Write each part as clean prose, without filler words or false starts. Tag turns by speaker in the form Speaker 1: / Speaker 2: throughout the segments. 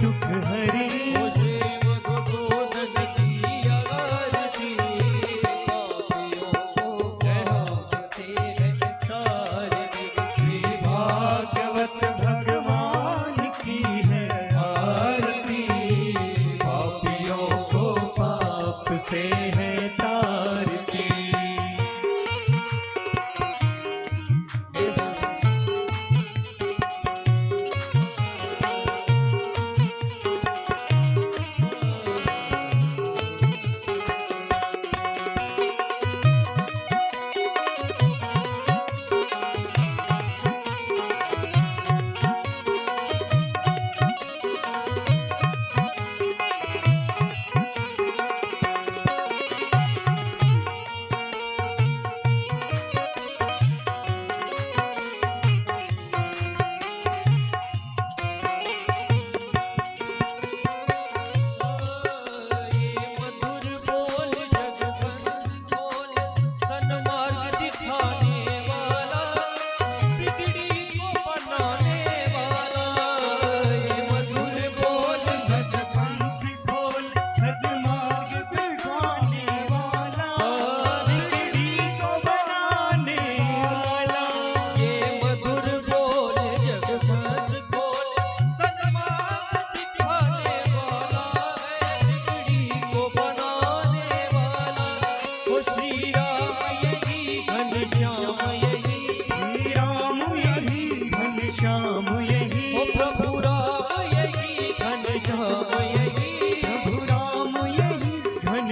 Speaker 1: दुख हरे। से है तारती।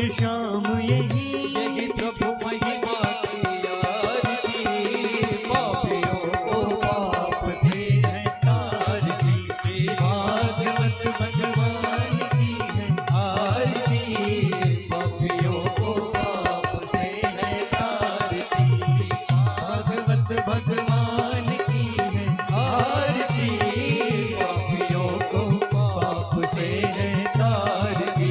Speaker 1: श्याम यही यही प्रभु महिमा की आरती। पापियों को पाप से है तारती। भागवत भगवान की है आरती। पापियों को पाप से है तारती। भागवत भगवान की है आरती। पापियों को पाप से है तारती।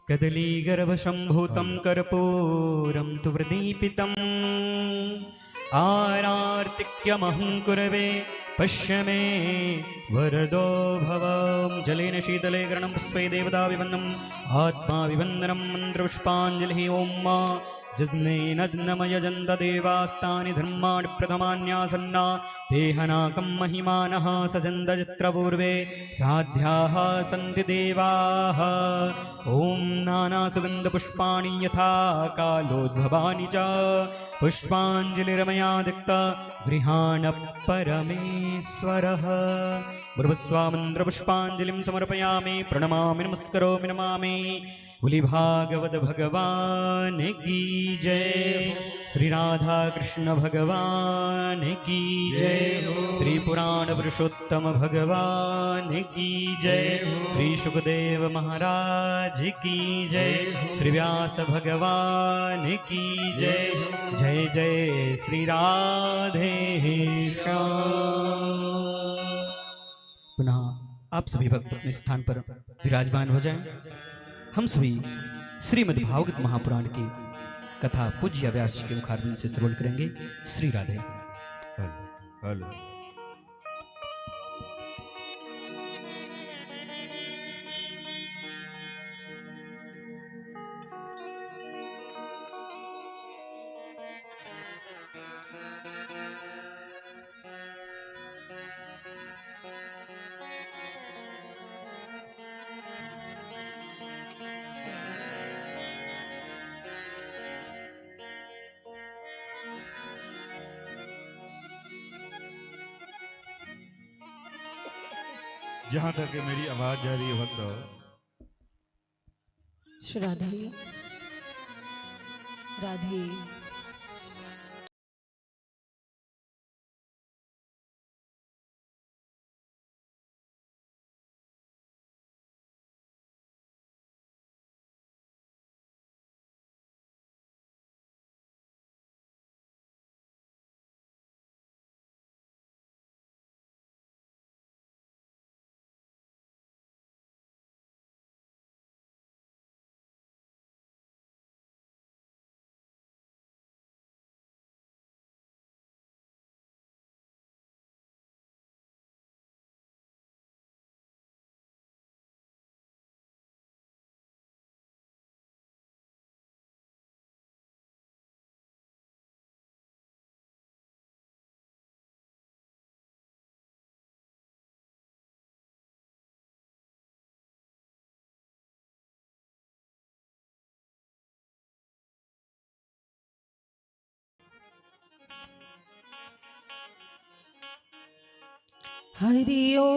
Speaker 1: कदलीगर्भसम्भूतं कर्पूरं तु प्रदीपितम् आरार्तिक्यमहं कुरवे पश्य मे वरदो भव। जलेन शीतले गरणं पुष्पै देवता विवन्दम् आत्मा विवन्दनं मन्त्रपुष्पाञ्जलिः। ॐ जज्ञेनज्ञमयजन्त देवास्तानि धर्माणि प्रथमान्यासन्ना तेहनाकं महिमानः सजन्त चित्रपूर्वे साध्याः सन्ति देवाः। ॐ नानासुगन्धपुष्पाणि यथा कालोद्भवानि च पुष्पाञ्जलिरमया दिक्ता गृहाण परमेश्वरः। ब्रह्मस्वामन्त्रपुष्पाञ्जलिं समर्पयामि प्रणमामि नमस्करोमि नमामि। बोली भागवत भगवान की जय। श्री राधा कृष्ण भगवान की जय। श्री पुराण पुरुषोत्तम भगवान की जय। श्री सुखदेव महाराज की जय। श्री व्यास भगवान की जय। जय जय श्री राधे श्याम। पुनः आप सभी भक्त अपने स्थान पर विराजमान हो जाएं। हम सभी श्रीमद् भागवत महापुराण की कथा पूज्य व्यास जी के मुखारबिंद से श्रवण करेंगे। श्री राधे। हेलो।
Speaker 2: जहां तक मेरी आवाज जा रही है भक्त
Speaker 3: राधे राधे। हरि ओम।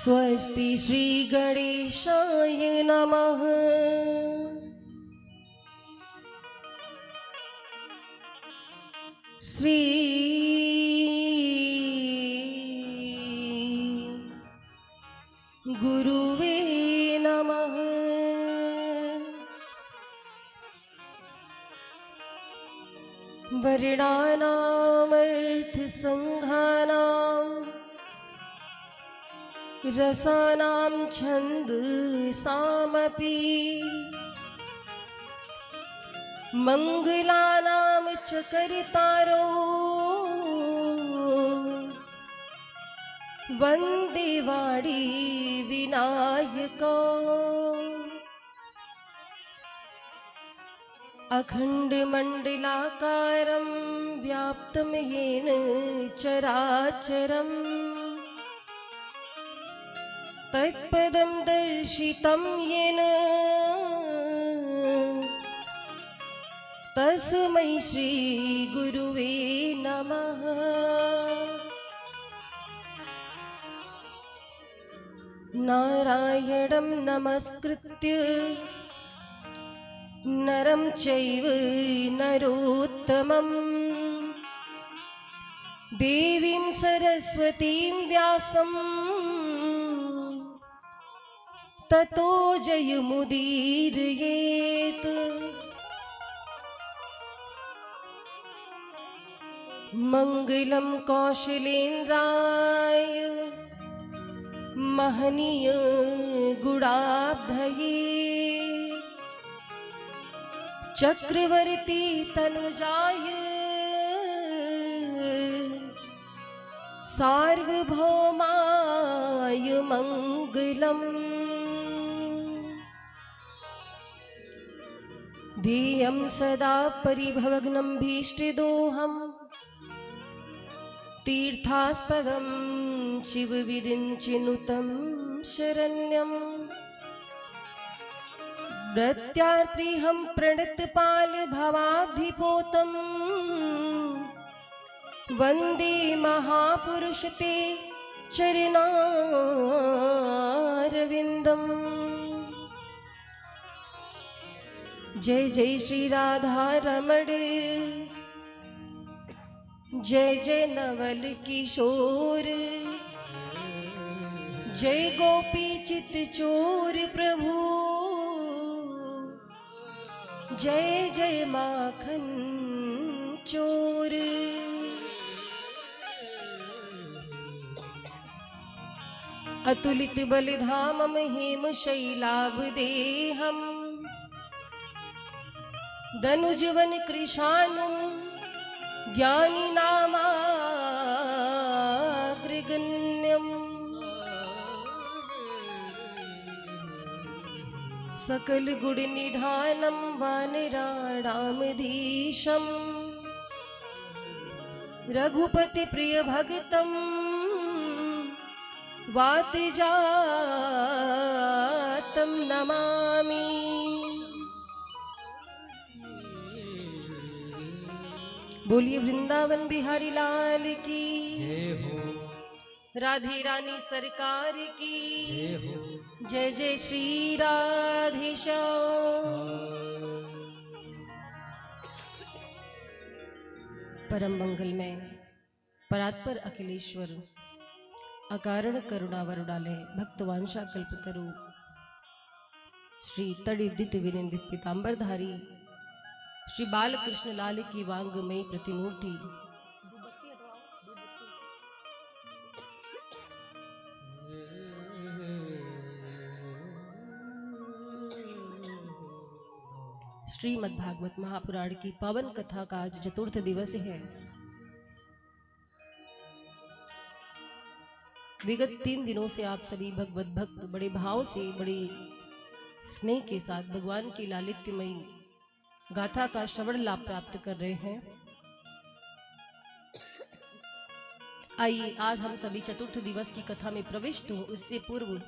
Speaker 3: स्वस्ति श्री गणेशाय नमः। श्री गुरुवे नमः। वर्णानामर्थसंघानां रसानां छन्दसामपि मंगलानां च कर्तारो वन्दे वाणी विनायको। अखण्डमण्डलाकारं व्याप्तं येन चराचरं तत्पदं दर्शितं येन तस्मै श्री गुरुवे नमः। नारायणं नमस्कृत्य नरं चैव नरोत्तमं देवीं सरस्वतीं व्यासं ततो जयमुदीरयेत्। मंगलं कौशलेन्द्राय महनीय गुणाब्धये चक्रवर्ती तनुजाय सार्वभौमाय मंगलम्। ध्येयं सदा परिभवग्नं भीष्टदोहम् तीर्थास्पदं शिवविरिञ्चिनुतं शरण्यं प्रत्यार्तिहं प्रणतपालभवाब्धिपोतं वन्दे महापुरुषते चरणारविन्दम्। जय जय श्री राधा रमण जय जय नवल किशोर जय गोपी चित चोर प्रभु जय जय माखन चोर। अतुलित बलिधामम हेम शैलाभदेहम् दनुजवन कृशानुं ज्ञानिनामाग्रगण्यम्। सकल गुण निधानं वानराणामधीशं रघुपति प्रिय भगतं वातजातं नमामि। बोलिए वृंदावन बिहारी लाल की
Speaker 1: जय हो,
Speaker 3: राधे रानी सरकार की
Speaker 1: जय हो।
Speaker 3: जय जय श्री राधेश्याम। परम मंगल में परात्पर अखिलेश्वर अकारण करुणा वरुणालय भक्तवांशा कल्पतरु श्री तड़िदित विनिंदित पीतांबरधारी श्री बालकृष्ण लाल की वांगमयी प्रतिमूर्ति श्रीमद्भागवत महापुराण की पावन कथा का आज चतुर्थ दिवस है। विगत 3 दिनों से आप सभी भगवत भक्त बड़े भाव से बड़े स्नेह के साथ भगवान की लालित्यमयी गाथा का श्रवण लाभ प्राप्त कर रहे हैं। आइए आज हम सभी चतुर्थ दिवस की कथा में प्रविष्ट हों उससे पूर्व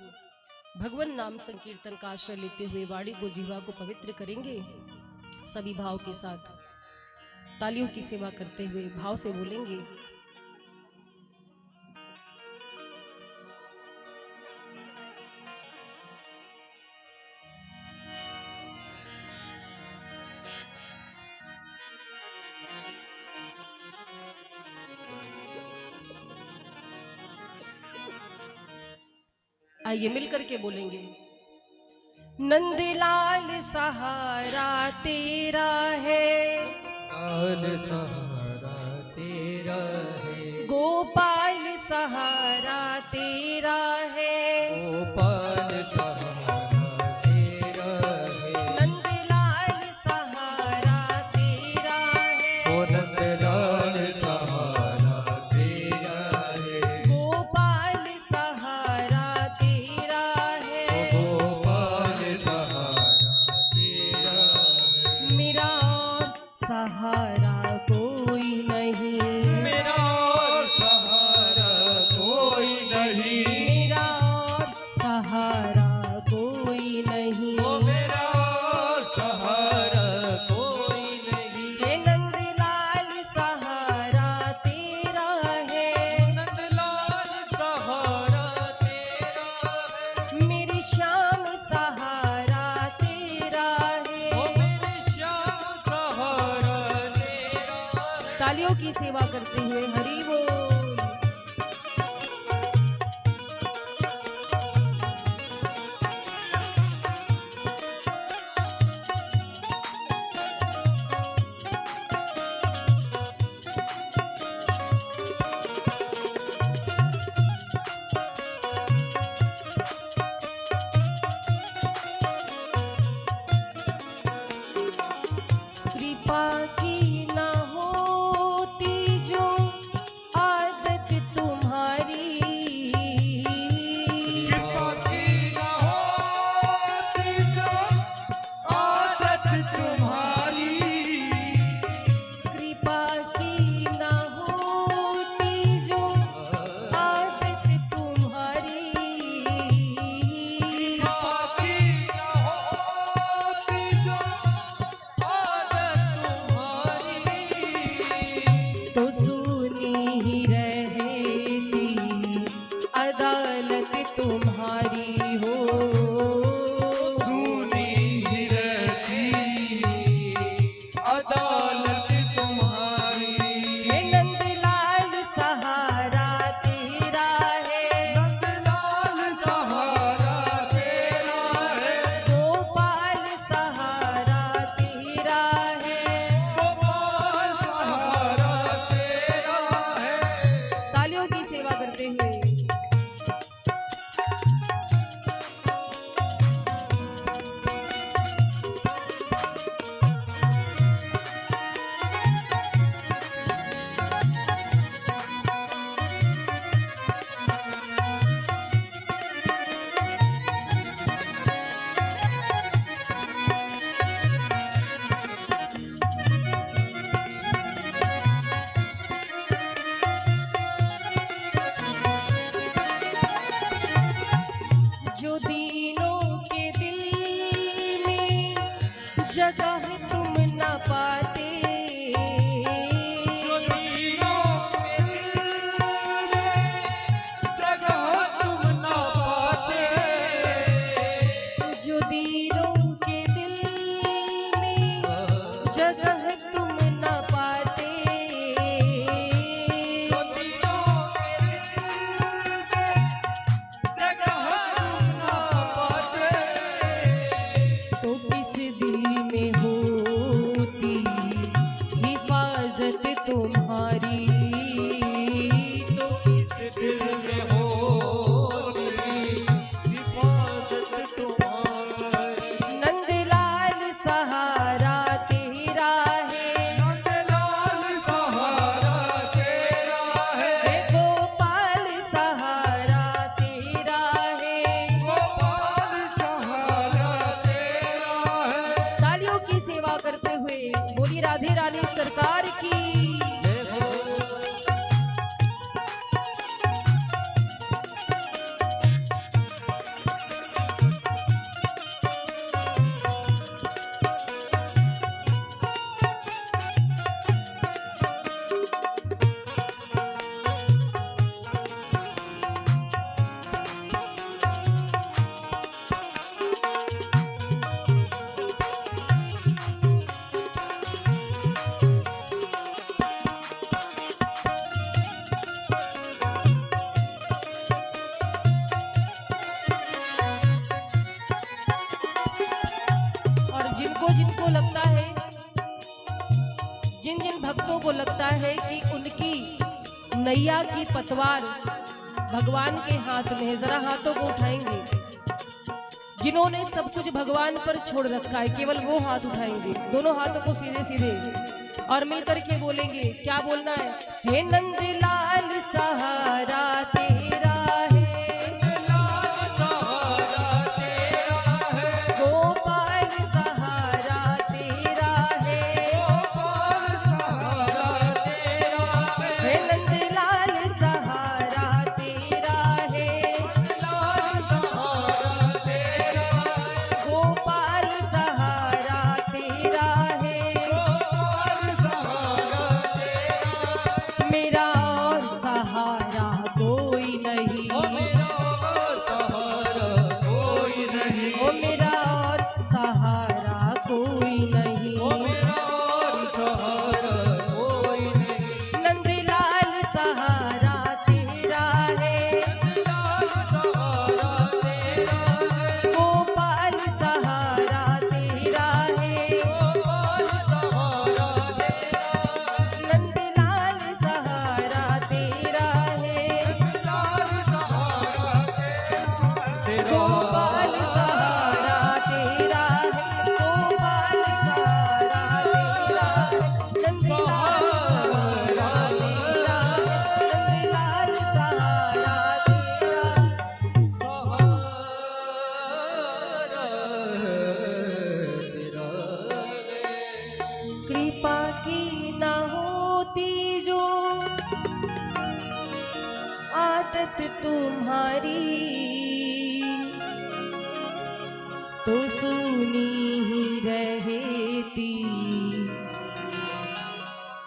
Speaker 3: भगवान नाम संकीर्तन का आश्रय लेते हुए वाणी को जिह्वा को पवित्र करेंगे सभी भाव के साथ। तालियों की सेवा करते हुए भाव से बोलेंगे। आइए मिलकर के बोलेंगे। नंदलाल सहारा तेरा है,
Speaker 4: लाल सहारा तेरा है,
Speaker 3: गोपाल सहारा तेरा है,
Speaker 4: गोपाल सहारा तेरा है,
Speaker 3: नंदलाल सहारा तेरा है,
Speaker 4: ओ नंदलाल सहारा तेरा है,
Speaker 3: गोपाल सहारा तेरा है,
Speaker 4: ओ गोपाल सहारा तेरा है,
Speaker 3: मेरा और सहारा कोई नहीं,
Speaker 4: मेरा और सहारा कोई नहीं,
Speaker 3: मेरा और सहारा कोई नहीं,
Speaker 4: ओ मेरा और सहारा कोई नहीं,
Speaker 3: हे नंदलाल सहारा तेरा है,
Speaker 4: नंदलाल सहारा तेरा है,
Speaker 3: मेरी श्याम सहारा तेरा
Speaker 4: ओ
Speaker 3: है।
Speaker 4: मेरे श्याम सहारा तेरा है,
Speaker 3: तालियों की सेवा करते हुए हरि बोल। कृपा की न होती जो आदत तुम्हारी,
Speaker 4: कृपा की न होती जो आदत तुम्हारी,
Speaker 3: कृपा की न होती जो आदत तुम्हारी,
Speaker 4: कृपा की न होती जो आदत तुम्हारी,
Speaker 3: तो सुनी ही रहती अदालत तुम्हारी हो,
Speaker 4: सुनी ही रहती अदालत तुम्हारी,
Speaker 3: हे नंदलाल सहारा तेरा है,
Speaker 4: नंदलाल सहारा तेरा है,
Speaker 3: गोपाल सहारा तेरा है,
Speaker 4: गोपाल सहारा तेरा है,
Speaker 3: को लगता है, जिन जिन भक्तों को लगता है कि उनकी नैया की पतवार भगवान के हाथ में है, जरा हाथों को उठाएंगे। जिन्होंने सब कुछ भगवान पर छोड़ रखा है केवल वो हाथ उठाएंगे, दोनों हाथों को सीधे सीधे और मिलकर के बोलेंगे। क्या बोलना है? हे नंदलाल सहारा तेरा है, गोपाल सहारा तेरा है, हे नंदलाल सहारा तेरा है, गोपाल सहारा तेरा है, मेरा और सहारा कोई नहीं, ओ मेरा और सहारा कोई नहीं, नंदलाल सहारा तेरा है, गोपाल सहारा तेरा है, नंदलाल सहारा तेरा है, गोपाल सहारा तेरा है, गोपाल सहारा तेरा है, नंदलाल सहारा तेरा है, नंदलाल सहारा तेरा। कृपा की ना होती जो आदत तुम्हारी, तो सुनी ही रहती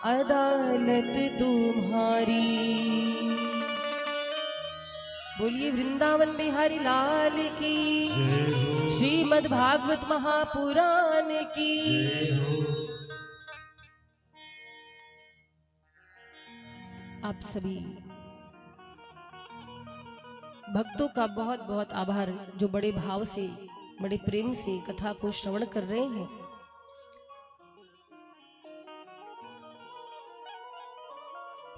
Speaker 3: अदालत तुम्हारी। बोलिए वृंदावन बिहारी लाल की, श्रीमद् भागवत महापुराण की। आप सभी भक्तों का बहुत बहुत आभार जो बड़े भाव से बड़े प्रेम से कथा को श्रवण कर रहे हैं।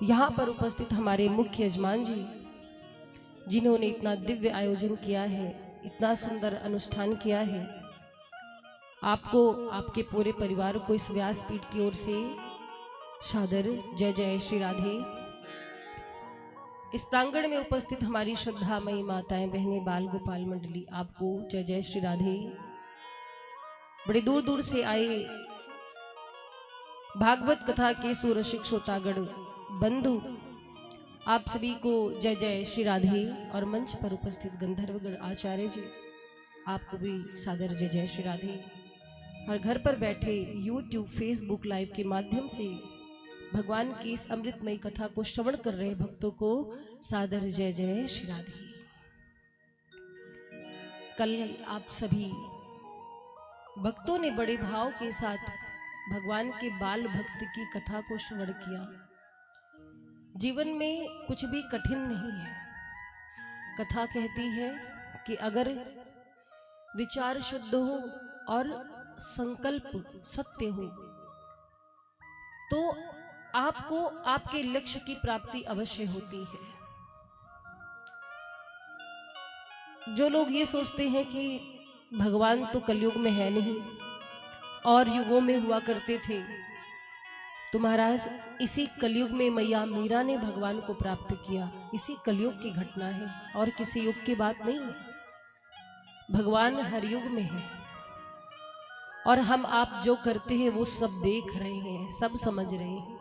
Speaker 3: यहाँ पर उपस्थित हमारे मुख्य यजमान जी, जिन्होंने इतना दिव्य आयोजन किया है, इतना सुंदर अनुष्ठान किया है, आपको आपके पूरे परिवार को इस व्यासपीठ की ओर से सादर जय जय श्री राधे। इस प्रांगण में उपस्थित हमारी श्रद्धामयी माताएं बहनें बाल गोपाल मंडली, आपको जय जय श्री राधे। बड़े दूर दूर से आए भागवत कथा के सुरसिक श्रोतागण बंधु, आप सभी को जय जय श्री राधे। और मंच पर उपस्थित गंधर्वगण आचार्य जी, आपको भी सादर जय जय श्री राधे। और घर पर बैठे YouTube, Facebook लाइव के माध्यम से भगवान की इस अमृतमयी कथा को श्रवण कर रहे भक्तों को सादर जय जय श्री राधे। कल आप सभी भक्तों ने बड़े भाव के साथ भगवान के बाल भक्त की कथा को श्रवण किया। जीवन में कुछ भी कठिन नहीं है। कथा कहती है कि अगर विचार शुद्ध हो और संकल्प सत्य हो तो आपको आपके लक्ष्य की प्राप्ति अवश्य होती है। जो लोग ये सोचते हैं कि भगवान तो कलयुग में है नहीं और युगों में हुआ करते थे, तो महाराज इसी कलयुग में मैया मीरा ने भगवान को प्राप्त किया। इसी कलयुग की घटना है और किसी युग की बात नहीं है। भगवान हर युग में है और हम आप जो करते हैं वो सब देख रहे हैं, सब समझ रहे हैं।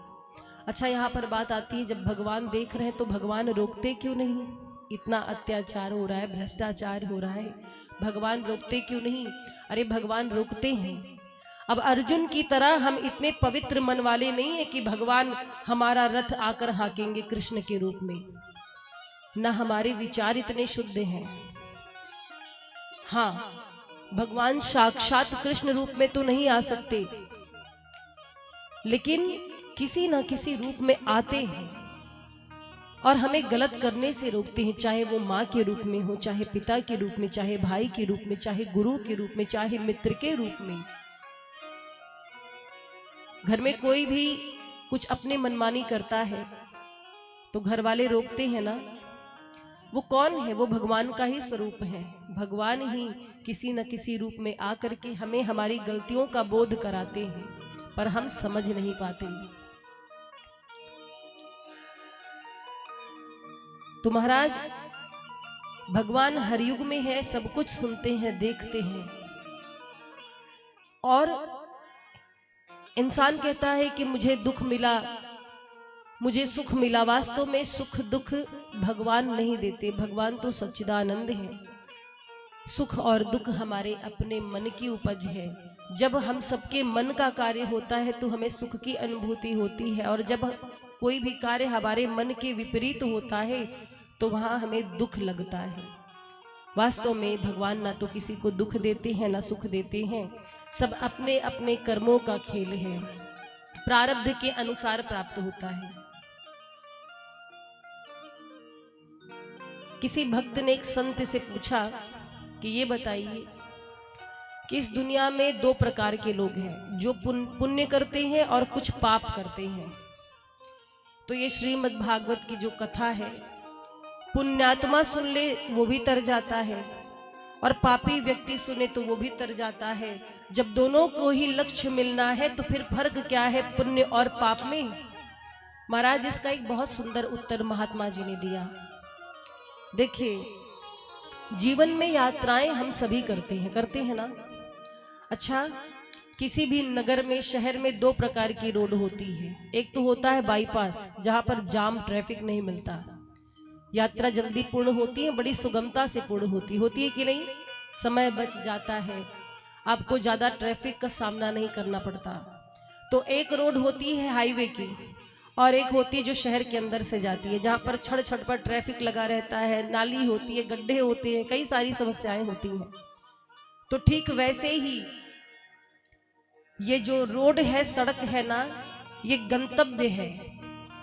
Speaker 3: अच्छा, यहाँ पर बात आती है, जब भगवान देख रहे हैं तो भगवान रोकते क्यों नहीं? इतना अत्याचार हो रहा है, भ्रष्टाचार हो रहा है, भगवान रोकते क्यों नहीं? अरे भगवान रोकते हैं। अब अर्जुन की तरह हम इतने पवित्र मन वाले नहीं है कि भगवान हमारा रथ आकर हाकेंगे कृष्ण के रूप में, ना हमारे विचार इतने शुद्ध हैं। हाँ, भगवान साक्षात कृष्ण रूप में तो नहीं आ सकते, लेकिन किसी न किसी रूप में आते हैं और हमें गलत करने से रोकते हैं, चाहे वो माँ के रूप में हो, चाहे पिता के रूप में, चाहे भाई के रूप में, चाहे गुरु के रूप में, चाहे मित्र के रूप में। घर में कोई भी कुछ अपने मनमानी करता है तो घर वाले रोकते हैं ना। वो कौन है? वो भगवान का ही स्वरूप है। भगवान ही किसी न किसी रूप में आकर के हमें हमारी गलतियों का बोध कराते हैं, पर हम समझ नहीं पाते। तो महाराज भगवान हर युग में है, सब कुछ सुनते हैं, देखते हैं। और इंसान कहता है कि मुझे दुख मिला, मुझे सुख मिला। वास्तव में सुख दुख भगवान नहीं देते, भगवान तो सच्चिदानंद है। सुख और दुख हमारे अपने मन की उपज है। जब हम सबके मन का कार्य होता है तो हमें सुख की अनुभूति होती है, और जब कोई भी कार्य हमारे मन के विपरीत होता है तो वहां हमें दुख लगता है। वास्तव में भगवान ना तो किसी को दुख देते हैं ना सुख देते हैं, सब अपने अपने कर्मों का खेल है, प्रारब्ध के अनुसार प्राप्त होता है। किसी भक्त ने एक संत से पूछा कि ये बताइए कि इस दुनिया में दो प्रकार के लोग हैं, जो पुण्य करते हैं और कुछ पाप करते हैं। तो ये श्रीमद् भागवत की जो कथा है, पुण्यात्मा सुन ले वो भी तर जाता है और पापी व्यक्ति सुने तो वो भी तर जाता है। जब दोनों को ही लक्ष्य मिलना है तो फिर फर्क क्या है पुण्य और पाप में? महाराज इसका एक बहुत सुंदर उत्तर महात्मा जी ने दिया। देखिए, जीवन में यात्राएं हम सभी करते हैं ना। अच्छा, किसी भी नगर में, शहर में दो प्रकार की रोड होती है। एक तो होता है बाईपास, जहां पर जाम ट्रैफिक नहीं मिलता, यात्रा जल्दी पूर्ण होती है, बड़ी सुगमता से पूर्ण होती है कि नहीं? समय बच जाता है, आपको ज्यादा ट्रैफिक का सामना नहीं करना पड़ता। तो एक रोड होती है हाईवे की, और एक होती है जो शहर के अंदर से जाती है, जहां पर छड़ छड़ पर ट्रैफिक लगा रहता है, नाली होती है, गड्ढे होते हैं, कई सारी समस्याएं होती हैं। तो ठीक वैसे ही ये जो रोड है, सड़क है ना, ये गंतव्य है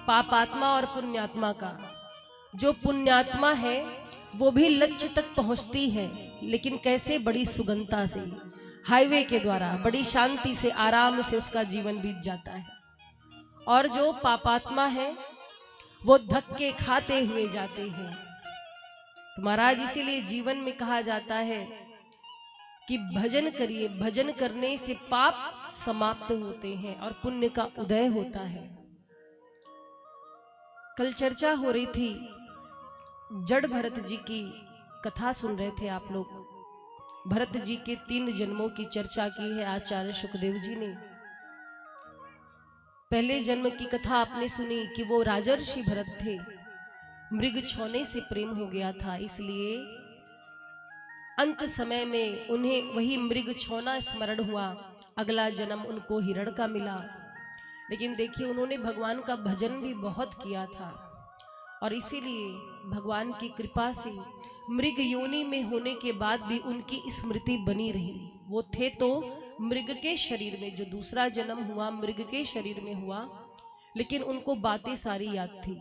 Speaker 3: पापात्मा और पुण्यात्मा का। जो पुण्यात्मा है वो भी लक्ष्य तक पहुंचती है, लेकिन कैसे? बड़ी सुगमता से, हाईवे के द्वारा, बड़ी शांति से, आराम से उसका जीवन बीत जाता है। और जो पापात्मा है वो धक्के खाते हुए जाते हैं। तो महाराज इसीलिए जीवन में कहा जाता है कि भजन करिए, भजन करने से पाप समाप्त होते हैं और पुण्य का उदय होता है। कल चर्चा हो रही थी, जड़ भरत जी की कथा सुन रहे थे आप लोग। भरत जी के 3 जन्मों की चर्चा की है आचार्य सुखदेव जी ने। पहले जन्म की कथा आपने सुनी कि वो राजर्षि भरत थे, मृग छौने से प्रेम हो गया था, इसलिए अंत समय में उन्हें वही मृग छौना स्मरण हुआ। अगला जन्म उनको हिरण का मिला। लेकिन देखिए, उन्होंने भगवान का भजन भी बहुत किया था, और इसीलिए भगवान की कृपा से मृग योनि में होने के बाद भी उनकी स्मृति बनी रही। वो थे तो मृग के शरीर में, जो दूसरा जन्म हुआ मृग के शरीर में हुआ, लेकिन उनको बातें सारी याद थी।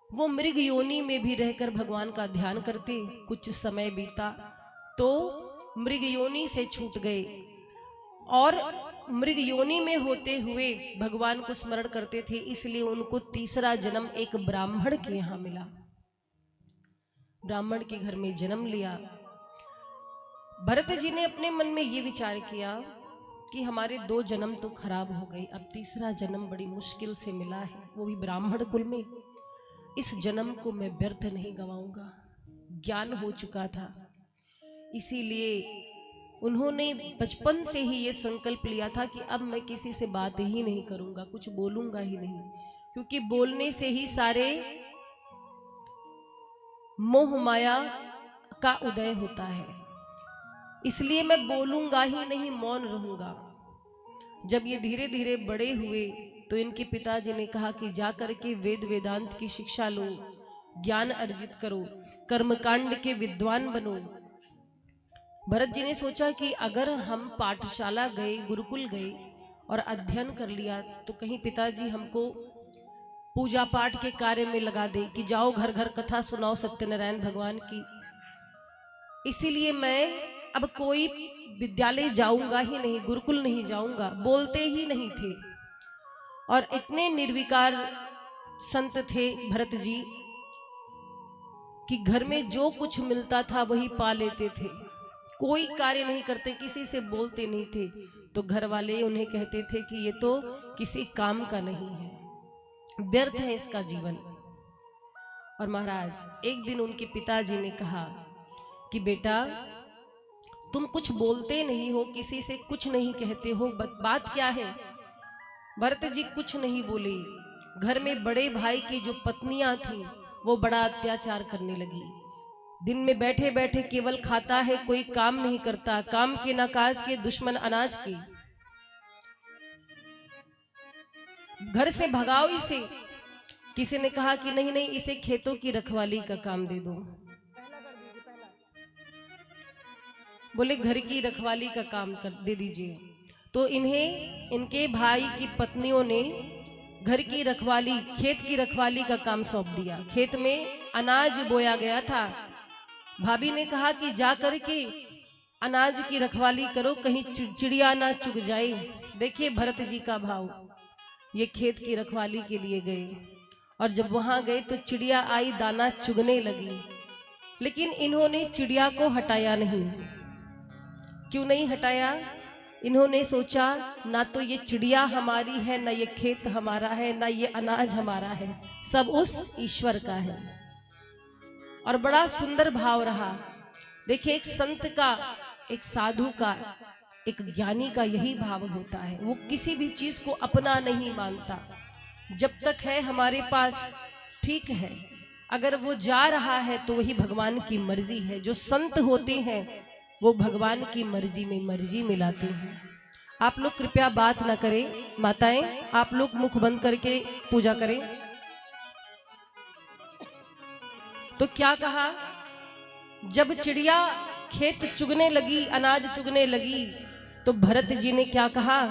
Speaker 3: वो मृग योनि में भी रहकर भगवान का ध्यान करते। कुछ समय बीता तो मृग योनि से छूट गए, और मृग योनि में होते हुए भगवान को स्मरण करते थे, इसलिए उनको तीसरा जन्म एक ब्राह्मण के यहाँ मिला। ब्राह्मण के घर में जन्म लिया। भरत जी ने अपने मन में ये विचार किया कि हमारे 2 जन्म तो खराब हो गए, अब तीसरा जन्म बड़ी मुश्किल से मिला है, वो भी ब्राह्मण कुल में। इस जन्म को मैं व्यर्थ नहीं गवाऊंगा। ज्ञान हो चुका था, इसीलिए उन्होंने बचपन से ही ये संकल्प लिया था कि अब मैं किसी से बात ही नहीं करूंगा, कुछ बोलूंगा ही नहीं, क्योंकि बोलने से ही सारे मोह माया का उदय होता है। इसलिए मैं बोलूंगा ही नहीं, मौन रहूंगा। जब ये धीरे धीरे बड़े हुए तो इनके पिताजी ने कहा कि जाकर के वेद वेदांत की शिक्षा लो, ज्ञान अर्जित करो, कर्मकांड के विद्वान बनो। भरत जी ने सोचा कि अगर हम पाठशाला गए, गुरुकुल गए और अध्ययन कर लिया तो कहीं पिताजी हमको पूजा पाठ के कार्य में लगा दे कि जाओ घर घर कथा सुनाओ सत्यनारायण भगवान की। इसीलिए मैं अब कोई विद्यालय जाऊंगा ही नहीं, गुरुकुल नहीं जाऊंगा, बोलते ही नहीं थे। और इतने निर्विकार संत थे भरत जी कि घर में जो कुछ मिलता था वही पा लेते थे, कोई कार्य नहीं करते, किसी से बोलते नहीं थे। तो घर वाले उन्हें कहते थे कि ये तो किसी काम का नहीं है, व्यर्थ है इसका जीवन। और महाराज एक दिन उनके पिताजी ने कहा कि बेटा तुम कुछ बोलते नहीं हो, किसी से कुछ नहीं कहते हो, बात क्या है? भरत जी कुछ नहीं बोले। घर में बड़े भाई की जो पत्नियां थी वो बड़ा अत्याचार करने लगी। दिन में बैठे बैठे केवल खाता है, कोई काम नहीं करता, काम के ना काज के, दुश्मन अनाज के। घर से भगाओ इसे। किसी ने कहा कि नहीं नहीं, इसे खेतों की रखवाली का काम दे दो। बोले घर की रखवाली का काम कर दे दीजिए। तो इन्हें इनके भाई की पत्नियों ने घर की रखवाली, खेत की रखवाली का काम सौंप दिया। खेत में अनाज बोया गया था। भाभी ने कहा कि जा करके अनाज की रखवाली करो, कहीं चिड़िया ना चुग जाए। देखिए भरत जी का भाव, ये खेत की रखवाली के लिए गए और जब वहां गए तो चिड़िया आई, दाना चुगने लगी, लेकिन इन्होंने चिड़िया को हटाया नहीं। क्यों नहीं हटाया? इन्होंने सोचा ना तो ये चिड़िया हमारी है, ना ये खेत हमारा है, ना ये अनाज हमारा है, सब उस ईश्वर का है। और बड़ा सुंदर भाव रहा। देखिए एक संत का, एक साधु का, एक ज्ञानी का यही भाव होता है। वो किसी भी चीज को अपना नहीं मानता। जब तक है हमारे पास ठीक है, अगर वो जा रहा है तो वही भगवान की मर्जी है। जो संत होते हैं वो भगवान की मर्जी में मर्जी मिलाते हैं। आप लोग कृपया बात ना करें, माताएं आप लोग मुख बंद करके पूजा करें। तो क्या कहा? जब चिड़िया खेत चुगने लगी, अनाज चुगने लगी, तो भरत जी ने क्या कहा?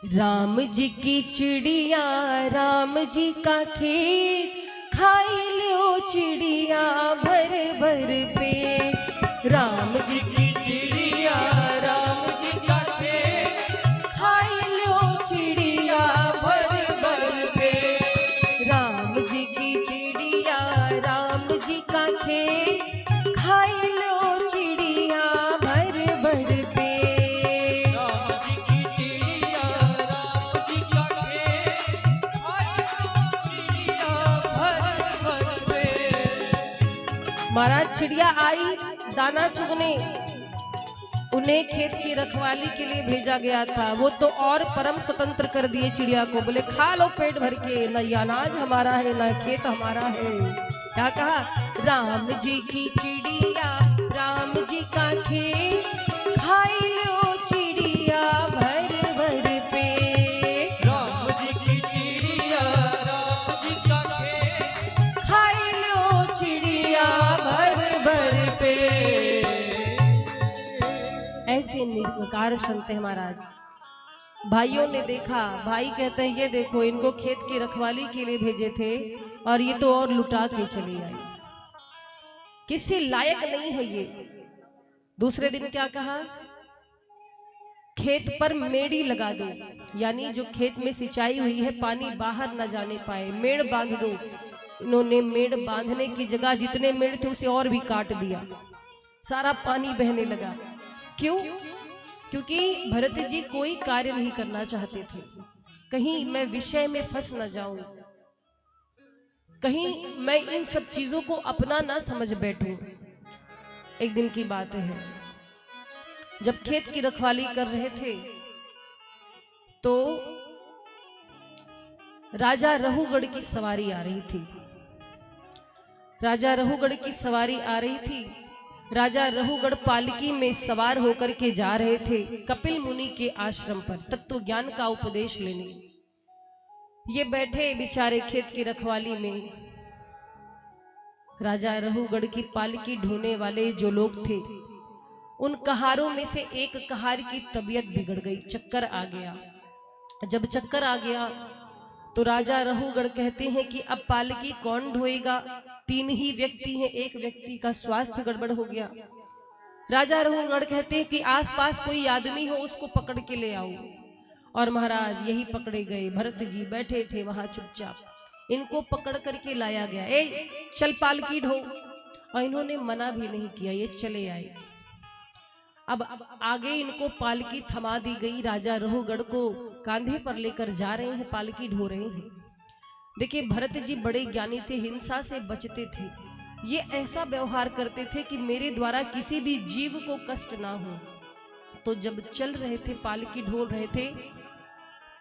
Speaker 3: राम जी की चिड़िया, राम जी का खेत, खाई लो चिड़िया भर भर पे। राम जी की चिड़िया, राम जी का खेत, खाई लो चिड़िया भर भर पे। राम जी की चिड़िया, राम जी का खेत, खाई लो चिड़िया भर भर पे।
Speaker 4: राम जी की चिड़िया, राम जी का खेत, खाई लो चिड़िया भर भर पे।
Speaker 3: महाराज चिड़िया आई दाना चुगने, उन्हें खेत की रखवाली के लिए भेजा गया था। वो तो और परम स्वतंत्र कर दिए चिड़िया को। बोले खा लो पेट भर के, न ये अनाज हमारा है न खेत हमारा है। क्या कहा? राम जी की चिड़िया, राम जी का खेत, खाई लो चिड़िया भर भर पे।
Speaker 4: राम जी की चिड़िया, राम जी का खेत,
Speaker 3: खाई लो चिड़िया भर भर पे। ऐसे निर्विकार संत है महाराज। भाइयों ने देखा, भाई कहते हैं ये देखो, इनको खेत की रखवाली के लिए भेजे थे और ये तो और लुटा के चली आई, किसी लायक नहीं है ये। दूसरे दिन क्या कहा? खेत पर मेड़ी लगा दो, यानी जो खेत में सिंचाई हुई है पानी बाहर न जाने पाए, मेड़ बांध दो। इन्होंने मेड़ बांधने की जगह जितने मेड़ थे उसे और भी काट दिया, सारा पानी बहने लगा। क्यों? क्योंकि भरत जी कोई कार्य नहीं करना चाहते थे। कहीं मैं विषय में फंस न जाऊं, कहीं मैं इन सब चीजों को अपना ना समझ बैठूं। एक दिन की बात है, जब खेत की रखवाली कर रहे थे तो राजा रहुगढ़ की सवारी आ रही थी। राजा रहुगढ़ की सवारी आ रही थी। राजा रहुगढ़ पालकी में सवार होकर के जा रहे थे कपिल मुनि के आश्रम पर तत्व ज्ञान का उपदेश लेने। ये बैठे बेचारे खेत की रखवाली में। राजा रहुगढ़ की पालकी ढोने वाले जो लोग थे, उन कहारों में से एक कहार की तबीयत बिगड़ गई, चक्कर आ गया। जब चक्कर आ गया तो राजा रहुगढ़ कहते हैं कि अब पालकी कौन ढोएगा? 3 ही व्यक्ति हैं, एक व्यक्ति का स्वास्थ्य गड़बड़ हो गया। राजा रहुगढ़ कहते हैं कि आसपास कोई आदमी हो उसको पकड़ के ले आओ। और महाराज यही पकड़े गए। भरत जी बैठे थे वहां चुपचाप, इनको पकड़ करके लाया गया। ए चल पालकी ढो। और इन्होंने मना भी नहीं किया, ये चले आए। अब आगे इनको पालकी थमा दी गई। राजा रहुगढ़ को कांधे पर लेकर जा रहे हैं, पालकी ढो रहे हैं। देखिए भरत जी बड़े ज्ञानी थे, हिंसा से बचते थे। ये ऐसा व्यवहार करते थे कि मेरे द्वारा किसी भी जीव को कष्ट ना हो। तो जब चल रहे थे, पालकी ढोल रहे थे,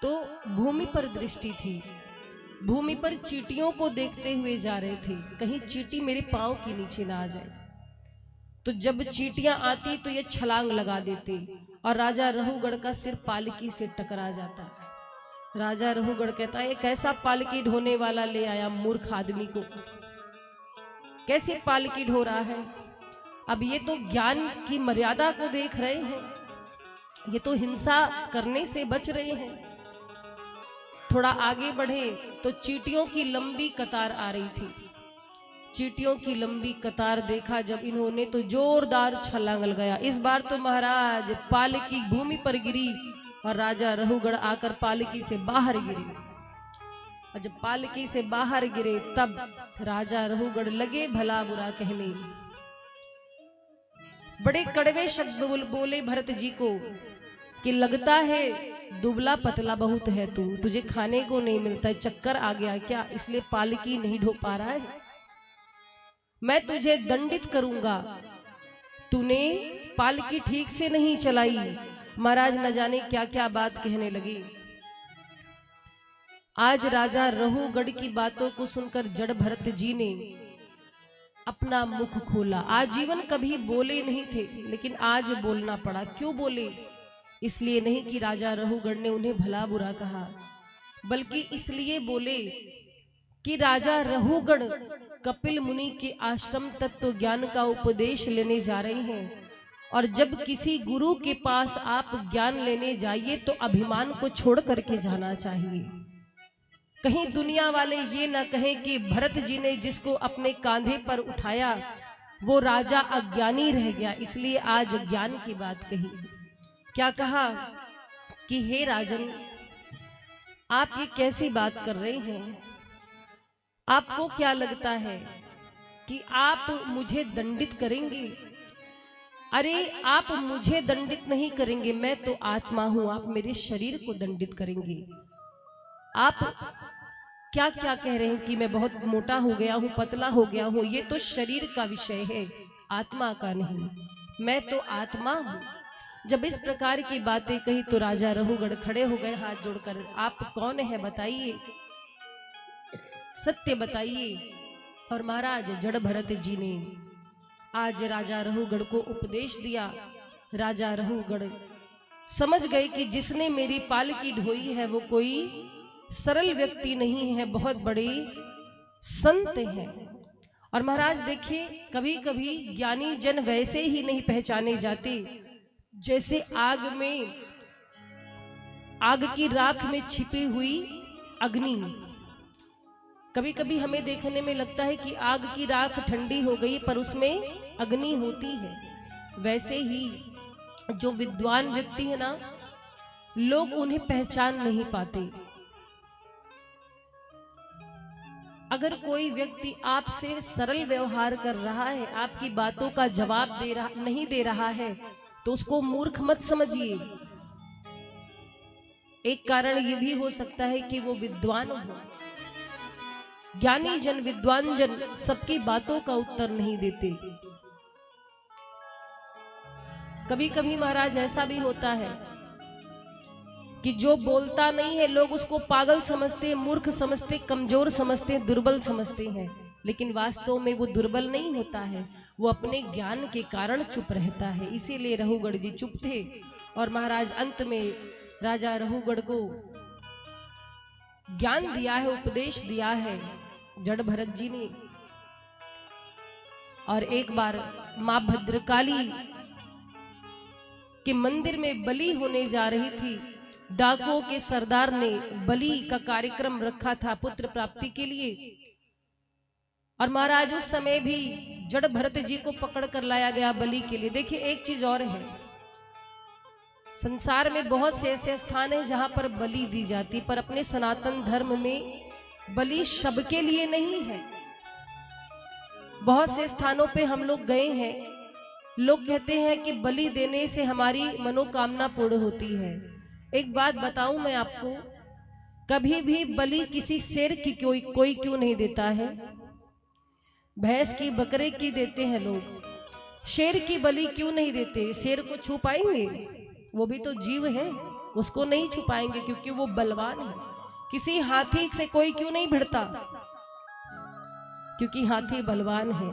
Speaker 3: तो भूमि पर दृष्टि थी। भूमि पर चींटियों को देखते हुए जा रहे थे, कहीं चींटी मेरे पांव के नीचे ना आ जाए। तो जब चींटियां आती तो ये छलांग लगा देते और राजा रहुगढ़ का सिर पालकी से टकरा जाता। राजा रहुगढ़ कहता है, कैसा पालकी ढोने वाला ले आया मूर्ख आदमी को, कैसे पालकी ढो रहा है। अब ये तो ज्ञान की मर्यादा को देख रहे हैं, ये तो हिंसा करने से बच रहे हैं। थोड़ा आगे बढ़े तो चींटियों की लंबी कतार आ रही थी। चींटियों की लंबी कतार देखा जब इन्होंने तो जोरदार छलांग लगाया। इस बार तो महाराज पालकी भूमि पर गिरी और राजा रहुगढ़ आकर पालकी से बाहर गिरे। और जब पालकी से बाहर गिरे तब राजा रहुगढ़ लगे भला बुरा कहने। बड़े कड़वे शब्द बोले भरत जी को कि लगता है दुबला पतला बहुत है तू, तुझे खाने को नहीं मिलता है, चक्कर आ गया क्या, इसलिए पालकी नहीं ढो पा रहा है। मैं तुझे दंडित करूंगा, तूने पालकी ठीक से नहीं चलाई। महाराज न जाने क्या क्या बात कहने लगे। आज राजा रहुगढ़ की बातों को सुनकर जड़ भरत जी ने अपना मुख खोला। आजीवन कभी बोले नहीं थे, लेकिन आज बोलना पड़ा। क्यों बोले? इसलिए नहीं कि राजा रहुगढ़ ने उन्हें भला बुरा कहा, बल्कि इसलिए बोले कि राजा रहुगढ़ कपिल मुनि के आश्रम तत्व ज्ञान का उपदेश लेने जा रहे हैं। और जब किसी गुरु के पास आप ज्ञान लेने जाइए तो अभिमान को छोड़ करके जाना चाहिए। कहीं दुनिया वाले ये ना कहें कि भरत जी ने जिसको अपने कांधे पर उठाया वो राजा अज्ञानी रह गया, इसलिए आज ज्ञान की बात कही। क्या कहा कि हे राजन, आप ये कैसी बात कर रहे हैं? आपको क्या लगता है कि आप मुझे दंडित करेंगे? अरे आप मुझे दंडित नहीं करेंगे, मैं तो आत्मा हूं, आप मेरे शरीर को दंडित करेंगे। आप क्या क्या कह रहे हैं कि मैं बहुत मोटा हो गया हूं, पतला हो गया हूं, ये तो शरीर का विषय है, आत्मा का नहीं। मैं तो आत्मा हूं। जब इस प्रकार की बातें कही तो राजा रहुगढ़ खड़े हो गए हाथ जोड़कर। आप कौन है बताइए, सत्य बताइए। और महाराज जड़ भरत जी ने आज राजा रहुगढ़ को उपदेश दिया। राजा रहुगढ़ समझ गए कि जिसने मेरी पालकी ढोई है वो कोई सरल व्यक्ति नहीं है, बहुत बड़े संत हैं। और महाराज देखिए, कभी कभी ज्ञानी जन वैसे ही नहीं पहचाने जाते जैसे आग की राख में छिपी हुई अग्नि। कभी कभी हमें देखने में लगता है कि आग की राख ठंडी हो गई पर उसमें अग्नि होती है। वैसे ही जो विद्वान व्यक्ति है ना, लोग उन्हें पहचान नहीं पाते। अगर कोई व्यक्ति आपसे सरल व्यवहार कर रहा है, आपकी बातों का जवाब नहीं दे रहा है, तो उसको मूर्ख मत समझिए। एक कारण ये भी हो सकता है कि वो विद्वान हो। ज्ञानी जन, विद्वान जन सबकी बातों का उत्तर नहीं देते। कभी कभी महाराज ऐसा भी होता है कि जो बोलता नहीं है लोग उसको पागल समझते, मूर्ख समझते, कमजोर समझते, दुर्बल समझते हैं। लेकिन वास्तव में वो दुर्बल नहीं होता है, वो अपने ज्ञान के कारण चुप रहता है। इसीलिए रहुगढ़ जी चुप थे। और महाराज अंत में राजा रहुगढ़ को ज्ञान दिया है, उपदेश दिया है जड़ भरत जी ने। और एक बार मां भद्रकाली के मंदिर में बलि होने जा रही थी डाकुओं के सरदार ने बलि का कार्यक्रम रखा था पुत्र प्राप्ति के लिए। और महाराज उस समय भी जड़ भरत जी को पकड़ कर लाया गया बलि के लिए। देखिए एक चीज और है, संसार में बहुत से ऐसे स्थान हैं जहां पर बलि दी जाती, पर अपने सनातन धर्म में बलि सबके लिए नहीं है। बहुत से स्थानों पे हम लोग गए हैं, लोग कहते हैं कि बलि देने से हमारी मनोकामना पूर्ण होती है। एक बात बताऊं मैं आपको, कभी भी बलि किसी शेर की कोई क्यों नहीं देता है? भैंस की, बकरे की देते हैं लोग, शेर की बलि क्यों नहीं देते? शेर को छू पाएंगे? वो भी तो जीव है, उसको नहीं छुपाएंगे क्योंकि वो बलवान है। किसी हाथी से कोई क्यों नहीं भिड़ता? क्योंकि हाथी बलवान है।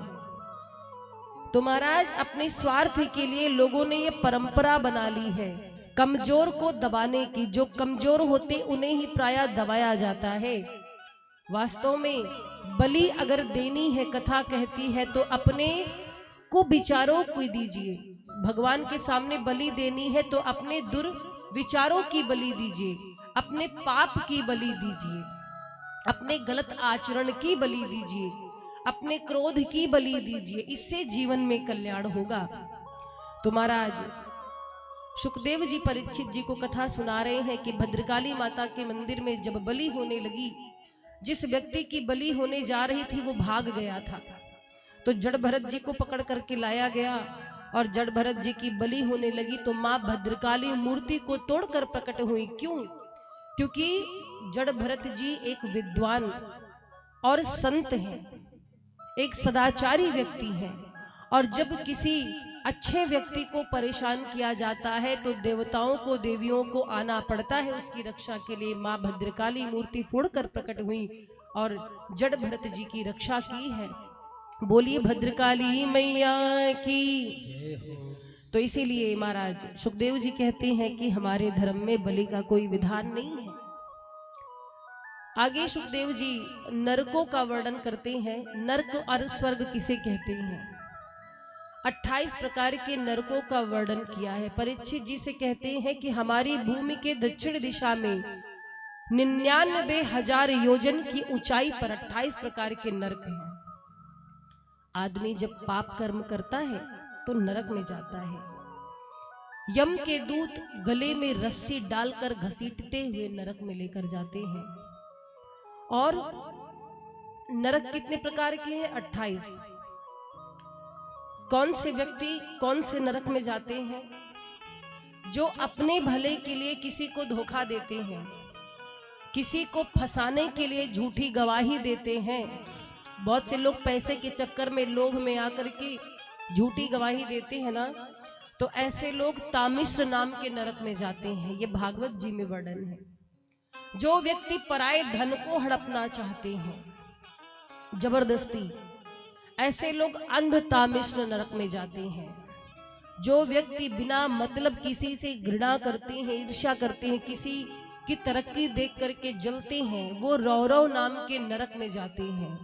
Speaker 3: तो महाराज अपने स्वार्थ के लिए लोगों ने ये परंपरा बना ली है कमजोर को दबाने की। जो कमजोर होते उन्हें ही प्रायः दबाया जाता है। वास्तव में बलि अगर देनी है, कथा कहती है, तो अपने कुविचारों को दीजिए। भगवान के सामने बलि देनी है तो अपने दुर्विचारों की बलि दीजिए, अपने पाप की बलि दीजिए, अपने गलत आचरण की बलि दीजिए, अपने क्रोध की बलि दीजिए। इससे जीवन में कल्याण होगा। तो महाराज सुखदेव जी परीक्षित जी को कथा सुना रहे हैं कि भद्रकाली माता के मंदिर में जब बलि होने लगी, जिस व्यक्ति की बलि होने जा रही थी वो भाग गया था, तो जड़ भरत जी को पकड़ करके लाया गया और जड़ भरत जी की बलि होने लगी तो मां भद्रकाली मूर्ति को तोड़कर प्रकट हुई। क्यों? क्योंकि जड़ भरत जी एक विद्वान और संत हैं, एक सदाचारी व्यक्ति हैं। और जब किसी अच्छे व्यक्ति को परेशान किया जाता है तो देवताओं को, देवियों को आना पड़ता है उसकी रक्षा के लिए। मां भद्रकाली मूर्ति फोड़कर प्रकट हुई और जड़ भरत जी की रक्षा की है। बोलिए भद्रकाली मैया की। तो इसीलिए महाराज सुखदेव जी कहते हैं कि हमारे धर्म में बलि का कोई विधान नहीं है। आगे सुखदेव जी नरकों का वर्णन करते हैं। नरक और स्वर्ग किसे कहते हैं? 28 प्रकार के नरकों का वर्णन किया है। परीक्षित जी से कहते हैं कि हमारी भूमि के दक्षिण दिशा में 99,000 योजन की ऊंचाई पर 28 प्रकार के नरक हैं। आदमी जब पाप कर्म करता है तो नरक में जाता है। यम के दूत गले में रस्सी डालकर घसीटते हुए नरक में लेकर जाते हैं। और नरक कितने प्रकार के हैं? 28। कौन से व्यक्ति कौन से नरक में जाते हैं? जो अपने भले के लिए किसी को धोखा देते हैं, किसी को फंसाने के लिए झूठी गवाही देते हैं। बहुत से लोग पैसे के चक्कर में, लोभ में आकर के झूठी गवाही देते हैं ना, तो ऐसे लोग तामिश्र नाम के नरक में जाते हैं। ये भागवत जी में वर्णन है। जो व्यक्ति पराये धन को हड़पना चाहते हैं जबरदस्ती, ऐसे लोग अंध तामिश्र नरक में जाते हैं। जो व्यक्ति बिना मतलब किसी से घृणा करते हैं, ईर्ष्या करते हैं, किसी की तरक्की देख करके जलते हैं, वो रौरव नाम के नरक में जाते हैं।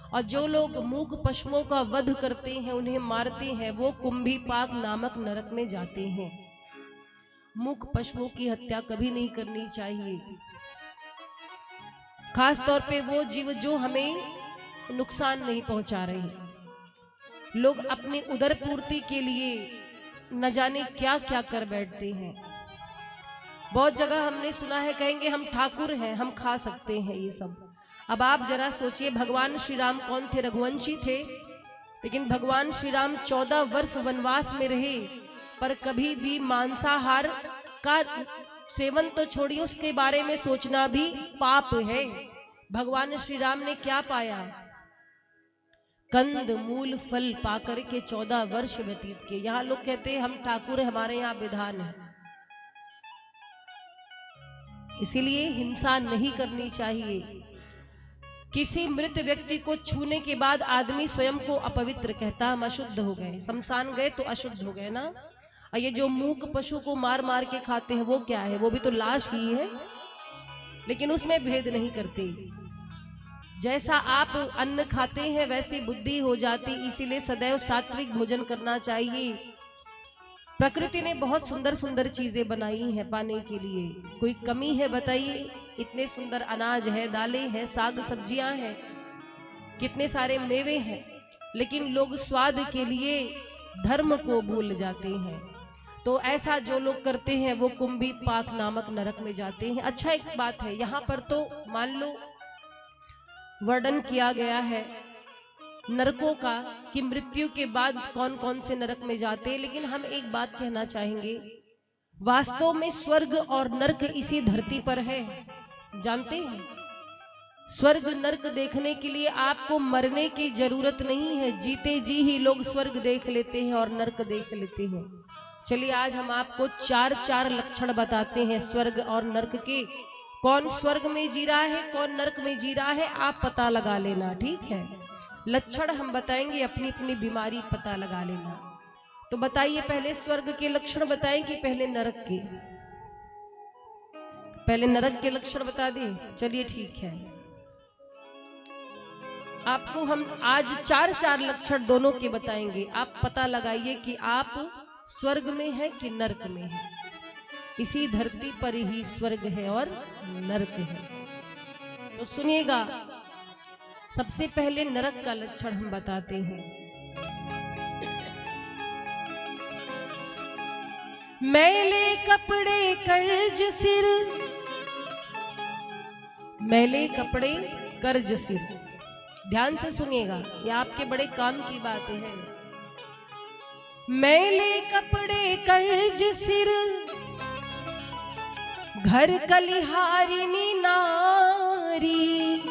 Speaker 3: और जो लोग मूक पशुओं का वध करते हैं, उन्हें मारते हैं, वो कुंभीपाक नामक नरक में जाते हैं। मूक पशुओं की हत्या कभी नहीं करनी चाहिए, खास तौर पे वो जीव जो हमें नुकसान नहीं पहुंचा रहे। लोग अपनी उदर पूर्ति के लिए न जाने क्या क्या कर बैठते हैं। बहुत जगह हमने सुना है, कहेंगे हम ठाकुर हैं, हम खा सकते हैं ये सब। अब आप जरा सोचिए, भगवान श्री राम कौन थे? रघुवंशी थे, लेकिन भगवान श्री राम 14 वर्ष वनवास में रहे, पर कभी भी मांसाहार का सेवन तो छोड़िए, उसके बारे में सोचना भी पाप है। भगवान श्री राम ने क्या पाया? कंद मूल फल पाकर के 14 वर्ष व्यतीत किए। यहाँ लोग कहते हैं हम ठाकुर हैं, हमारे यहाँ विधान है। इसीलिए हिंसा नहीं करनी चाहिए। किसी मृत व्यक्ति को छूने के बाद आदमी स्वयं को अपवित्र कहता, हम अशुद्ध हो गए, शमशान गए तो अशुद्ध हो गए ना। और ये जो मूक पशु को मार मार के खाते हैं वो क्या है? वो भी तो लाश ही है, लेकिन उसमें भेद नहीं करते। जैसा आप अन्न खाते हैं वैसी बुद्धि हो जाती, इसीलिए सदैव सात्विक भोजन करना चाहिए। प्रकृति ने बहुत सुंदर सुंदर चीजें बनाई हैं पाने के लिए, कोई कमी है बताइए? इतने सुंदर अनाज है, दालें हैं, साग सब्जियां हैं, कितने सारे मेवे हैं, लेकिन लोग स्वाद के लिए धर्म को भूल जाते हैं। तो ऐसा जो लोग करते हैं वो कुंभी पाक नामक नरक में जाते हैं। अच्छा, एक बात है यहाँ पर, तो मान लो वर्णन किया गया है नरकों का कि मृत्यु के बाद कौन कौन से नरक में जाते हैं, लेकिन हम एक बात कहना चाहेंगे, वास्तव में स्वर्ग और नरक इसी धरती पर है, जानते हैं? स्वर्ग नरक देखने के लिए आपको मरने की जरूरत नहीं है, जीते जी ही लोग स्वर्ग देख लेते हैं और नरक देख लेते हैं। चलिए आज हम आपको चार लक्षण बताते हैं स्वर्ग और नरक के। कौन स्वर्ग में जी रहा है, कौन नरक में जी रहा है, आप पता लगा लेना, ठीक है? लक्षण हम बताएंगे, अपनी अपनी बीमारी पता लगा लेना। तो बताइए, पहले स्वर्ग के लक्षण बताएं कि पहले नरक के? पहले नरक के लक्षण बता दें, चलिए ठीक है। आपको हम आज चार लक्षण दोनों के बताएंगे, आप पता लगाइए कि आप स्वर्ग में है कि नरक में है। इसी धरती पर ही स्वर्ग है और नरक है। तो सुनिएगा, सबसे पहले नरक का लक्षण हम बताते हैं। मैले कपड़े कर्ज सिर, मैले कपड़े कर्ज सिर, ध्यान से सुनिएगा, ये आपके बड़े काम की बात है। मैले कपड़े कर्ज सिर, घर कलिहारिनी नारी,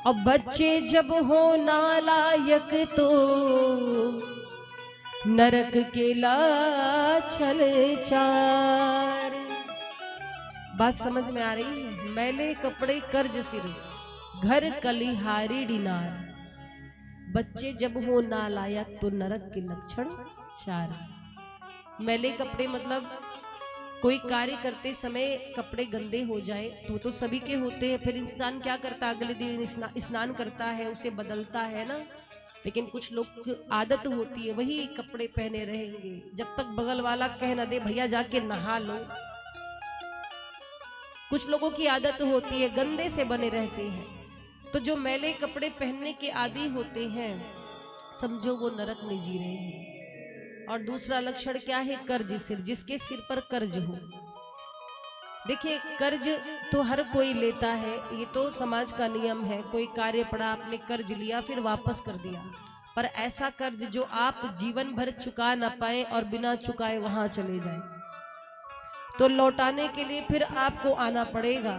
Speaker 3: अब बच्चे जब हो नालायक तो नरक के लाछन चार। बात समझ में आ रही है? मैले कपड़े कर्ज सिर, घर कलिहारी डिनार, बच्चे जब हो नालायक तो नरक के लक्षण चार। मैले कपड़े मतलब कोई कार्य करते समय कपड़े गंदे हो जाए तो सभी के होते हैं, फिर इंसान क्या करता है, अगले दिन स्नान करता है, उसे बदलता है ना। लेकिन कुछ लोग आदत होती है वही कपड़े पहने रहेंगे जब तक बगल वाला कह न दे भैया जाके नहा लो। कुछ लोगों की आदत होती है गंदे से बने रहते हैं, तो जो मैले कपड़े पहनने के आदी होते हैं समझो वो नरक में जी रहे हैं। और दूसरा लक्षण क्या है? कर्ज सिर, जिसके सिर पर कर्ज हो। देखिए, कर्ज तो हर कोई लेता है, ये तो समाज का नियम है। कोई कार्य पड़ा, आपने कर्ज लिया फिर वापस कर दिया, पर ऐसा कर्ज जो आप जीवन भर चुका ना पाए और बिना चुकाए वहां चले जाए, तो लौटाने के लिए फिर आपको आना पड़ेगा।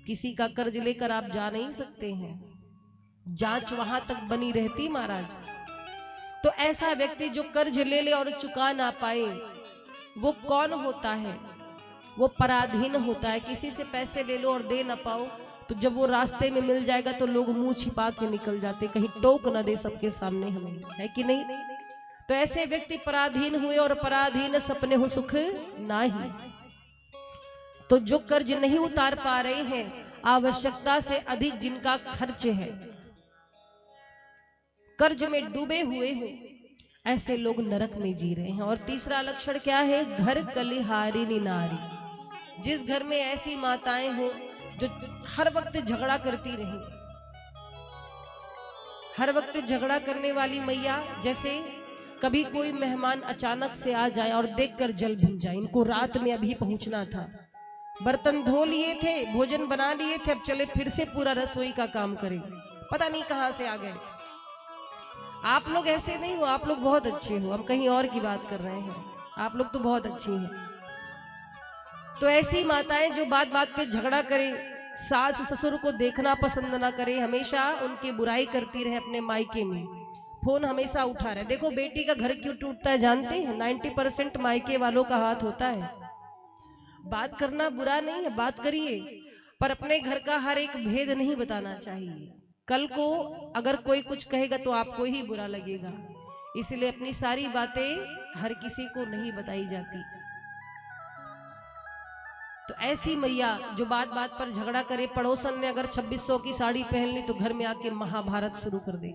Speaker 3: किसी का कर्ज लेकर आप जा नहीं सकते हैं, जांच वहां तक बनी रहती महाराज। तो ऐसा व्यक्ति जो कर्ज ले ले और चुका ना पाए, वो कौन होता है? वो पराधीन होता है। किसी से पैसे ले लो और दे ना पाओ, तो जब वो रास्ते में मिल जाएगा तो लोग मुंह छिपा के निकल जाते, कहीं टोक ना दे सबके सामने हमें, है कि नहीं? तो ऐसे व्यक्ति पराधीन हुए, और पराधीन सपने हो सुख नाही। तो जो कर्ज नहीं उतार पा रहे हैं, आवश्यकता से अधिक जिनका खर्च है, कर्ज में डूबे हुए हो, ऐसे लोग नरक में जी रहे हैं। और तीसरा लक्षण क्या है? घर कलिहारिनी नारी, जिस घर में ऐसी माताएं हो जो हर वक्त झगड़ा करती रही, हर वक्त झगड़ा करने वाली मैया, जैसे कभी कोई मेहमान अचानक से आ जाए और देखकर जल भून जाए। इनको रात में अभी पहुंचना था, बर्तन धो लिए थे, भोजन बना लिए थे, अब चले फिर से पूरा रसोई का काम करें, पता नहीं कहां से आ गए। आप लोग ऐसे नहीं हो, आप लोग बहुत अच्छे हो, हम कहीं और की बात कर रहे हैं, आप लोग तो बहुत अच्छी हैं। तो ऐसी माताएं जो बात बात पे झगड़ा करें, सास ससुर को देखना पसंद ना करें, हमेशा उनकी बुराई करती रहे, अपने मायके में फोन हमेशा उठा रहे। देखो बेटी का घर क्यों टूटता है जानते हैं? 90% मायके वालों का हाथ होता है। बात करना बुरा नहीं है, बात करिए, पर अपने घर का हर एक भेद नहीं बताना चाहिए। कल को अगर कोई कुछ कहेगा तो आपको ही बुरा लगेगा, इसलिए अपनी सारी बातें हर किसी को नहीं बताई जाती। तो ऐसी मैया जो बात बात पर झगड़ा करे, पड़ोसन ने अगर 2600 की साड़ी पहन ली तो घर में आके महाभारत शुरू कर दे।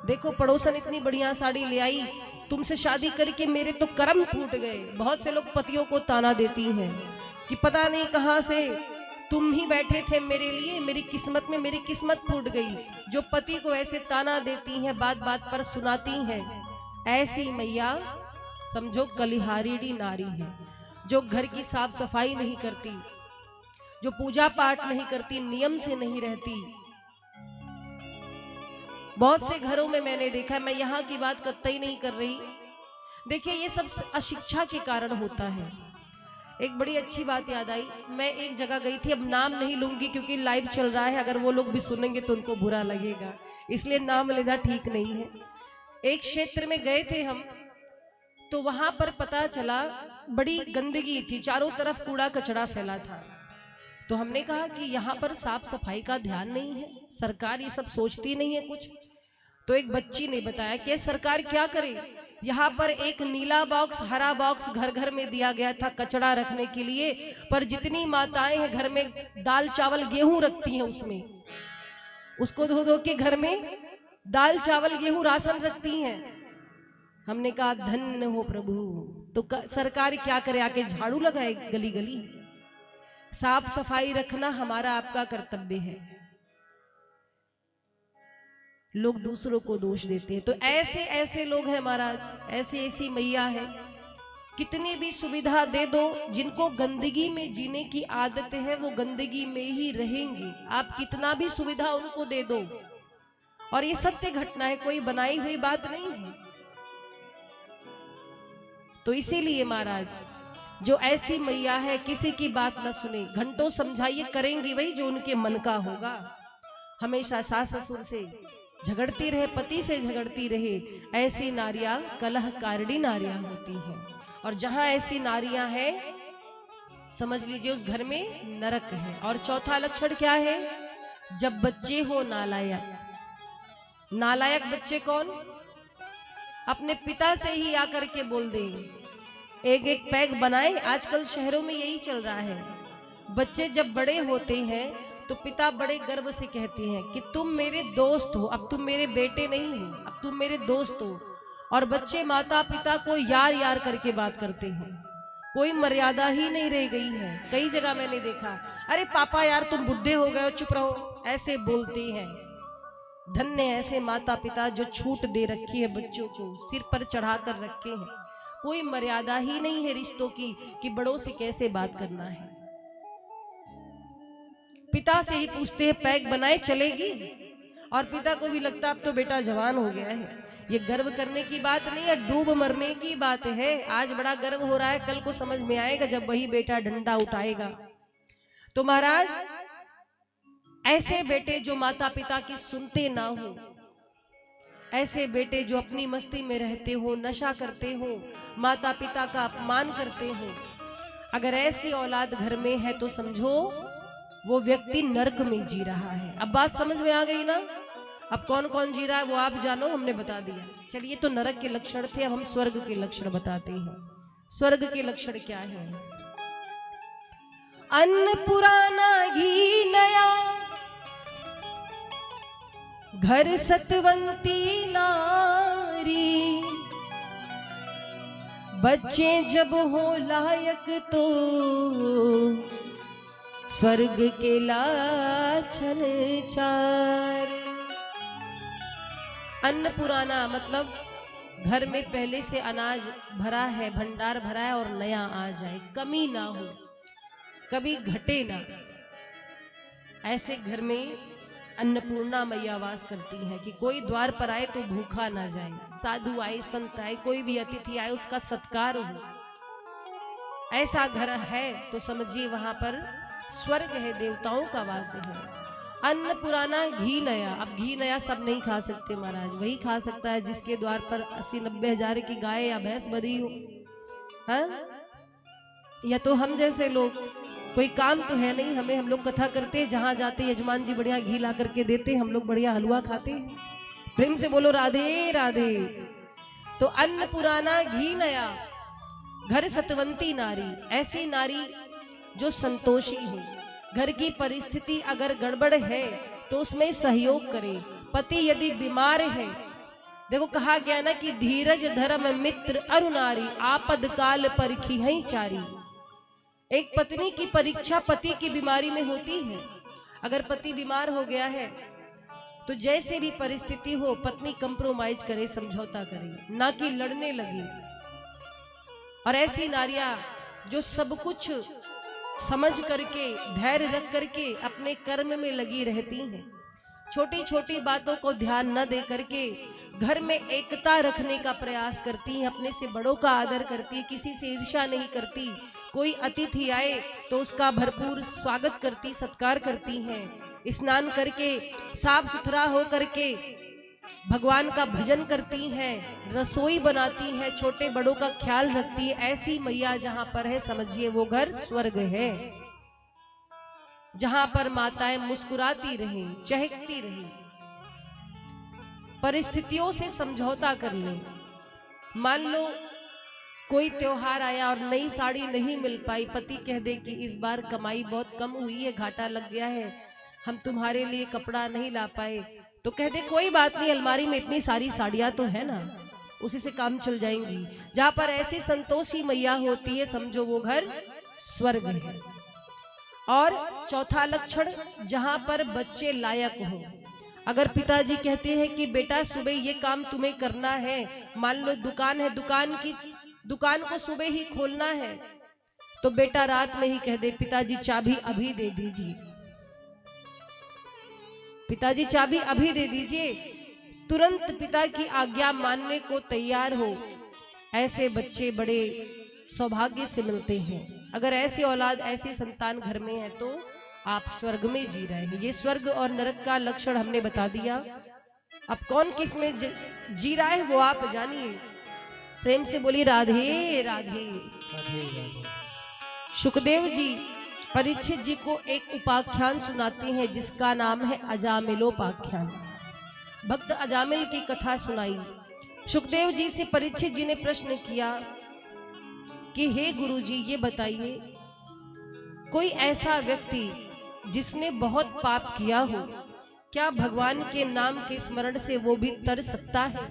Speaker 3: देखो पड़ोसन इतनी बढ़िया साड़ी ले आई, तुमसे शादी करके मेरे तो कर्म फूट गए। बहुत से लोग पतियों को ताना देती हैं कि पता नहीं कहां से तुम ही बैठे थे मेरे लिए, मेरी किस्मत में मेरी किस्मत फूट गई। जो पति को ऐसे ताना देती हैं, बात बात पर सुनाती हैं, ऐसी मैया समझो कलिहारिणी नारी है। जो घर की साफ सफाई नहीं करती, जो पूजा पाठ नहीं करती, नियम से नहीं रहती। बहुत से घरों में मैंने देखा है, मैं यहाँ की बात कतई नहीं कर रही, देखिए ये सब अशिक्षा के कारण होता है। एक बड़ी अच्छी बात याद आई, मैं एक जगह गई थी, अब नाम नहीं लूंगी क्योंकि लाइव चल रहा है, अगर वो लोग भी सुनेंगे तो उनको बुरा लगेगा, इसलिए नाम लेना ठीक नहीं है। एक क्षेत्र में गए थे हम, तो वहां पर पता चला बड़ी गंदगी थी, चारों तरफ कूड़ा कचरा फैला था। तो हमने कहा कि यहाँ पर साफ सफाई का ध्यान नहीं है, सरकार ये सब सोचती नहीं है कुछ। तो एक बच्ची ने बताया कि सरकार क्या करे, यहाँ पर एक नीला बॉक्स, हरा बॉक्स घर घर में दिया गया था कचरा रखने के लिए, पर जितनी माताएं हैं घर में दाल चावल गेहूं रखती हैं, उसमें उसको धो धो के घर में दाल चावल गेहूं राशन रखती हैं। हमने कहा धन्य हो प्रभु। तो सरकार क्या करे, आके झाड़ू लगाए गली गली? साफ सफाई रखना हमारा आपका कर्तव्य है। लोग दूसरों को दोष देते हैं। तो ऐसे ऐसे लोग हैं महाराज, ऐसी ऐसी मैया है, कितनी भी सुविधा दे दो, जिनको गंदगी में जीने की आदत है वो गंदगी में ही रहेंगे। आप कितना भी सुविधा उनको दे दो, और ये सत्य घटना है, कोई बनाई हुई बात नहीं है। तो इसीलिए महाराज जो ऐसी मैया है किसी की बात न सुने, घंटों समझाइए, करेंगी वही जो उनके मन का होगा। हमेशा सास ससुर से झगड़ती रहे, पति से झगड़ती रहे, ऐसी नारियां कलहकारिणी नारियां होती हैं। और जहां ऐसी नारियां हैं समझ लीजिए उस घर में नरक है। और चौथा लक्षण क्या है? जब बच्चे हो नालायक। नालायक बच्चे कौन? अपने पिता से ही आकर के बोल दें, एक एक पैग बनाए। आजकल शहरों में यही चल रहा है। बच्चे जब बड़े होते हैं तो पिता बड़े गर्व से कहते हैं कि तुम मेरे दोस्त हो, अब तुम मेरे बेटे नहीं हो, अब तुम मेरे दोस्त हो। और बच्चे माता पिता को यार यार करके बात करते हैं, कोई मर्यादा ही नहीं रह गई है। कई जगह मैंने देखा, अरे पापा यार तुम बुढ़े हो गए हो, चुप रहो, ऐसे बोलते हैं। धन्य ऐसे माता पिता जो छूट दे रखी है बच्चों को, सिर पर चढ़ा कर रखे हैं। कोई मर्यादा ही नहीं है रिश्तों की कि बड़ों से कैसे बात करना है। पिता से ही पूछते हैं पैक बनाए चलेगी, और पिता को भी लगता अब तो बेटा जवान हो गया है। ये गर्व करने की बात नहीं है, डूब मरने की बात है। आज बड़ा गर्व हो रहा है, कल को समझ में आएगा जब वही बेटा डंडा उठाएगा। तो महाराज ऐसे बेटे जो माता पिता की सुनते ना हो, ऐसे बेटे जो अपनी मस्ती में रहते हो, नशा करते हो, माता पिता का अपमान करते हो, अगर ऐसी औलाद घर में है तो समझो वो व्यक्ति नरक में जी रहा है। अब बात समझ में आ गई ना? अब कौन कौन जी रहा है वो आप जानो, हमने बता दिया। चलिए तो नरक के लक्षण थे, अब हम स्वर्ग के लक्षण बताते हैं। स्वर्ग के लक्षण क्या है? अन्न पुराना घी नया, घर सतवंती नारी, बच्चे जब हो लायक तो स्वर्ग के लाछन चार। अन्न पुराना मतलब घर में पहले से अनाज भरा है, भंडार भरा है और नया आ जाए, कमी ना हो, कभी घटे ना। ऐसे घर में अन्नपूर्णा मैया वास करती है कि कोई द्वार पर आए तो भूखा ना जाए, साधु आए, संत आए, कोई भी अतिथि आए उसका सत्कार हो। ऐसा घर है तो समझिए वहां पर स्वर्ग है, देवताओं का वास है। अन्न पुराना घी नया। अब घी नया सब नहीं खा सकते महाराज, वही खा सकता है जिसके द्वार पर 80-90 हजार की गाय या भैंस बधी हो, हाँ? या तो हम जैसे लोग, कोई काम तो है नहीं हमें, हम लोग कथा करते, जहां जाते यजमान जी बढ़िया घी ला करके देते, हम लोग बढ़िया हलवा खाते। प्रेम से बोलो राधे राधे। तो अन्न पुराना घी नया, घर सतवंती नारी, ऐसी नारी जो संतोषी हो। घर की परिस्थिति अगर गड़बड़ है तो उसमें सहयोग करे। पति यदि बीमार है देखो कहा गया ना कि धीरज धर्म मित्र अरु नारी आपद काल परखी है चारी। एक पत्नी की परीक्षा पति की बीमारी में होती है। अगर पति बीमार हो गया है तो जैसे भी परिस्थिति हो पत्नी कंप्रोमाइज करे, समझौता करे, ना कि लड़ने लगे। और ऐसी नारियां जो सब कुछ समझ करके धैर्य रख करके अपने कर्म में लगी रहती हैं, छोटी छोटी बातों को ध्यान न दे करके घर में एकता रखने का प्रयास करती हैं, अपने से बड़ों का आदर करती, किसी से ईर्ष्या नहीं करती, कोई अतिथि आए तो उसका भरपूर स्वागत करती, सत्कार करती हैं, स्नान करके साफ सुथरा हो करके भगवान का भजन करती हैं, रसोई बनाती हैं, छोटे बड़ों का ख्याल रखती है। ऐसी मैया जहां पर है समझिए वो घर स्वर्ग है, जहां पर माताएं मुस्कुराती रहें, चहकती रहें, परिस्थितियों से समझौता कर लें। मान लो कोई त्योहार आया और नई साड़ी नहीं मिल पाई, पति कह दे कि इस बार कमाई बहुत कम हुई है, घाटा लग गया है, हम तुम्हारे लिए कपड़ा नहीं ला पाए, तो कह दे कोई बात नहीं, अलमारी में इतनी सारी साड़ियां तो है ना, उसी से काम चल जाएंगी। जहां पर ऐसी संतोषी मैया होती है समझो वो घर स्वर्ग है। और चौथा लक्षण, जहां पर बच्चे लायक हो। अगर पिताजी कहते हैं कि बेटा सुबह ये काम तुम्हें करना है, मान लो दुकान है, दुकान को सुबह ही खोलना है, तो बेटा रात में ही कह दे पिताजी चाबी अभी दे दीजिए, पिताजी चाबी अभी दे दीजिए, तुरंत पिता की आज्ञा मानने को तैयार हो। ऐसे बच्चे बड़े सौभाग्य से मिलते हैं। अगर ऐसी औलाद, ऐसी संतान घर में है तो आप स्वर्ग में जी रहे हैं। ये स्वर्ग और नरक का लक्षण हमने बता दिया। अब कौन किस में जी रहा है वो आप जानिए। प्रेम से बोलिए राधे राधे। सुखदेव जी परीक्षित जी को एक उपाख्यान सुनाते हैं जिसका नाम है अजामिलोपाख्यान। भक्त अजामिल की कथा सुनाई। सुखदेव जी से परीक्षित जी ने प्रश्न किया कि हे गुरुजी ये बताइए, कोई ऐसा व्यक्ति जिसने बहुत पाप किया हो, क्या भगवान के नाम के स्मरण से वो भी तर सकता है?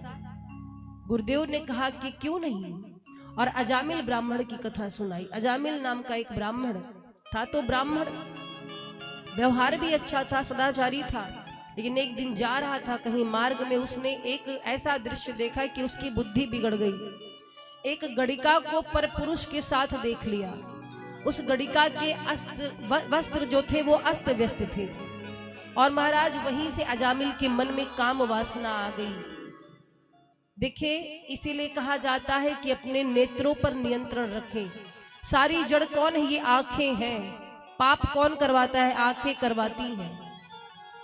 Speaker 3: गुरुदेव ने कहा कि क्यों नहीं, और अजामिल ब्राह्मण की कथा सुनाई। अजामिल नाम का एक ब्राह्मण था, तो ब्राह्मण व्यवहार भी अच्छा था, सदाचारी था, लेकिन एक दिन जा रहा था कहीं मार्ग में, उसने एक ऐसा दृश्य देखा कि उसकी बुद्धि बिगड़ गई। एक गड़िका को परपुरुष के साथ देख लिया। उस गड़िका के वस्त्र जो थे वो अस्त व्यस्त थे, और महाराज वहीं से अजामिल के मन में काम वासना आ गई। देखिए, इसीलिए कहा जाता है कि अपने नेत्रों पर नियंत्रण रखें। सारी जड़ कौन है? ये आंखें हैं। पाप कौन करवाता है? आंखें करवाती हैं।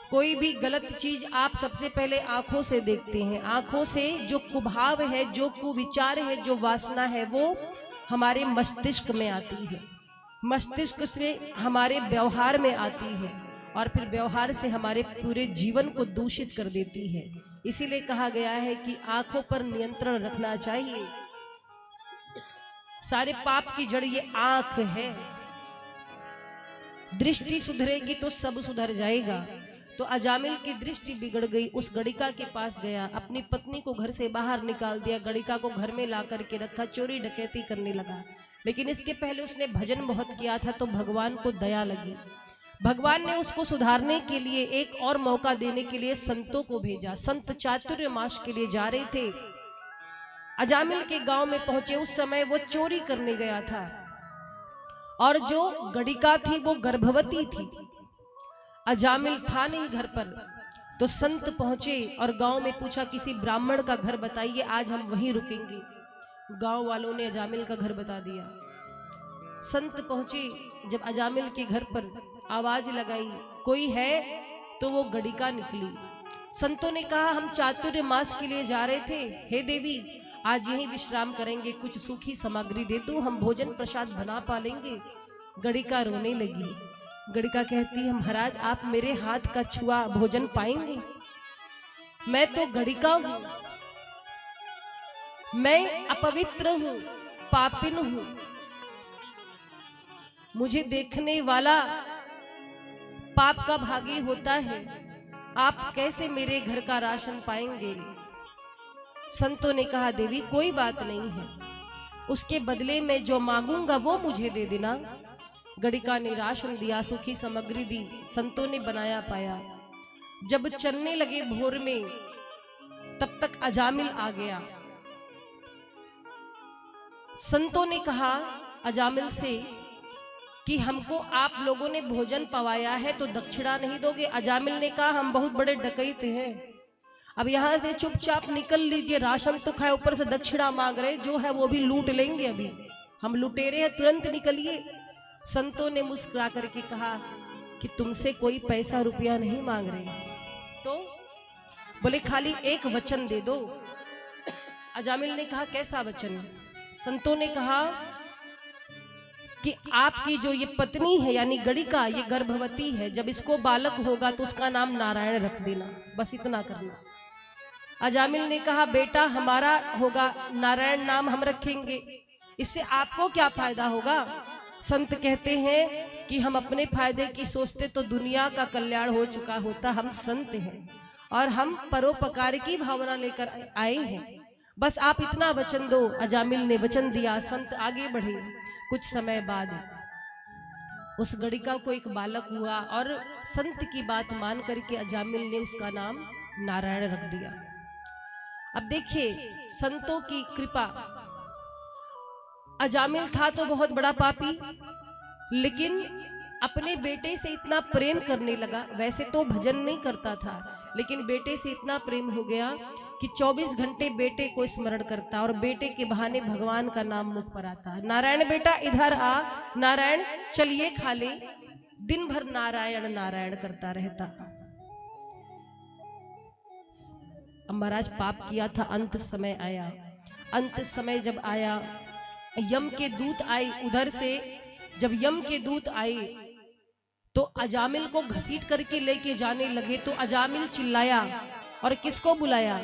Speaker 3: कोई भी गलत चीज आप सबसे पहले आंखों से देखते हैं। आंखों से जो कुभाव है, जो कुविचार है, जो वासना है, वो हमारे मस्तिष्क में आती है, मस्तिष्क से हमारे व्यवहार में आती है, और फिर व्यवहार से हमारे पूरे जीवन को दूषित कर देती है। इसीलिए कहा गया है कि आंखों पर नियंत्रण रखना चाहिए। सारे पाप की जड़ ये आंख है। दृष्टि सुधरेगी तो सब सुधर जाएगा। तो अजामिल की दृष्टि बिगड़ गई। उस गड़िका के पास गया, अपनी पत्नी को घर से बाहर निकाल दिया, गड़िका को घर में ला करके रखा, चोरी डकैती करने लगा। लेकिन इसके पहले उसने भजन बहुत किया था, तो भगवान को दया लगी। भगवान ने उसको सुधारने के लिए, एक और मौका देने के लिए संतों को भेजा। संत चातुर्य मास के लिए जा रहे थे। अजामिल के गांव में पहुंचे। उस समय वो चोरी करने गया था, और जो गड़िका थी वो गर्भवती थी। अजामिल था नहीं घर पर, तो संत पहुंचे और गांव में पूछा, किसी ब्राह्मण का घर बताइए, आज हम वहीं रुकेंगे। गांव वालों ने अजामिल का घर बता दिया। संत पहुंचे, जब अजामिल के घर पर आवाज लगाई, कोई है? तो वो गड़िका निकली। संतों ने कहा, हम चातुर्य मास के लिए जा रहे थे, हे देवी आज यहीं विश्राम करेंगे, कुछ सूखी सामग्री दे दो, हम भोजन प्रसाद बना पालेंगे। गड़िका रोने लगी। गड़िका कहती है, महाराज आप मेरे हाथ का छुआ भोजन पाएंगे? मैं तो गड़िका हूं, मैं अपवित्र हूं, पापिन हूं, मुझे देखने वाला पाप का भागी होता है, आप कैसे मेरे घर का राशन पाएंगे? संतों ने कहा देवी कोई बात नहीं है, उसके बदले में जो मांगूंगा वो मुझे दे देना। गड़िका ने राशन दिया, सूखी सामग्री दी, संतों ने बनाया पाया। जब चलने लगे भोर में, तब तक अजामिल आ गया। संतों ने कहा अजामिल से कि हमको आप लोगों ने भोजन पवाया है तो दक्षिणा नहीं दोगे? अजामिल ने कहा हम बहुत बड़े डकैत हैं, अब यहां से चुपचाप निकल लीजिए, राशन तो खाए ऊपर से दक्षिणा मांग रहे, जो है वो भी लूट लेंगे, अभी हम लुटेरे हैं, तुरंत निकलिए। संतों ने मुस्कुरा करके कहा कि तुमसे कोई पैसा रुपया नहीं मांग रहे, तो बोले खाली एक वचन दे दो। अजामिल ने कहा कैसा वचन? संतों ने कहा कि आपकी जो ये पत्नी है यानी गड़िका, ये गर्भवती है, जब इसको बालक होगा तो उसका नाम नारायण रख देना, बस इतना करना। अजामिल ने कहा बेटा हमारा होगा, नारायण नाम हम रखेंगे, इससे आपको क्या फायदा होगा? संत कहते हैं कि हम अपने फायदे की सोचते तो दुनिया का कल्याण हो चुका होता। हम संत हैं और हम परोपकार की भावना लेकर आए हैं, बस आप इतना वचन दो। अजामिल ने वचन दिया, संत आगे बढ़े। कुछ समय बाद उस गड़िका को एक बालक हुआ और संत की बात मान करके अजामिल ने उसका नाम नारायण रख दिया। अब देखिए संतों की कृपा। अजामिल था तो बहुत बड़ा पापी, लेकिन अपने बेटे से इतना प्रेम करने लगा। वैसे तो भजन नहीं करता था, लेकिन बेटे से इतना प्रेम हो गया कि 24 घंटे बेटे को स्मरण करता और बेटे के बहाने भगवान का नाम मुख पर आता। नारायण बेटा इधर आ, नारायण चलिए खा ले, दिन भर नारायण नारायण करता रहता। अब महाराज पाप किया था, अंत समय आया। अंत समय जब आया, यम के दूत आए उधर से। जब यम के दूत आए तो अजामिल को घसीट करके लेके जाने लगे, तो अजामिल चिल्लाया और किसको बुलाया?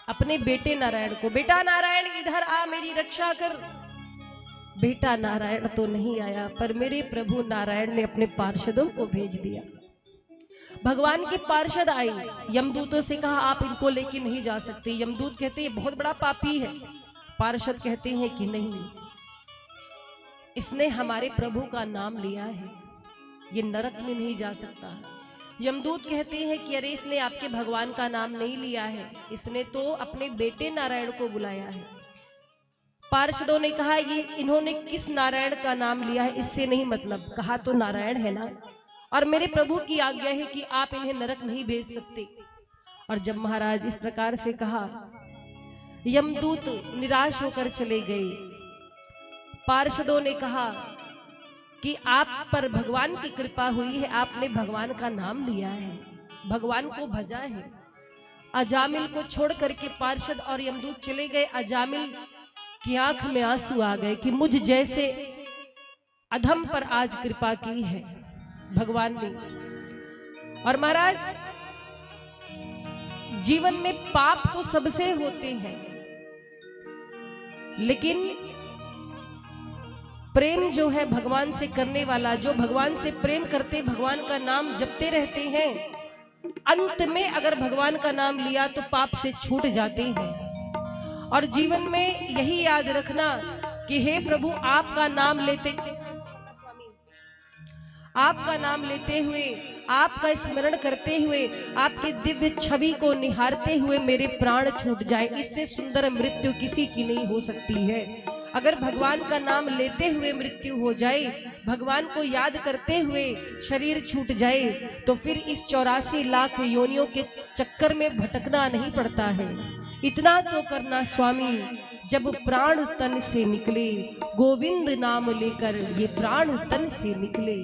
Speaker 3: अपने बेटे नारायण को। बेटा नारायण इधर आ, मेरी रक्षा कर। बेटा नारायण तो नहीं आया, पर मेरे प्रभु नारायण ने अपने पार्षदों को भेज दिया। भगवान के पार्षद आए, यमदूतों से कहा आप इनको लेके नहीं जा सकते। यमदूत कहते हैं बहुत बड़ा पापी है। पार्षद कहते हैं कि नहीं, इसने हमारे प्रभु का नाम लिया है, ये नरक में नहीं जा सकता। यमदूत कहते हैं कि अरे इसने आपके भगवान का नाम नहीं लिया है, इसने तो अपने बेटे नारायण को बुलाया है। पार्षदों ने कहा ये इन्होंने किस नारायण का नाम लिया है, इससे नहीं मतलब, कहा तो नारायण है ना, और मेरे प्रभु की आज्ञा है कि आप इन्हें नरक नहीं भेज सकते। और जब महाराज इस प्रकार से कहा, यमदूत निराश होकर चले गए। पार्षदों ने कहा कि आप पर भगवान की कृपा हुई है, आपने भगवान का नाम लिया है, भगवान को भजा है। अजामिल को छोड़ करके पार्षद और यमदूत चले गए। अजामिल की आंख में आंसू आ गए कि मुझ जैसे अधम पर आज कृपा की है भगवान ने। और महाराज जीवन में पाप तो सबसे होते हैं, लेकिन प्रेम जो है भगवान से करने वाला, जो भगवान से प्रेम करते, भगवान का नाम जपते रहते हैं, अंत में अगर भगवान का नाम लिया तो पाप से छूट जाते हैं। और जीवन में यही याद रखना कि हे प्रभु आपका नाम लेते, आपका नाम लेते हुए, आपका स्मरण करते हुए, आपके दिव्य छवि को निहारते हुए मेरे प्राण छूट जाए, इससे सुंदर मृत्यु किसी की नहीं हो सकती है। अगर भगवान का नाम लेते हुए मृत्यु हो जाए, भगवान को याद करते हुए शरीर छूट जाए, तो फिर इस 84 लाख योनियों के चक्कर में भटकना नहीं पड़ता है। इतना तो करना स्वामी, जब प्राण तन से निकले, गोविंद नाम लेकर ये प्राण तन से निकले।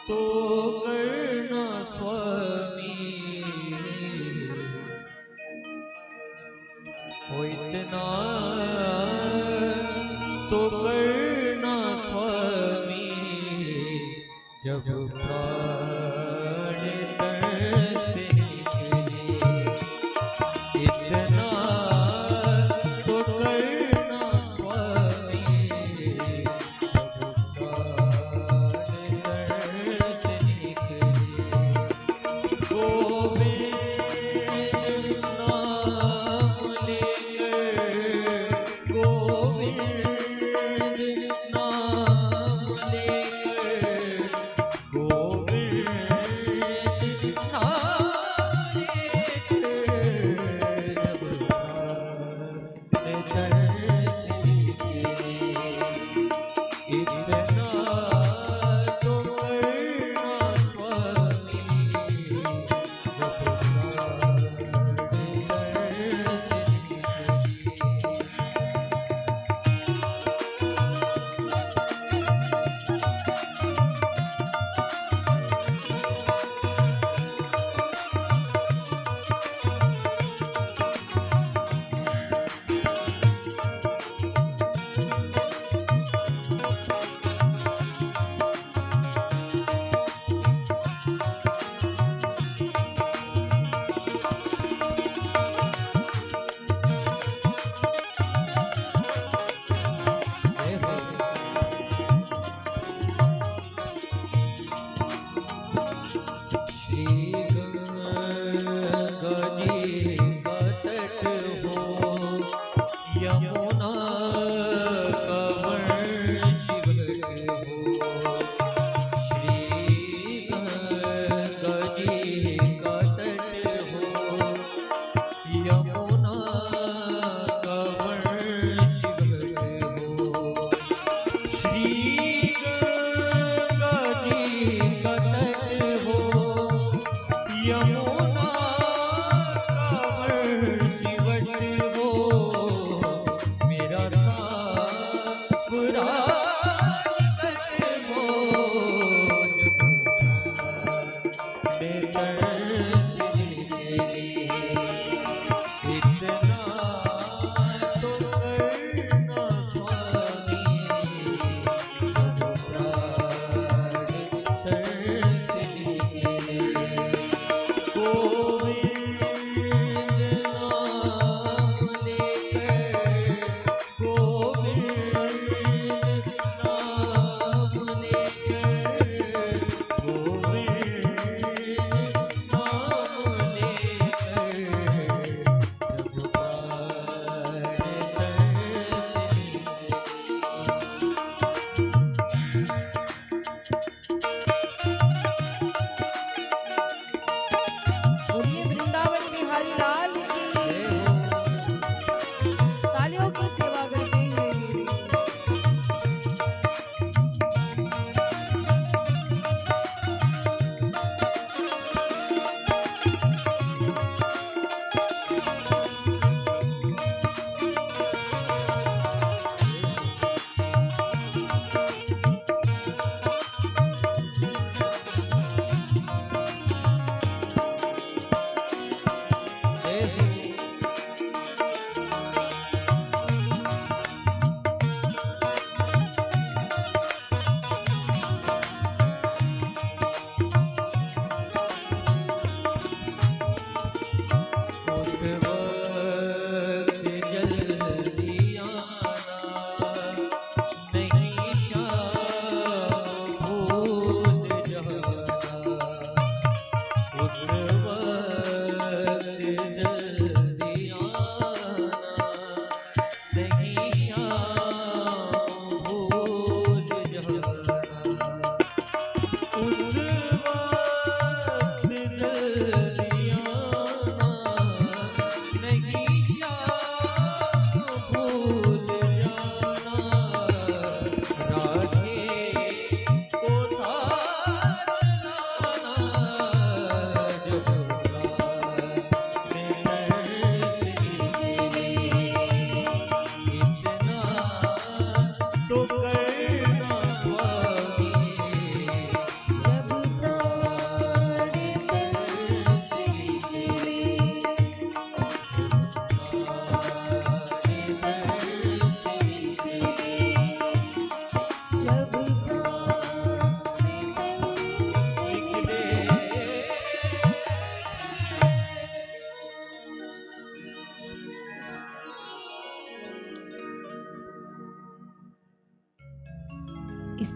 Speaker 4: तो करना स्वामी, जब प्राण तन से निकले इतना तो करना स्वामी। जब प्राण तन से निकले गोविंद नाम लेकर, गोविंद नाम लेकर, गोविंद नाम लेकर, जब प्राण तन से निकले इतना तो करना स्वामी। जब प्राण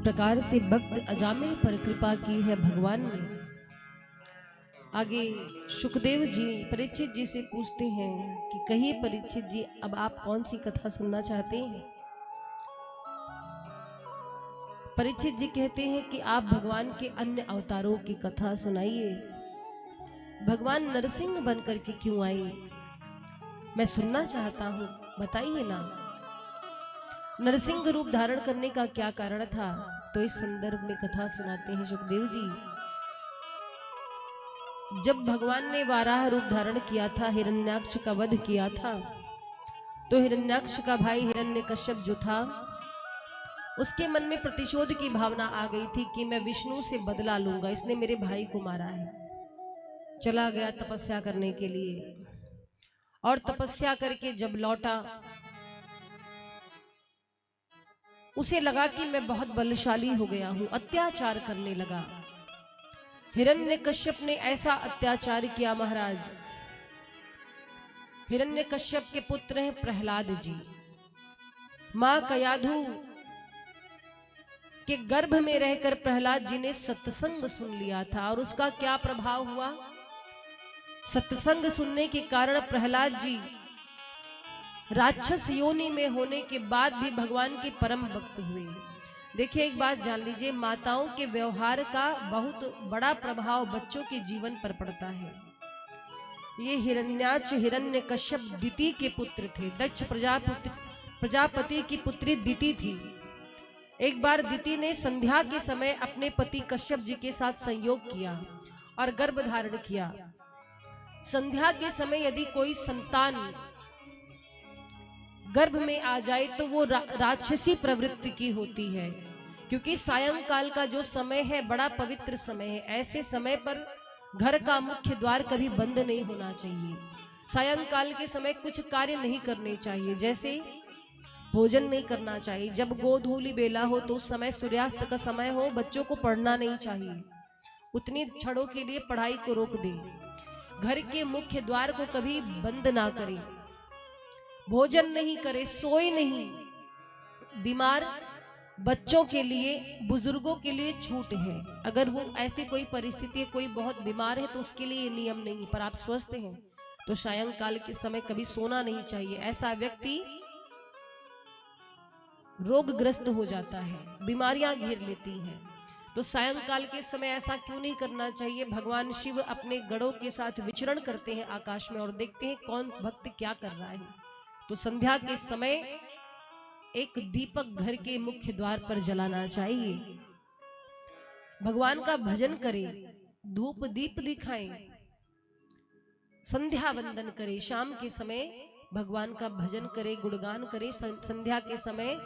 Speaker 3: प्रकार से भक्त अजामिल पर कृपा की है भगवान ने। आगे सुखदेव जी परीक्षित जी से पूछते हैं कि कहिए परीक्षित जी, अब आप कौन सी कथा सुनना चाहते हैं। परीक्षित जी कहते हैं कि आप भगवान के अन्य अवतारों की कथा सुनाइए। भगवान नरसिंह बनकर के क्यों आए, मैं सुनना चाहता हूं, बताइए ना। नरसिंह रूप धारण करने का क्या कारण था, तो इस संदर्भ में कथा सुनाते हैं सुखदेव जी। जब भगवान ने वाराह रूप धारण किया था, हिरण्याक्ष का वध किया था, तो हिरण्याक्ष का भाई हिरण्यकश्यप जो था, उसके मन में प्रतिशोध की भावना आ गई थी कि मैं विष्णु से बदला लूंगा, इसने मेरे भाई को मारा है। चला गया तपस्या करने के लिए, और तपस्या करके जब लौटा, उसे लगा कि मैं बहुत बलशाली हो गया हूं, अत्याचार करने लगा। हिरण्यकश्यप ने ऐसा अत्याचार किया महाराज। हिरण्यकश्यप के पुत्र हैं प्रहलाद जी। मां कयाधु के गर्भ में रहकर प्रहलाद जी ने सत्संग सुन लिया था, और उसका क्या प्रभाव हुआ। सत्संग सुनने के कारण प्रहलाद जी राक्षस योनि में होने के बाद भी भगवान के परम भक्त हुए। देखिए, एक बात जान लीजिए, माताओं के व्यवहार का बहुत बड़ा प्रभाव बच्चों के जीवन पर पड़ता है। ये हिरण्याक्ष हिरण्यकश्यप दिति के पुत्र थे। दक्ष प्रजापति की पुत्री दिति थी। एक बार दिति ने संध्या के समय अपने पति कश्यप जी के साथ संयोग किया और गर्भ धारण किया। संध्या के समय यदि कोई संतान गर्भ में आ जाए तो वो राक्षसी प्रवृत्ति की होती है, क्योंकि सायंकाल का जो समय है बड़ा पवित्र समय है। ऐसे समय पर घर का मुख्य द्वार कभी बंद नहीं होना चाहिए। सायंकाल के समय कुछ कार्य नहीं करने चाहिए, जैसे भोजन नहीं करना चाहिए। जब गोधूली बेला हो तो उस समय सूर्यास्त का समय हो, बच्चों को पढ़ना नहीं चाहिए। उतनी क्षणों के लिए पढ़ाई को रोक दे। घर के मुख्य द्वार को कभी बंद ना करें। भोजन नहीं करे, सोए नहीं। बीमार बच्चों के लिए, बुजुर्गों के लिए छूट है। अगर वो ऐसी कोई परिस्थिति है, कोई बहुत बीमार है, तो उसके लिए ये नियम नहीं। पर आप स्वस्थ हैं तो सायंकाल के समय कभी सोना नहीं चाहिए। ऐसा व्यक्ति रोगग्रस्त हो जाता है, बीमारियां घेर लेती हैं। तो सायंकाल के समय ऐसा क्यों नहीं करना चाहिए। भगवान शिव अपने गणों के साथ विचरण करते हैं आकाश में और देखते हैं कौन भक्त क्या कर रहा है। तो संध्या के समय एक दीपक घर के मुख्य द्वार पर जलाना चाहिए। भगवान का भजन करें, धूप दीप दिखाएं, संध्या वंदन करें। शाम के समय भगवान का भजन करें, गुणगान करें। संध्या के समय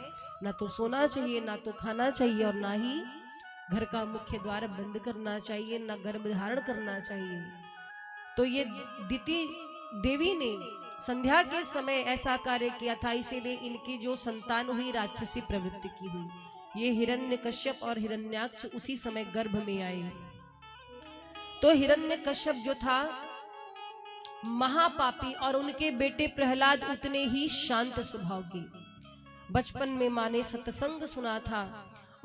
Speaker 3: ना तो सोना चाहिए, ना तो खाना चाहिए, और ना ही घर का मुख्य द्वार बंद करना चाहिए, ना गर्भ धारण करना चाहिए। तो ये दिति देवी ने संध्या के समय ऐसा कार्य किया था, इसीलिए इनकी जो संतान हुई राक्षसी प्रवृत्ति की हुई। ये हिरण्यकश्यप और हिरण्याक्ष उसी समय गर्भ में आए। तो हिरण्यकश्यप जो था महापापी, और उनके बेटे प्रहलाद उतने ही शांत स्वभाव के। बचपन में मां ने सत्संग सुना था,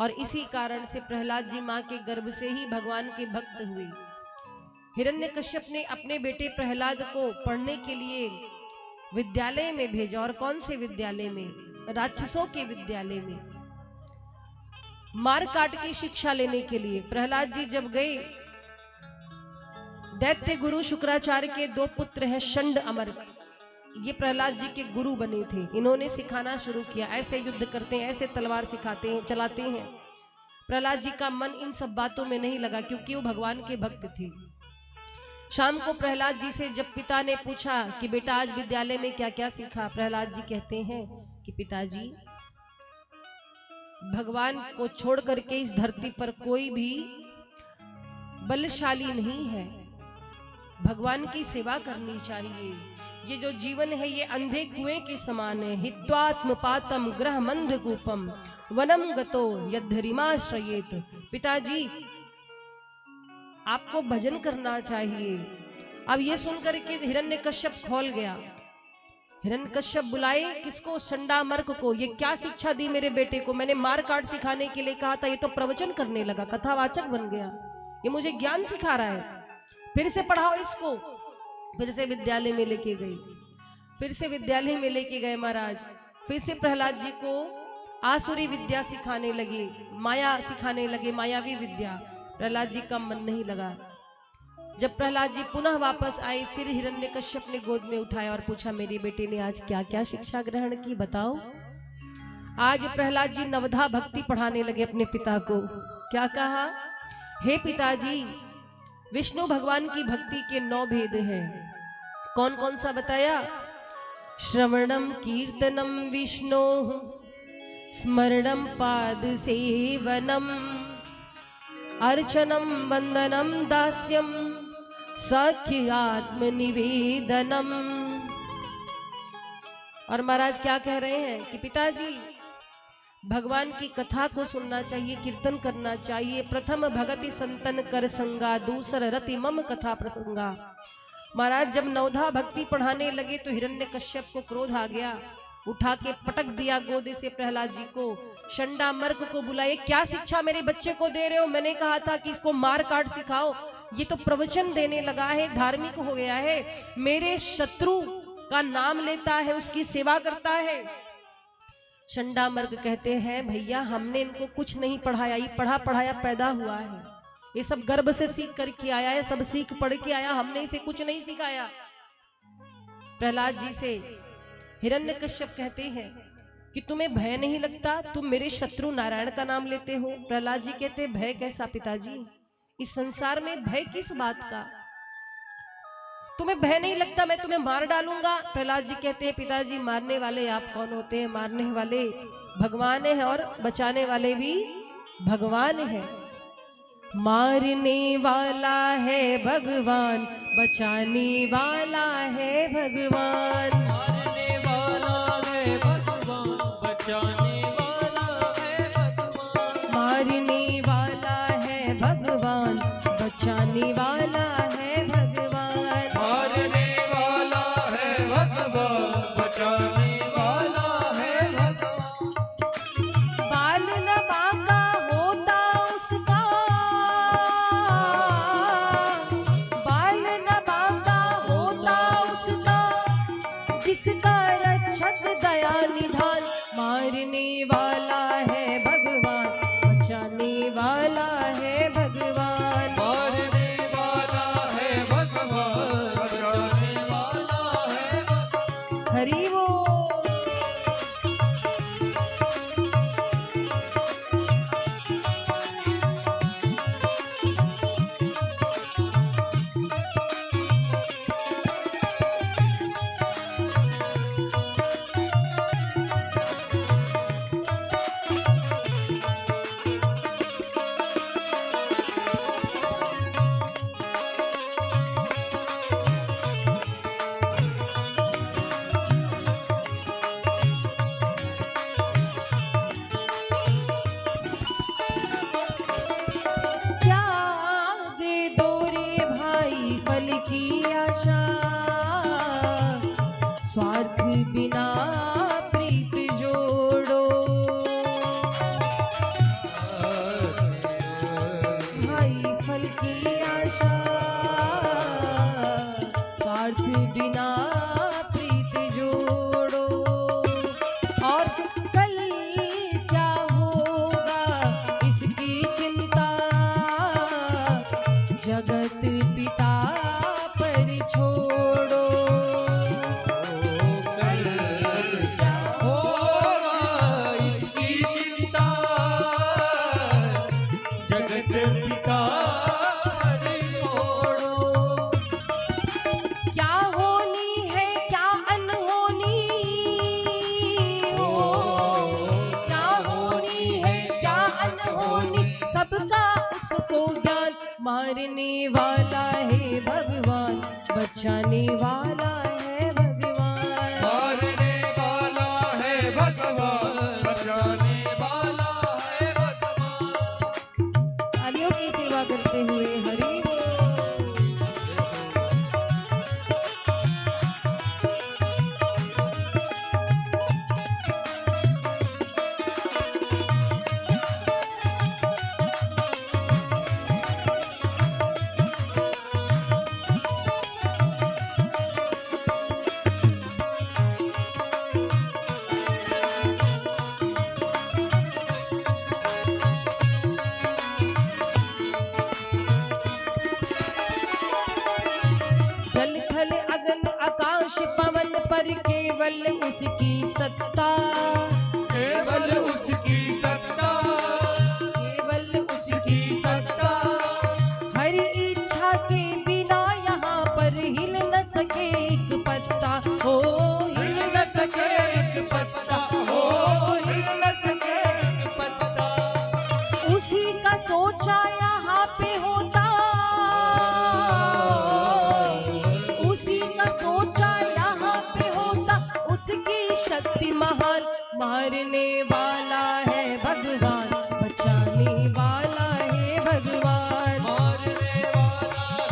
Speaker 3: और इसी कारण से प्रहलाद जी मां के गर्भ से ही भगवान के भक्त हुए। हिरण्यकश्यप ने अपने बेटे प्रहलाद को पढ़ने के लिए विद्यालय में भेजा। और कौन से विद्यालय में? राक्षसों के विद्यालय में, मार काट की शिक्षा लेने के लिए। प्रहलाद जी जब गए, दैत्य गुरु शुक्राचार्य के दो पुत्र हैं षंड अमर, ये प्रहलाद जी के गुरु बने थे। इन्होंने सिखाना शुरू किया, ऐसे युद्ध करते हैं, ऐसे तलवार सिखाते हैं, चलाते हैं। प्रहलाद जी का मन इन सब बातों में नहीं लगा, क्योंकि वो भगवान के भक्त थे। शाम को प्रहलाद जी से जब पिता ने पूछा कि बेटा आज विद्यालय में क्या क्या सीखा, प्रहलाद जी कहते हैं कि पिताजी, भगवान को छोड़ करके इस धरती पर कोई भी बलशाली नहीं है। भगवान की सेवा करनी चाहिए। ये जो जीवन है ये अंधे कुएं के समान है। हित्वात्म पातम ग्रह मंद कूपम वनम गतो यद्धरिमाश्रयेत। पिताजी आपको भजन करना चाहिए। अब ये सुनकर के हिरण्यकश्यप खौल गया। हिरण्यकश्यप बुलाए किसको? शंडामर्क को। ये क्या शिक्षा दी मेरे बेटे को? मैंने मार काट सिखाने के लिए कहा था, ये तो प्रवचन करने लगा, कथावाचक बन गया, ये मुझे ज्ञान सिखा रहा है। फिर से पढ़ाओ इसको। फिर से विद्यालय में लेके गई, फिर से विद्यालय में लेके गए महाराज। फिर से प्रहलाद जी को आसुरी विद्या सिखाने लगे, माया सिखाने लगे, मायावी विद्या। प्रहलाद जी का मन नहीं लगा। जब प्रहलाद जी पुनः वापस आए, फिर हिरण्यकश्यप ने गोद में उठाया और पूछा, मेरे बेटे ने आज क्या क्या शिक्षा ग्रहण की, बताओ। आज प्रहलाद जी नवधा भक्ति पढ़ाने लगे अपने पिता को। क्या कहा? हे पिताजी, विष्णु भगवान की भक्ति के 9 भेद हैं। कौन कौन सा बताया? श्रवणम कीर्तनम विष्णु, स्मरणम पाद सेवनम, अर्चनम वंदनम दास्यम, सख्य आत्मनिवेदनम। और महाराज क्या कह रहे हैं कि पिताजी, भगवान की कथा को सुनना चाहिए, कीर्तन करना चाहिए। प्रथम भगति संतन कर संगा, दूसर रति मम कथा प्रसंगा। महाराज जब नवधा भक्ति पढ़ाने लगे तो हिरण्यकश्यप को क्रोध आ गया, उठा के पटक दिया गोद से प्रहलाद जी को। शंडामर्क को बुलाए, क्या शिक्षा मेरे बच्चे को दे रहे हो? मैंने कहा था कि इसको मार काट सिखाओ, ये तो प्रवचन देने लगा है, धार्मिक हो गया है, मेरे शत्रु का नाम लेता है, उसकी सेवा करता है। शंडामर्क कहते हैं, भैया हमने इनको कुछ नहीं पढ़ाया, ये पढ़ा पढ़ाया पैदा हुआ है, ये सब गर्भ से सीख करके आया है, सब सीख पढ़ के आया, हमने इसे कुछ नहीं सिखाया। प्रहलाद जी से हिरण्यकश्यप कहते हैं कि तुम्हें भय नहीं लगता? तुम मेरे शत्रु नारायण का नाम लेते हो। प्रहलाद जी कहते, भय कैसा पिताजी? इस संसार में भय किस बात का? तुम्हें भय नहीं लगता? मैं तुम्हें मार डालूंगा। प्रहलाद जी कहते हैं, पिताजी मारने वाले आप कौन होते हैं? मारने वाले भगवान है और बचाने वाले भी भगवान है। मारने वाला है भगवान, बचाने वाला है भगवान।
Speaker 4: मारने वाला है भगवान, बचाने वाला है भगवान।
Speaker 3: मारने वाला है भगवान, बचाने वाला है भगवान।
Speaker 2: मारने वाला है भगवान, बचाने वाला है भगवान।
Speaker 3: बाल न बांका होता उसका, बाल न बांका होता उसका, जिसका रक्षक दया निधान। मारने वाला है भगवान, बचाने वाला है भगवान।
Speaker 2: मारने वाला है भगवान, बचाने वाला है भगवान।
Speaker 3: हरि वो स्वार्थ बिना प्रीत जोड़ो, भाई फल की आशा, स्वार्थ बिना प्रीत जोड़ो। और कल क्या होगा इसकी चिंता, जगत पिता पर छोड़ो। मारने वाला है भगवान, बचाने वाला है भगवान।
Speaker 2: मारने वाला है भगवान, बचाने वाला है भगवान।
Speaker 3: तालियों की सेवा करते हुए हरि बोल। पर केवल उसकी सत्ता,
Speaker 2: केवल उसकी सत्ता,
Speaker 3: केवल उसकी
Speaker 2: सत्ता,
Speaker 3: हर इच्छा के बिना यहाँ पर हिल न सके एक पत्ता, हो हिल न सके एक पत्ता,
Speaker 2: हो हिल न सके एक पत्ता।
Speaker 3: उसी का सोचा यहाँ पे होता, उसी का सोचा यहाँ पे होता, उसकी शक्ति महान, मारने वाला है भगवान, बचाने वाला है भगवान,
Speaker 4: मारने वाला है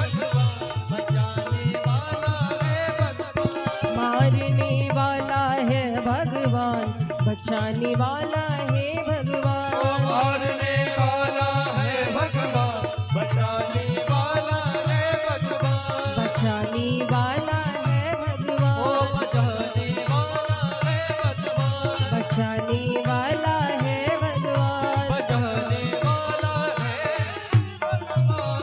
Speaker 4: भगवान, बचाने वाला है भगवान,
Speaker 3: मारने वाला है भगवान, बचाने वाला है भगवान,
Speaker 2: मारने वाला है भगवान, बचाने वाला है भगवान,
Speaker 3: बचाने वाला है
Speaker 4: ओ
Speaker 3: भगवान,
Speaker 4: बचाने वाला है भगवान,
Speaker 3: बचाने वाला है
Speaker 4: बचाने वाला है भगवान।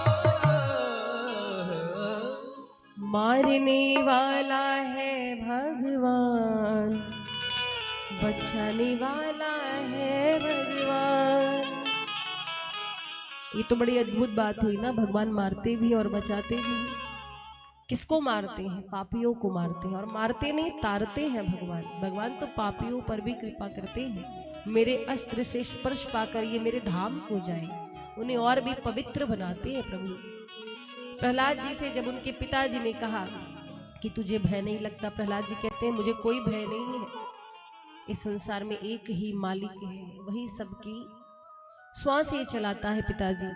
Speaker 3: मारने वाला है भगवान, बचाने वाला है भगवान। ये तो बड़ी अद्भुत बात हुई ना, भगवान मारते भी और बचाते भी। किसको मारते हैं? पापियों को मारते हैं, और मारते नहीं तारते हैं भगवान। भगवान तो पापियों पर भी कृपा करते हैं, मेरे अस्त्र से स्पर्श पाकर ये मेरे धाम को जाए, उन्हें और भी पवित्र बनाते हैं प्रभु। प्रहलाद जी से जब उनके पिताजी ने कहा कि तुझे भय नहीं लगता, प्रहलाद जी कहते हैं मुझे कोई भय नहीं है, इस संसार में एक ही मालिक है, वही सबकी श्वास ये चलाता है। पिताजी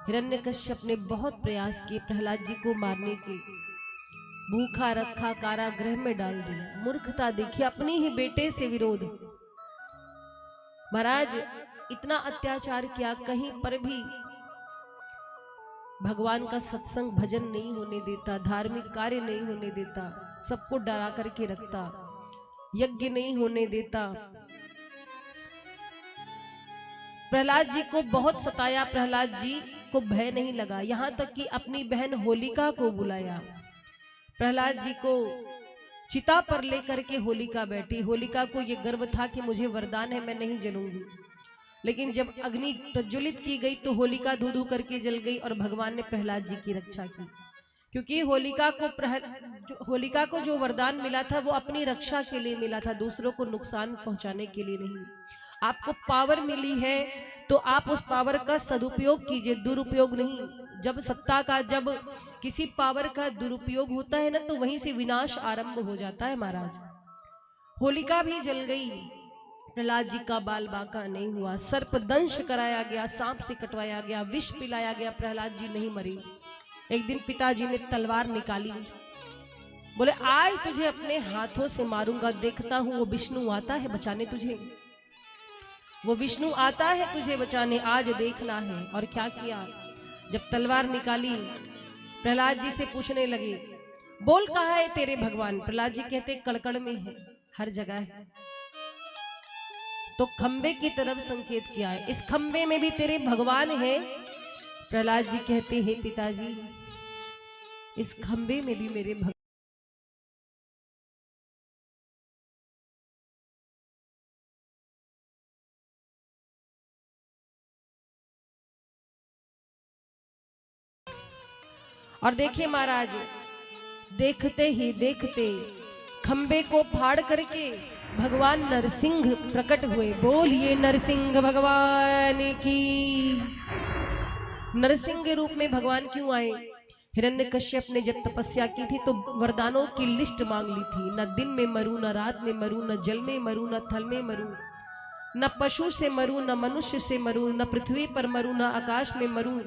Speaker 3: हिरण्यकश्यप ने बहुत प्रयास किए प्रहलाद जी को मारने के, भूखा रखा, कारागृह में डाल दिया। मूर्खता देखिए, अपने ही बेटे से विरोध। महाराज इतना अत्याचार किया, कहीं पर भी भगवान का सत्संग भजन नहीं होने देता, धार्मिक कार्य नहीं होने देता, सबको डरा करके रखता, यज्ञ नहीं होने देता। प्रहलाद जी को बहुत सताया, प्रहलाद जी को भय नहीं लगा, यहाँ तक कि अपनी बहन होलिका को बुलाया। प्रहलाद जी को चिता पर लेकर के होलिका बैठी। होलिका को यह गर्व था कि मुझे वरदान है, मैं नहीं जलूंगी, लेकिन जब अग्नि प्रज्वलित की गई तो होलिका धू धू करके जल गई और भगवान ने प्रहलाद जी की रक्षा की, क्योंकि होलिका को जो वरदान मिला था वो अपनी रक्षा के लिए मिला था, दूसरों को नुकसान पहुंचाने के लिए नहीं। आपको पावर मिली है तो आप उस पावर का सदुपयोग कीजिए, दुरुपयोग नहीं। जब सत्ता का, जब किसी पावर का दुरुपयोग होता है ना, तो वहीं से विनाश आरंभ हो जाता है महाराज। होलिका भी जल गई, प्रहलाद जी का बाल बांका नहीं हुआ, सर्प दंश कराया गया, सांप से कटवाया गया, विष पिलाया गया, प्रहलाद जी नहीं मरे। एक दिन पिताजी ने तलवार निकाली, बोले आज तुझे अपने हाथों से मारूंगा, देखता हूं वो विष्णु आता है बचाने तुझे, वो विष्णु आता है तुझे बचाने, आज देखना है। और क्या किया, जब तलवार निकाली प्रहलाद जी से पूछने लगे, बोल कहाँ है तेरे भगवान? प्रहलाद जी कहते कड़कड़ में है, हर जगह है। तो खंबे की तरफ संकेत किया है, इस खंबे में भी तेरे भगवान है? प्रहलाद जी कहते हैं पिताजी इस खंबे में भी मेरे भगवान। और देखिए महाराज, देखते ही देखते खंबे को फाड़ करके भगवान नरसिंह प्रकट हुए। बोलिए नरसिंह भगवान की। नरसिंह के रूप में भगवान क्यों आए? हिरण्यकश्यप ने जब तपस्या की थी तो वरदानों की लिस्ट मांग ली थी, न दिन में मरूं, न रात में मरूं, न जल में मरूं, न थल में मरूं, न पशु से मरूं, न मनुष्य से मरूं, न पृथ्वी पर मरूं, न आकाश में मरूं।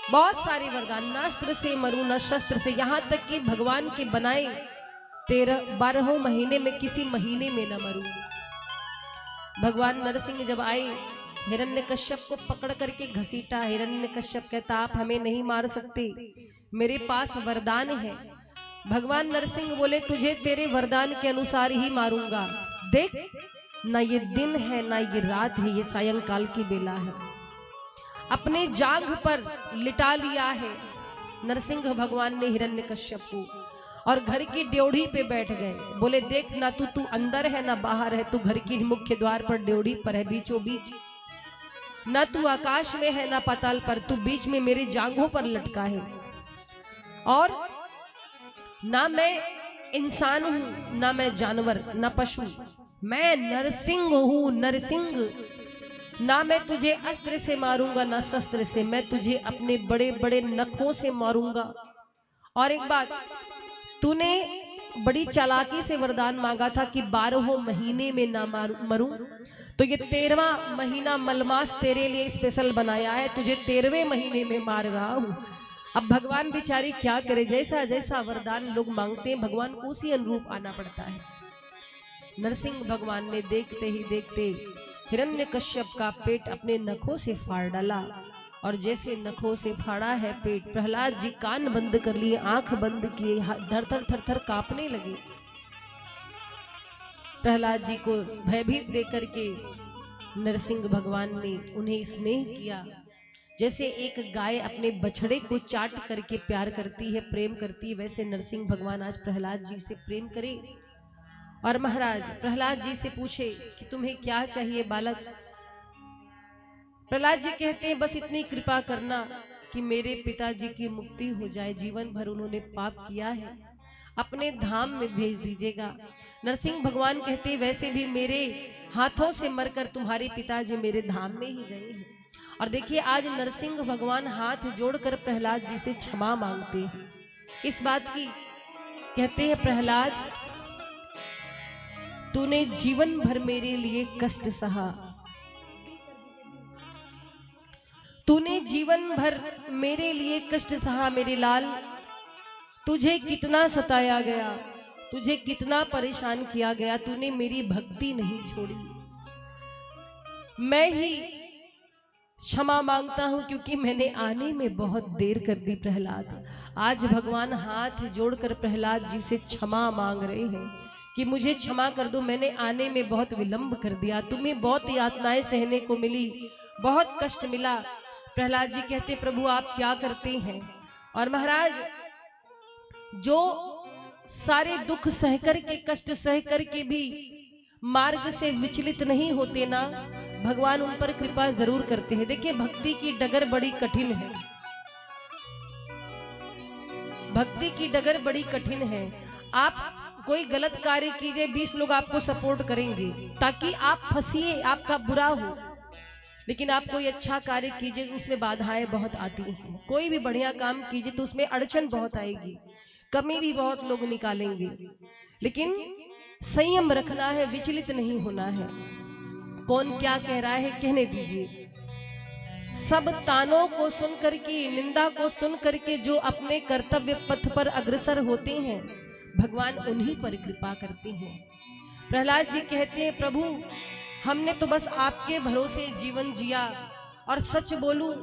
Speaker 3: बहुत सारे वरदान, न अस्त्र से मरूं, न शस्त्र से, यहां तक कि भगवान के बनाए 12 महीने में किसी महीने में न मरूं। भगवान नरसिंह जब आए, हिरण्यकश्यप को पकड़ करके घसीटा। हिरण्यकश्यप कहता आप हमें नहीं मार सकते, मेरे पास वरदान है। भगवान नरसिंह बोले तुझे तेरे वरदान के अनुसार ही मारूंगा। देख, ना ये दिन है ना ये रात है, ये सायंकाल की बेला है। अपने जांघ पर लिटा लिया है नरसिंह भगवान ने हिरण्यकश्यप को, और घर की ड्योढ़ी पे बैठ गए। बोले देख ना तू अंदर है ना बाहर है, तू घर की मुख्य द्वार पर ड्योढ़ी पर है बीचों बीच। ना तू आकाश में है ना पाताल पर, तू बीच में मेरी जांघों पर लटका है। और ना मैं इंसान हूं ना मैं जानवर ना पशु, मैं नरसिंह हूं नरसिंह। ना मैं तुझे अस्त्र से मारूंगा ना शस्त्र से, मैं तुझे अपने बड़े बड़े नखों से मारूंगा। और एक बात, तूने बड़ी चालाकी से वरदान मांगा था कि 12 महीने में ना मरूं, तो ये 13वां महीना मलमास तेरे लिए स्पेशल बनाया है, तुझे 13वें महीने में मार रहा हूं। अब भगवान बेचारी क्या करे, जैसा जैसा वरदान लोग मांगते हैं भगवान को उसी अनुरूप आना पड़ता है। नरसिंह भगवान ने देखते ही देखते हिरण्यकश्यप का पेट अपने नखों से फाड़ डाला। और जैसे नखों से फाड़ा है पेट, प्रहलाद जी कान बंद कर लिए, आंख बंद किए, धर थर थर थर कांपने लगे। प्रहलाद जी को भयभीत देकर के नरसिंह भगवान ने उन्हें स्नेह किया। जैसे एक गाय अपने बछड़े को चाट करके प्यार करती है, प्रेम करती है, वैसे नरसिंह भगवान आज प्रहलाद जी से प्रेम करे। और महाराज प्रहलाद जी से पूछे कि तुम्हें क्या चाहिए बालक। प्रहलाद जी कहते हैं बस इतनी कृपा करना कि मेरे पिताजी की मुक्ति हो जाए, जीवन भर उन्होंने पाप किया है, अपने धाम में भेज दीजिएगा। नरसिंह भगवान कहते वैसे भी मेरे हाथों से मरकर तुम्हारे पिताजी मेरे धाम में ही गए हैं। और देखिए आज नरसिंह भगवान हाथ जोड़कर प्रहलाद जी से क्षमा मांगते हैं। इस बात की कहते हैं प्रहलाद तूने जीवन भर मेरे लिए कष्ट सहा, तूने जीवन भर मेरे लिए कष्ट सहा मेरे लाल। तुझे कितना सताया गया, तुझे कितना परेशान किया गया, तूने मेरी भक्ति नहीं छोड़ी। मैं ही क्षमा मांगता हूं क्योंकि मैंने आने में बहुत देर कर दी प्रहलाद। आज भगवान हाथ जोड़कर प्रहलाद जी से क्षमा मांग रहे हैं कि मुझे क्षमा कर दो, मैंने आने में बहुत विलंब कर दिया, तुम्हें बहुत यातनाएं सहने को मिली, बहुत कष्ट मिला। प्रहलाद जी कहते प्रभु आप क्या करते हैं। और महाराज जो सारे दुख सहकर के कष्ट सहकर के भी मार्ग से विचलित नहीं होते ना, भगवान उन पर कृपा जरूर करते हैं। देखिए भक्ति की डगर बड़ी कठिन है, भक्ति की डगर बड़ी कठिन है। आप कोई गलत कार्य कीजिए, 20 लोग आपको सपोर्ट करेंगे ताकि आप फंसिए, आपका बुरा हो, लेकिन आप कोई अच्छा कार्य कीजिए उसमें बाधाएं बहुत आती हैं। कोई भी बढ़िया काम कीजिए तो उसमें अड़चन बहुत आएगी, कमी भी बहुत लोग निकालेंगे, लेकिन संयम रखना है, विचलित नहीं होना है। कौन क्या कह रहा है कहने दीजिए। सब तानों को सुन करके, निंदा को सुन करके जो अपने कर्तव्य पथ पर अग्रसर होते हैं भगवान उन्हीं पर कृपा करते हैं। प्रहलाद जी कहते हैं प्रभु हमने तो बस आपके भरोसे जीवन जिया, और सच बोलूं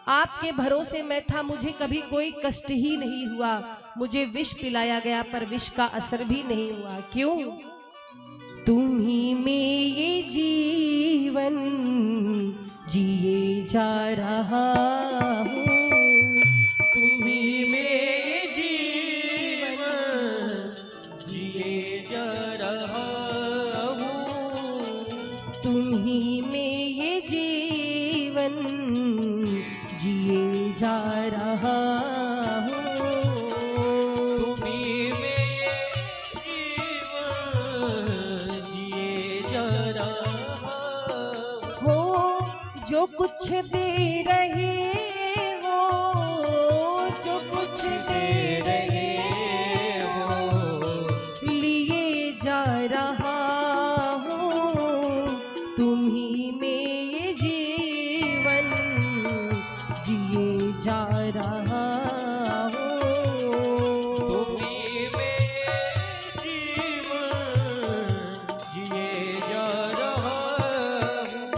Speaker 3: आपके भरोसे मैं था, मुझे कभी कोई कष्ट ही नहीं हुआ। मुझे विष पिलाया गया पर विष का असर भी नहीं हुआ। क्यों? तुम ही में ये जीवन जिए जा रहा हूँ,
Speaker 4: तुम ही में जीवन जिए जा रहा हूँ,
Speaker 3: तुम ही में ये जीवन जिए जा रहा हूँ,
Speaker 4: तुम ही में जीवन जिए जा रहा हूँ।
Speaker 3: हो जो कुछ दे रहे हो, जो कुछ दे रहे हो, लिए जा रहा हूँ, तुम ही में ये जीवन जिए जा रहा हूँ,
Speaker 4: तुम ही में जीवन जिए जा रहा हूँ।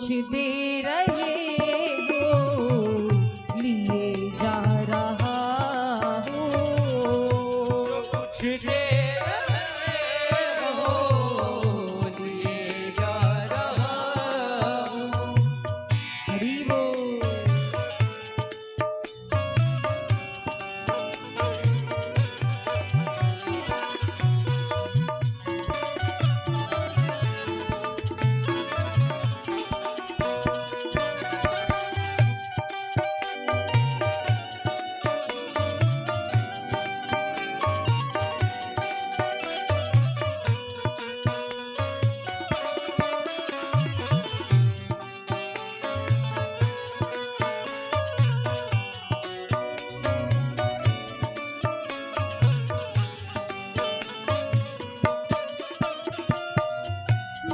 Speaker 3: दे रहे हो लिए जा रहा हूँ।
Speaker 4: कुछ दे रहे हो लिए जा रहा हूँ।
Speaker 3: हरि बोल।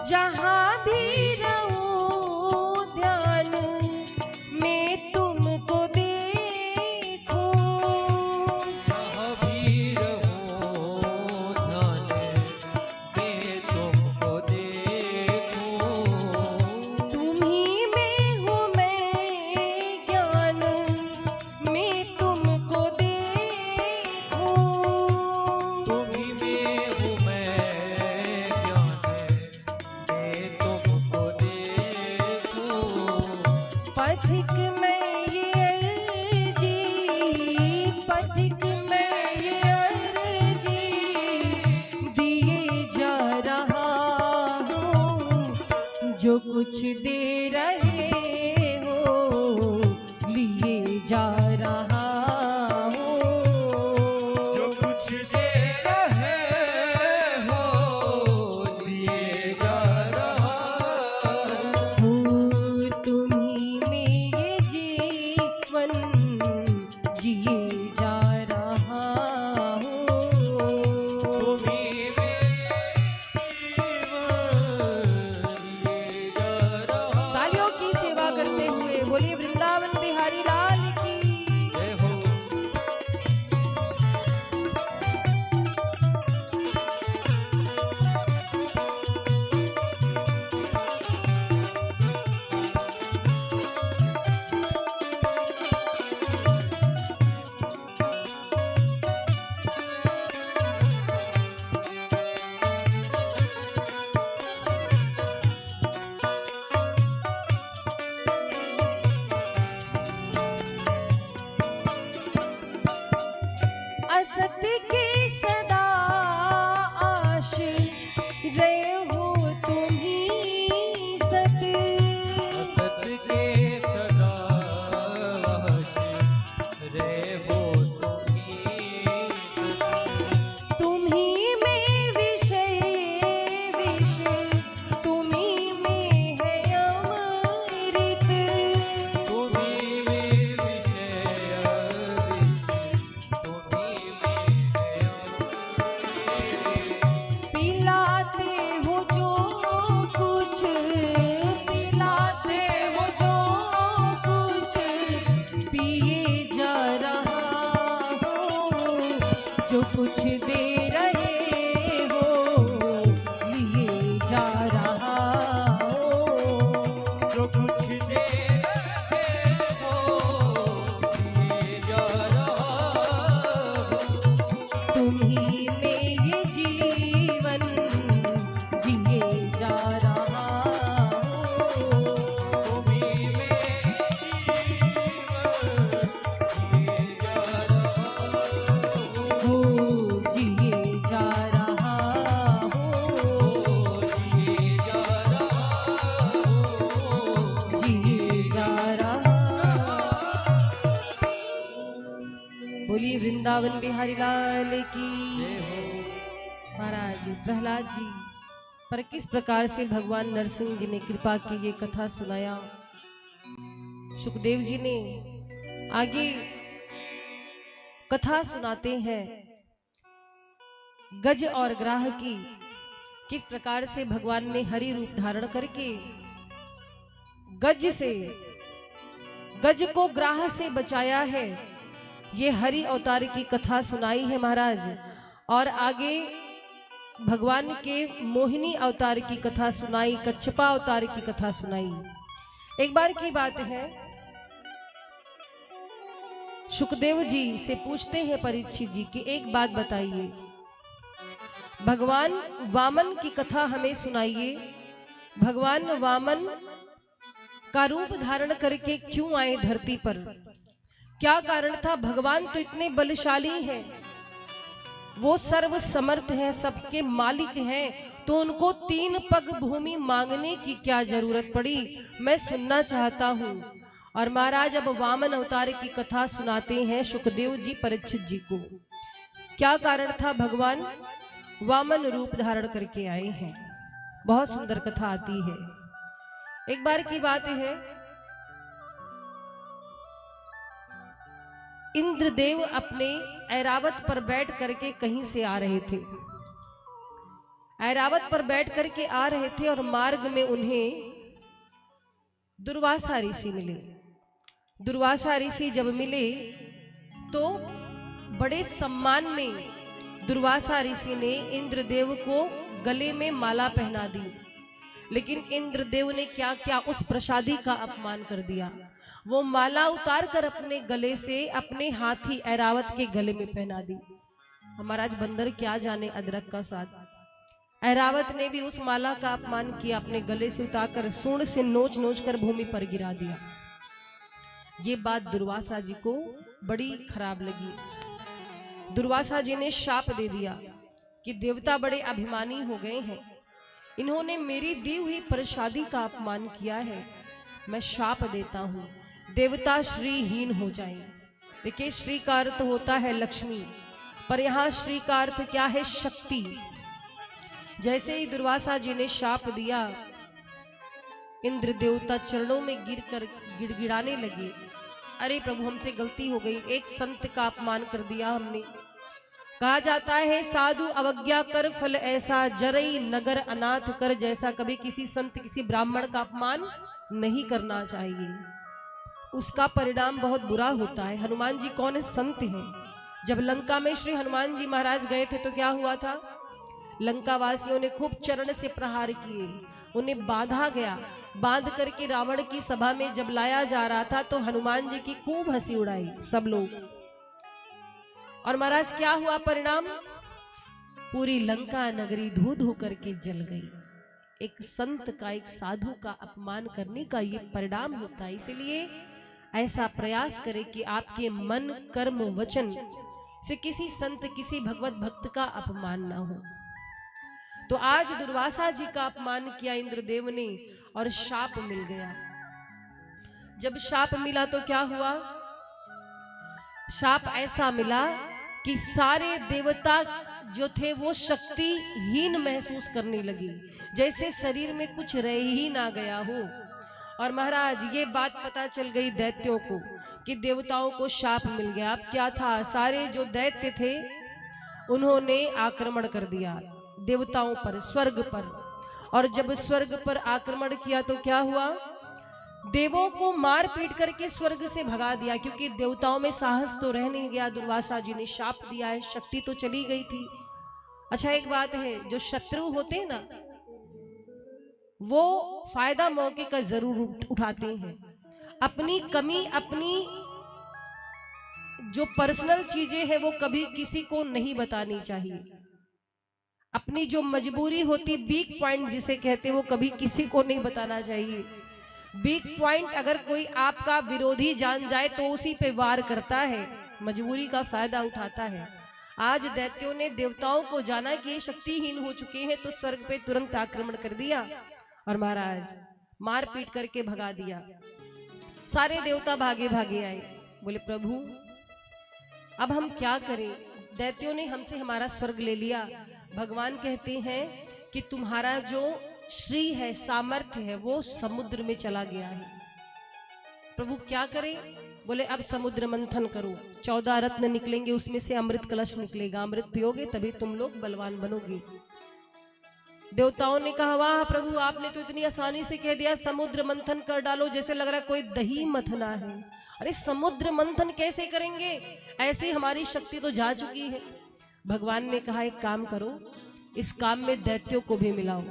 Speaker 3: जहाँ भी रहूं ध्यान में तुमको देखूं।
Speaker 4: जहाँ भी रहूं ध्यान में तुमको देखूं।
Speaker 3: तुम ही में हूँ मैं ज्ञान में तुमको देखूं।
Speaker 4: तुम्ही में हूँ मैं ज्ञान में तुमको देखूं।
Speaker 3: पथिक में ये अर्जी, पथिक में ये अर्जी दिए जा रहा हूँ। जो कुछ दे रहे हो लिए जा रहा हूँ।
Speaker 4: जो कुछ दे रहे हो लिए जा रहा
Speaker 3: हो तुम्ही में ये जीवन जिए जा रहा हूँ।
Speaker 4: तुम्ही में लिए जा रहा।
Speaker 3: तालियों की सेवा करते हुए बोलिए वृंदावन बिहारी लाल की।
Speaker 4: जय हो।
Speaker 3: असत के सदा आश रहे हो तुम ही सत।
Speaker 4: असत के सदा रे हो
Speaker 3: तुम ही में विषय विषय तुम ही में है अमृत।
Speaker 4: तुम्ही में विषय तुम्ही में
Speaker 3: पिलाते हो जो कुछ, पिलाते हो जो कुछ पिए जा रहा हूँ। जो कुछ दे रहे हो लिए जा रहा हूँ।
Speaker 4: जो कुछ दे रहे हो लिए जा रहा।
Speaker 3: तुम्ही में ये जीवन जिए जा रहा हूँ।
Speaker 4: तुम्ही में लिए जा रहा।
Speaker 3: हो जिए जा रहा हूँ।
Speaker 4: लिए जा रहा।
Speaker 3: जिए जा रहा। बोलिए वृंदावन बिहारी लाल की। महाराज प्रहलाद जी पर किस प्रकार से भगवान नरसिंह जी ने कृपा की ये कथा सुनाया। सुखदेव जी ने आगे कथा सुनाते हैं गज और ग्राह की, किस प्रकार से भगवान ने हरि रूप धारण करके गज को ग्राह से बचाया है। ये हरि अवतार की कथा सुनाई है महाराज। और आगे भगवान के मोहिनी अवतार की कथा सुनाई, कच्छपा अवतार की कथा सुनाई। एक बार की बात है, सुखदेव जी से पूछते हैं परीक्षित जी कि एक बात बताइए, भगवान वामन की कथा हमें सुनाइए। भगवान वामन का रूप धारण करके क्यों आए धरती पर? क्या कारण था? भगवान तो इतने बलशाली हैं, वो सर्व समर्थ हैं, सबके मालिक हैं, तो उनको 3 पग भूमि मांगने की क्या जरूरत पड़ी? मैं सुनना चाहता हूं। और महाराज अब वामन अवतार की कथा सुनाते हैं सुखदेव जी परीक्षित जी को। क्या कारण था भगवान वामन रूप धारण करके आए हैं? बहुत सुंदर कथा आती है। एक बार की बात है, इंद्रदेव अपने ऐरावत पर बैठ करके कहीं से आ रहे थे। ऐरावत पर बैठ करके आ रहे थे और मार्ग में उन्हें दुर्वासा ऋषि मिले। दुर्वासा ऋषि जब मिले तो बड़े सम्मान में दुर्वासा ऋषि ने इंद्रदेव को गले में माला पहना दी। लेकिन इंद्रदेव ने क्या किया? उस प्रसादी का अपमान कर दिया। वो माला उतार कर अपने गले से अपने हाथी ऐरावत के गले में पहना दी। हमारा आज बंदर क्या जाने अदरक का स्वाद। ऐरावत ने भी उस माला का अपमान किया, अपने गले से उतारकर सूंड से नोच नोच कर भूमि पर गिरा दिया। ये बात दुर्वासा जी को बड़ी खराब लगी। दुर्वासा जी ने शाप दे दिया कि देवता बड़े अभिमानी हो गए हैं, इन्होंने मेरी दी हुई प्रसादी का अपमान किया है। मैं शाप देता हूं, देवता श्रीहीन हो जाएं। देखिए, श्री का अर्थ होता है लक्ष्मी, पर यहां श्री का अर्थ क्या है? शक्ति। जैसे ही दुर्वासा जी ने शाप दिया, इंद्र देवता चरणों में गिरकर गिड़गिड़ाने लगे। अरे प्रभु, हमसे गलती हो गई, एक संत का अपमान कर दिया हमने। कहा जाता है साधु अवज्ञा कर फल ऐसा, जरई नगर अनाथ कर जैसा। कभी किसी संत किसी ब्राह्मण का अपमान नहीं करना चाहिए, उसका परिणाम बहुत बुरा होता है। हनुमान जी कौन है? संत हैं। जब लंका में श्री हनुमान जी महाराज गए थे तो क्या हुआ था? लंका वासियों ने खूब चरण से प्रहार किए, उन्हें बांधा गया। बांध करके रावण की सभा में जब लाया जा रहा था तो हनुमान जी की खूब हंसी उड़ाई सब लोग। और महाराज क्या हुआ परिणाम? पूरी लंका नगरी धू धू करके जल गई। एक संत का, एक साधु का अपमान करने का ये परिणाम होता है। इसलिए ऐसा प्रयास करें कि आपके मन कर्म वचन से किसी संत किसी भगवत भक्त का अपमान ना हो। तो आज दुर्वासा जी का अपमान किया इंद्रदेव ने और शाप मिल गया। जब शाप मिला तो क्या हुआ? शाप ऐसा मिला कि सारे देवता जो थे वो शक्तिहीन महसूस करने लगे, जैसे शरीर में कुछ रह ही ना गया हो। और महाराज ये बात पता चल गई दैत्यों को कि देवताओं को शाप मिल गया। अब क्या था? सारे जो दैत्य थे उन्होंने आक्रमण कर दिया देवताओं पर, स्वर्ग पर। और जब स्वर्ग पर आक्रमण किया तो क्या हुआ? देवों को मार पीट करके स्वर्ग से भगा दिया, क्योंकि देवताओं में साहस तो रह नहीं गया। दुर्वासा जी ने शाप दिया है, शक्ति तो चली गई थी। अच्छा, एक बात है, जो शत्रु होते हैं ना, वो फायदा मौके का जरूर उठाते हैं। अपनी कमी, अपनी जो पर्सनल चीजें हैं वो कभी किसी को नहीं बतानी चाहिए। अपनी जो मजबूरी होती, वीक पॉइंट जिसे कहते हैं, वो कभी किसी को नहीं बताना चाहिए। वीक पॉइंट अगर कोई आपका विरोधी जान जाए तो उसी पे वार करता है, मजबूरी का फायदा उठाता है। आज दैत्यों ने देवताओं को जाना कि ये शक्तिहीन हो चुके हैं तो स्वर्ग पे तुरंत आक्रमण कर दिया और महाराज मार पीट करके भगा दिया। सारे देवता भागे भागे आए, बोले प्रभु अब हम क्या करें? दैत्यों ने हमसे हमारा स्वर्ग ले लिया। भगवान कहते हैं कि तुम्हारा जो श्री है, सामर्थ्य है, वो समुद्र में चला गया है। प्रभु क्या करें? बोले अब समुद्र मंथन करो, 14 रत्न निकलेंगे, उसमें से अमृत कलश निकलेगा, अमृत पियोगे तभी तुम लोग बलवान बनोगे। देवताओं ने कहा वाह प्रभु, आपने तो इतनी आसानी से कह दिया समुद्र मंथन कर डालो, जैसे लग रहा है कोई दही मथना है। अरे समुद्र मंथन कैसे करेंगे? ऐसी हमारी शक्ति तो जा चुकी है। भगवान ने कहा एक काम करो, इस काम में दैत्यों को भी मिलाओ।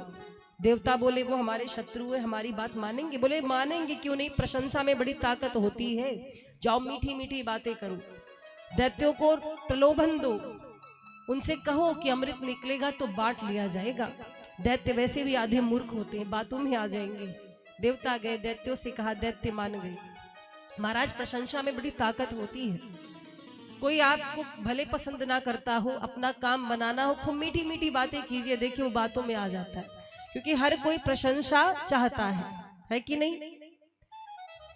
Speaker 3: देवता बोले वो हमारे शत्रु है, हमारी बात मानेंगे? बोले मानेंगे, क्यों नहीं, प्रशंसा में बड़ी ताकत होती है, जाओ मीठी मीठी बातें करो, दैत्यों को प्रलोभन दो, उनसे कहो कि अमृत निकलेगा तो बांट लिया जाएगा। दैत्य वैसे भी आधे मूर्ख होते हैं, बातों में आ जाएंगे। देवता गए, दैत्यों से कहा, दैत्य मान गए। महाराज प्रशंसा में बड़ी ताकत होती है, कोई आपको भले पसंद ना करता हो, अपना काम बनाना हो, खूब मीठी मीठी बातें कीजिए, देखिए वो बातों में आ जाता है, क्योंकि हर कोई प्रशंसा चाहता है कि नहीं।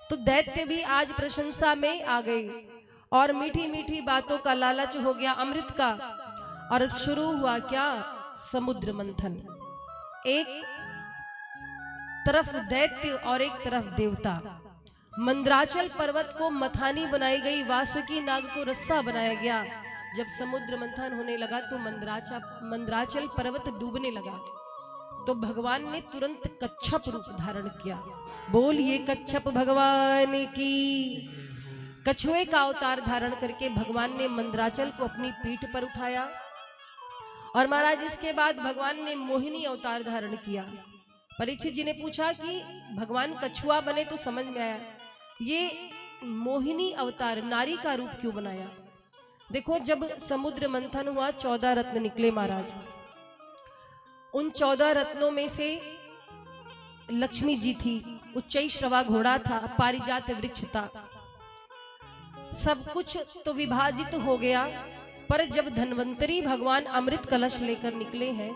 Speaker 3: तो दैत्य भी आज प्रशंसा में आ गए और मीठी मीठी बातों का लालच हो गया अमृत का, और शुरू हुआ क्या, समुद्र मंथन। एक तरफ दैत्य और एक तरफ देवता। मंद्राचल पर्वत को मथानी बनाई गई, वासुकी नाग को रस्सा बनाया गया। जब समुद्र मंथन होने लगा तो मंद्राचल पर्वत डूबने लगा, तो भगवान ने तुरंत कच्छप रूप धारण किया। बोलिए कच्छप भगवान की। कछुए का अवतार धारण करके भगवान ने मंद्राचल को अपनी पीठ पर उठाया। और महाराज इसके बाद भगवान ने मोहिनी अवतार धारण किया। परीक्षित जी ने पूछा कि भगवान कछुआ बने तो समझ में आया, ये मोहिनी अवतार नारी का रूप क्यों बनाया? देखो, जब समुद्र मंथन हुआ 14 रत्न निकले महाराज। उन 14 रत्नों में से लक्ष्मी जी थी, उच्चैश्रवा घोड़ा था, पारिजात वृक्ष था, सब कुछ तो विभाजित हो गया। पर जब धन्वंतरी भगवान अमृत कलश लेकर निकले हैं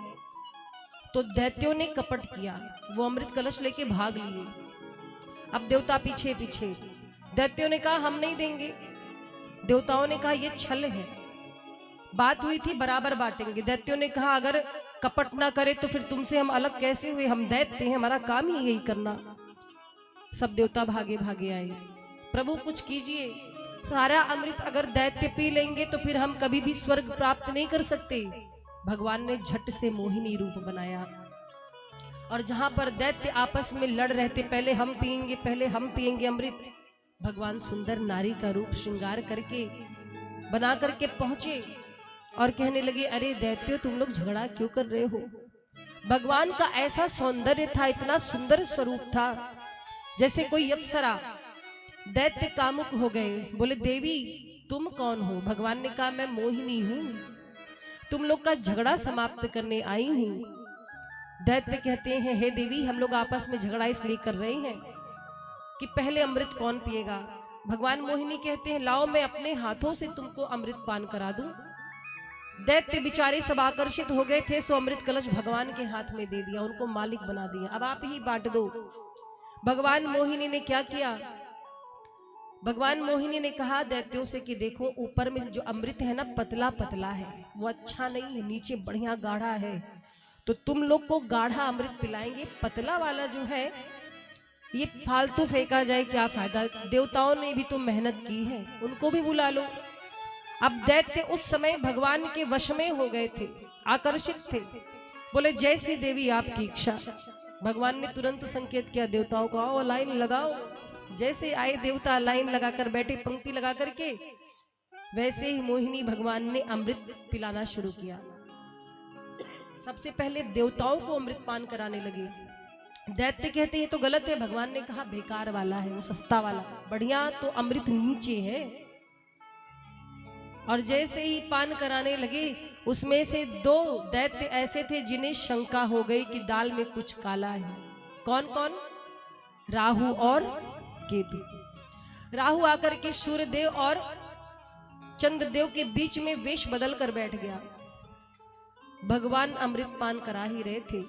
Speaker 3: तो दैत्यों ने कपट किया, वो अमृत कलश लेके भाग लिए। अब देवता पीछे पीछे, दैत्यों ने कहा हम नहीं देंगे, देवताओं ने कहा ये छल है। बात हुई थी बराबर बांटेंगे। दैत्यों ने कहा अगर कपट ना करे तो फिर तुमसे हम अलग कैसे हुए, हम दैत्य हैं, हमारा काम ही यही करना। सब देवता भागे भागे आए, प्रभु कुछ कीजिए, सारा अमृत अगर दैत्य पी लेंगे तो फिर हम कभी भी स्वर्ग प्राप्त नहीं कर सकते। भगवान ने झट से मोहिनी रूप बनाया, और जहां पर दैत्य आपस में लड़ रहे थे, पहले हम पिएंगे, पहले हम पिएंगे अमृत, भगवान सुंदर नारी का रूप श्रृंगार करके बना करके पहुंचे और कहने लगे, अरे दैत्यो तुम लोग झगड़ा क्यों कर रहे हो? भगवान का ऐसा सौंदर्य था, इतना सुंदर स्वरूप था, जैसे कोई अप्सरा। दैत्य कामुक हो गए, बोले देवी तुम कौन हो? भगवान ने कहा मैं मोहिनी हूं, तुम लोग का झगड़ा समाप्त करने आई हूं। दैत्य कहते हैं हे देवी, हम लोग आपस में झगड़ा इसलिए कर रहे हैं कि पहले अमृत कौन पिएगा। भगवान मोहिनी कहते हैं लाओ मैं अपने हाथों से तुमको अमृत पान करा दूं। दैत्य बेचारे सब आकर्षित हो गए थे, सो अमृत कलश भगवान के हाथ में दे दिया, उनको मालिक बना दिया, अब आप ही बांट दो। भगवान मोहिनी ने क्या किया? भगवान मोहिनी ने कहा दैत्यों से कि देखो ऊपर में जो अमृत है ना पतला पतला है, वो अच्छा नहीं है, नीचे बढ़िया गाढ़ा है, तो तुम लोग को गाढ़ा अमृत पिलाएंगे, पतला वाला जो है ये फालतू फेंका जाए, क्या फायदा? देवताओं ने भी तो मेहनत की है, उनको भी बुला लो। अब दैत्य उस समय भगवान के वश में हो गए थे, आकर्षित थे, बोले जैसी देवी आपकी इच्छा। भगवान ने तुरंत संकेत किया देवताओं को, आओ लाइन लगाओ। जैसे आए देवता लाइन लगाकर बैठे, पंक्ति लगा करके, वैसे ही मोहिनी भगवान ने अमृत पिलाना शुरू किया। सबसे पहले देवताओं को अमृत पान कराने लगे। दैत्य कहते हैं तो गलत है, भगवान ने कहा बेकार वाला है, वो सस्ता वाला, बढ़िया तो अमृत नीचे है। और जैसे ही पान कराने लगे, उसमें से 2 दैत्य ऐसे थे जिन्हें शंका हो गई कि दाल में कुछ काला है। कौन कौन? राहु और केतु। राहु आकर के सूर्यदेव और चंद्रदेव के बीच में वेश बदल कर बैठ गया। भगवान अमृत पान करा ही रहे थे,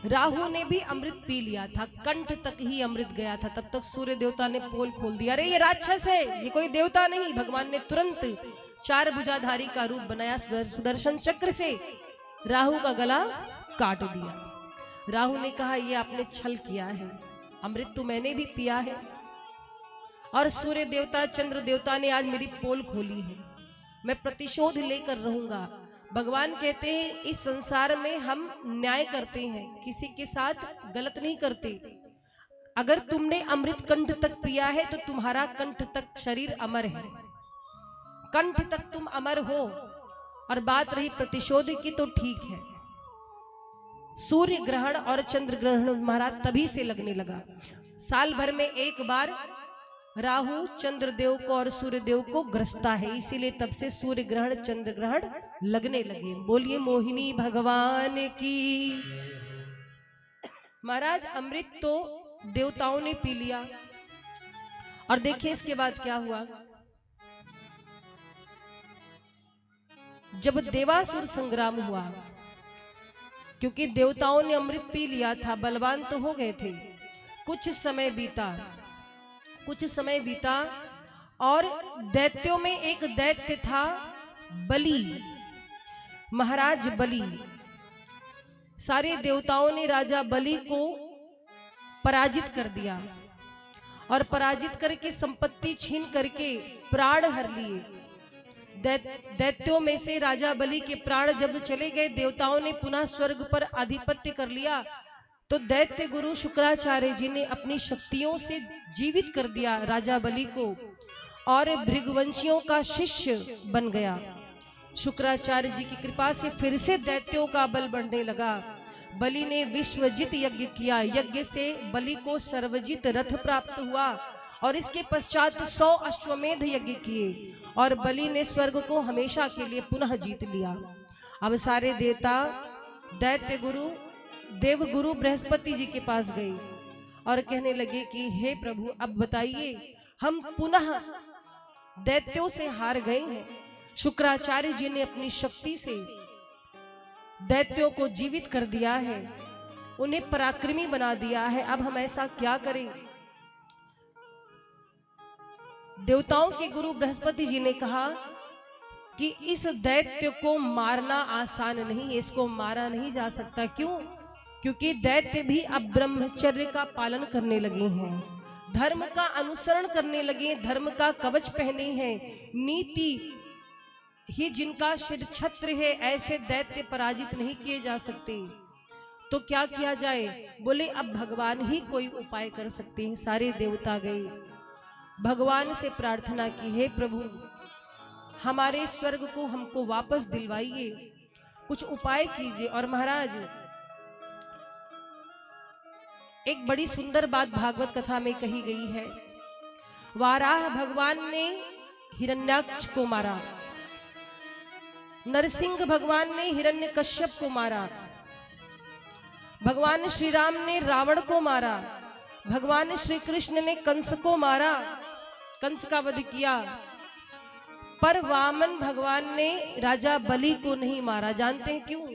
Speaker 3: राहु ने भी अमृत पी लिया था, कंठ तक ही अमृत गया था। तब तक सूर्य देवता ने पोल खोल दिया, अरे ये राक्षस है, ये कोई देवता नहीं। भगवान ने तुरंत 4 भुजाधारी का रूप बनाया, सुदर्शन चक्र से राहु का गला काट दिया। राहु ने कहा ये आपने छल किया है, अमृत तो मैंने भी पिया है, और सूर्य देवता चंद्र देवता ने आज मेरी पोल खोली है, मैं प्रतिशोध लेकर रहूंगा। भगवान कहते हैं इस संसार में हम न्याय करते हैं, किसी के साथ गलत नहीं करते। अगर तुमने अमृत कंठ तक पिया है तो तुम्हारा कंठ तक शरीर अमर है, कंठ तक तुम अमर हो। और बात रही प्रतिशोध की तो ठीक है, सूर्य ग्रहण और चंद्र ग्रहण महाराज तभी से लगने लगा। साल भर में एक बार राहु चंद्रदेव को और सूर्यदेव को ग्रसता है, इसीलिए तब से सूर्य ग्रहण चंद्र ग्रहण लगने लगे। बोलिए मोहिनी भगवान की। महाराज अमृत तो देवताओं ने पी लिया और देखिए इसके बाद क्या हुआ। जब देवासुर संग्राम हुआ, क्योंकि देवताओं ने अमृत पी लिया था, बलवान तो हो गए थे। कुछ समय बीता और दैत्यों में एक दैत्य था बलि, महाराज बलि। सारे देवताओं ने राजा बलि को पराजित कर दिया और पराजित करके संपत्ति छीन करके प्राण हर लिए। दैत्यों में से राजा बलि के प्राण जब चले गए, देवताओं ने पुनः स्वर्ग पर आधिपत्य कर लिया, तो दैत्य गुरु शुक्राचार्य जी ने अपनी शक्तियों से जीवित कर दिया राजा बलि को और भृगवंशियों का शिष्य बन गया। शुक्राचार्य जी की कृपा से फिर से दैत्यों का बल बढ़ने लगा। बलि ने विश्वजित यज्ञ किया, यज्ञ से बलि को सर्वजित रथ प्राप्त हुआ और इसके पश्चात 100 अश्वमेध यज्ञ किए और बलि ने स्वर्ग को हमेशा के लिए पुनः जीत लिया। अब सारे देवता दैत्य गुरु देवगुरु बृहस्पति जी के पास गए और कहने लगे कि हे प्रभु, अब बताइए, हम पुनः दैत्यों से हार गए हैं। शुक्राचार्य जी ने अपनी शक्ति से दैत्यों को जीवित कर दिया है, उन्हें पराक्रमी बना दिया है, अब हम ऐसा क्या करें। देवताओं के गुरु बृहस्पति जी ने कहा कि इस दैत्य को मारना आसान नहीं है, इसको मारा नहीं जा सकता। क्यों? क्योंकि दैत्य भी अब ब्रह्मचर्य का पालन करने लगे हैं, धर्म का अनुसरण करने लगे, धर्म का कवच पहने हैं, नीति ही जिनका शिर छत्र है, ऐसे दैत्य पराजित नहीं किए जा सकते। तो क्या किया जाए? बोले अब भगवान ही कोई उपाय कर सकते हैं। सारे देवता गए, भगवान से प्रार्थना की, हे प्रभु, हमारे स्वर्ग को हमको वापस दिलवाइए, कुछ उपाय कीजिए। और महाराज एक बड़ी सुंदर बात भागवत कथा में कही गई है। वाराह भगवान ने हिरण्याक्ष को मारा, नरसिंह भगवान ने हिरण्यकश्यप को मारा, भगवान श्री राम ने रावण को मारा, भगवान श्री कृष्ण ने कंस को मारा, कंस का वध किया, पर वामन भगवान ने राजा बलि को नहीं मारा। जानते हैं क्यों?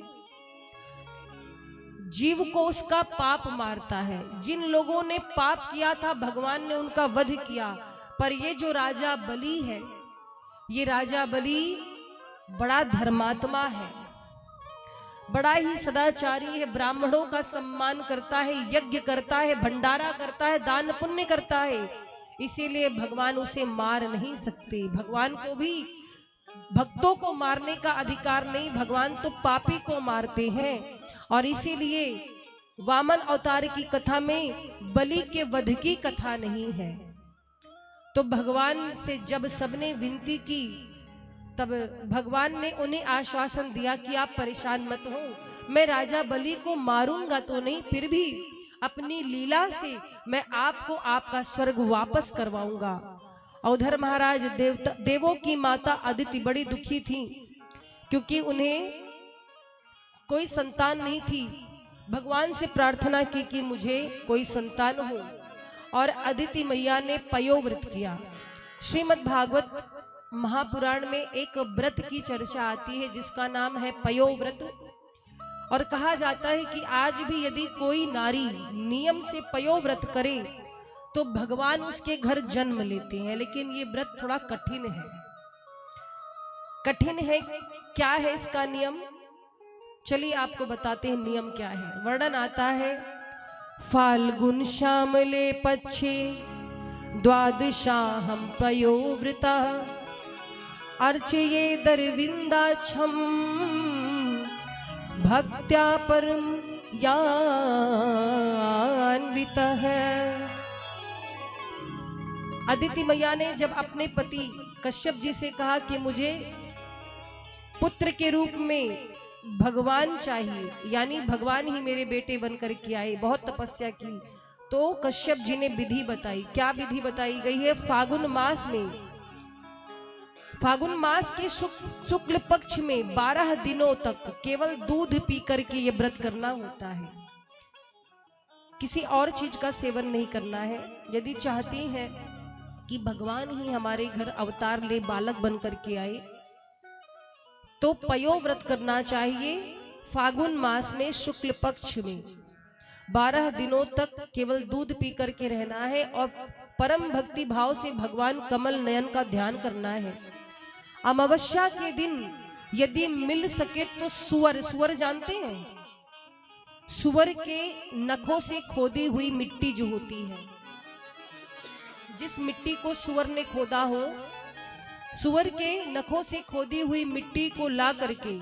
Speaker 3: जीव को उसका पाप मारता है। जिन लोगों ने पाप किया था भगवान ने उनका वध किया, पर ये जो राजा बलि है, ये राजा बलि बड़ा धर्मात्मा है, बड़ा ही सदाचारी है, ब्राह्मणों का सम्मान करता है, यज्ञ करता है, भंडारा करता है, दान पुण्य करता है, इसीलिए भगवान उसे मार नहीं सकते। भगवान को भी भक्तों को मारने का अधिकार नहीं, भगवान तो पापी को मारते हैं। और इसीलिए वामन अवतार की कथा में बलि के वध की कथा नहीं है। तो भगवान से जब सबने विनती की, तब भगवान ने उन्हें आश्वासन दिया कि आप परेशान मत हो, मैं राजा बलि को मारूंगा तो नहीं, फिर भी अपनी लीला से मैं आपको आपका स्वर्ग वापस करवाऊंगा। उधर महाराज देवों की माता अदिति बड़ी दुखी थी, क्योंकि उन्हें कोई संतान नहीं थी। भगवान से प्रार्थना की कि मुझे कोई संतान हो, और अदिति मैया ने पयोव्रत किया। श्रीमद् भागवत महापुराण में एक व्रत की चर्चा आती है जिसका नाम है पयोव्रत, और कहा जाता है कि आज भी यदि कोई नारी नियम से पयोव्रत करे तो भगवान उसके घर जन्म लेते हैं। लेकिन ये व्रत थोड़ा कठिन है। कठिन है, क्या है इसका नियम? चलिए आपको बताते हैं नियम क्या है। वर्णन आता है, फाल्गुन श्यामले पक्षे द्वादशाहं पयोव्रता अर्चये दरविंदाक्षं भक्त्या परम यान्वितः। अदिति मैया ने जब अपने पति कश्यप जी से कहा कि मुझे पुत्र के रूप में भगवान चाहिए, यानी भगवान ही मेरे बेटे बनकर के आए। बहुत तपस्या की तो कश्यप जी ने विधि बताई। क्या विधि बताई गई है? फागुन मास में, फागुन मास के शुक्ल पक्ष में 12 दिनों तक केवल दूध पी करके ये व्रत करना होता है। किसी और चीज का सेवन नहीं करना है। यदि चाहती हैं कि भगवान ही हमारे घर अवतार ले बालक बन करके आए तो पयो व्रत करना चाहिए। फागुन मास में शुक्ल पक्ष में 12 दिनों तक केवल दूध पी करके रहना है और परम भक्ति भाव से भगवान कमल नयन का ध्यान करना है। अमावस्या के दिन यदि मिल सके तो सुअर जानते हैं, सुअर के नखों से खोदी हुई मिट्टी जो होती है, जिस मिट्टी को सुअर ने खोदा हो, सुअर के नखों से खोदी हुई मिट्टी को ला करके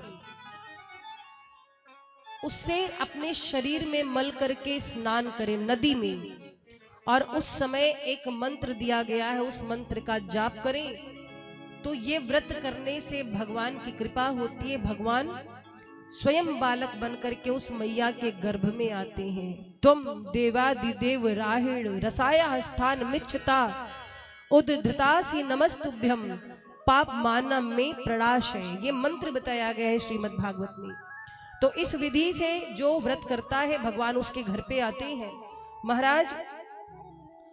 Speaker 3: उससे अपने शरीर में मल करके स्नान करें नदी में। और उस समय एक मंत्र दिया गया है, उस मंत्र का जाप करें तो ये व्रत करने से भगवान की कृपा होती है। भगवान स्वयं बालक बन करके उस मैया के गर्भ में आते हैं। तुम देवादिदेव राहिण रसाया स्थान मिच्छता उद्धृतासी नमस्तुभ्यम पाप मानम में प्रणाश है। ये मंत्र बताया गया है श्रीमद् भागवत में। तो इस विधि से जो व्रत करता है भगवान उसके घर पे आते हैं। महाराज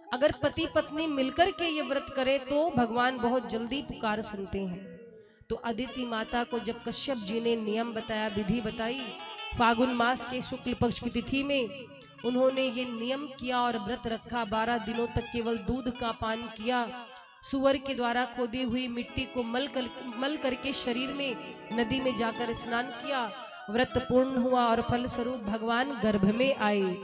Speaker 3: अगर पति पत्नी मिलकर के ये व्रत करे तो भगवान बहुत जल्दी पुकार सुनते हैं। तो अदिति माता को जब कश्यप जी ने नियम बताया, विधि बताई, फागुन मास के शुक्ल पक्ष की तिथि में उन्होंने ये नियम किया और व्रत रखा। 12 दिनों तक केवल दूध का पान किया, सुअर के द्वारा खोदी हुई मिट्टी को मल करके शरीर में नदी में जाकर स्नान किया। व्रत पूर्ण हुआ और फल स्वरूप भगवान गर्भ में आए।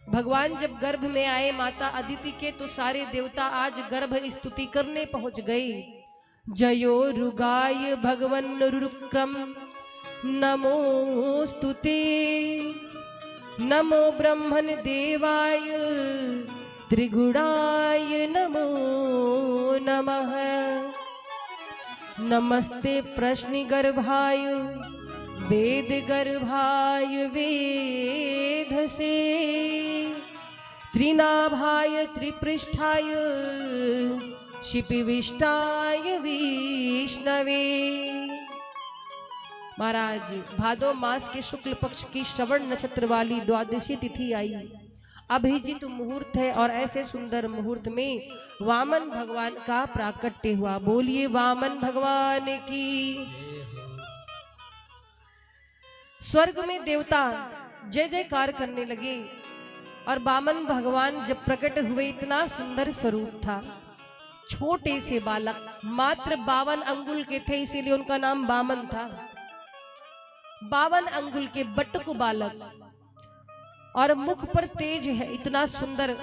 Speaker 3: भगवान जब गर्भ में आए माता अदिति के, तो सारे देवता आज गर्भ स्तुति करने पहुंच गए। जयो रुगाय भगवन रुक्रम नमोस्तुते, नमो ब्रह्मन देवाय त्रिगुणाय नमो नमः, नमस्ते प्रश्न गर्भाय वेद गर्भाय वेधसे, त्रिनाभाय त्रिपृष्ठाय शिपिविष्टाय विष्णवे। महाराज भादो मास के शुक्ल पक्ष की श्रवण नक्षत्र वाली द्वादशी तिथि आई। अभिजीत मुहूर्त है और ऐसे सुंदर मुहूर्त में वामन भगवान का प्राकट्य हुआ। बोलिए वामन भगवान की। स्वर्ग में देवता जय जयकार करने लगे और वामन भगवान जब प्रकट हुए इतना सुंदर स्वरूप था। छोटे से बालक मात्र 52 अंगुल के थे, इसीलिए उनका नाम वामन था। 52 अंगुल के बटुक बालक और मुख पर तेज है, इतना सुंदर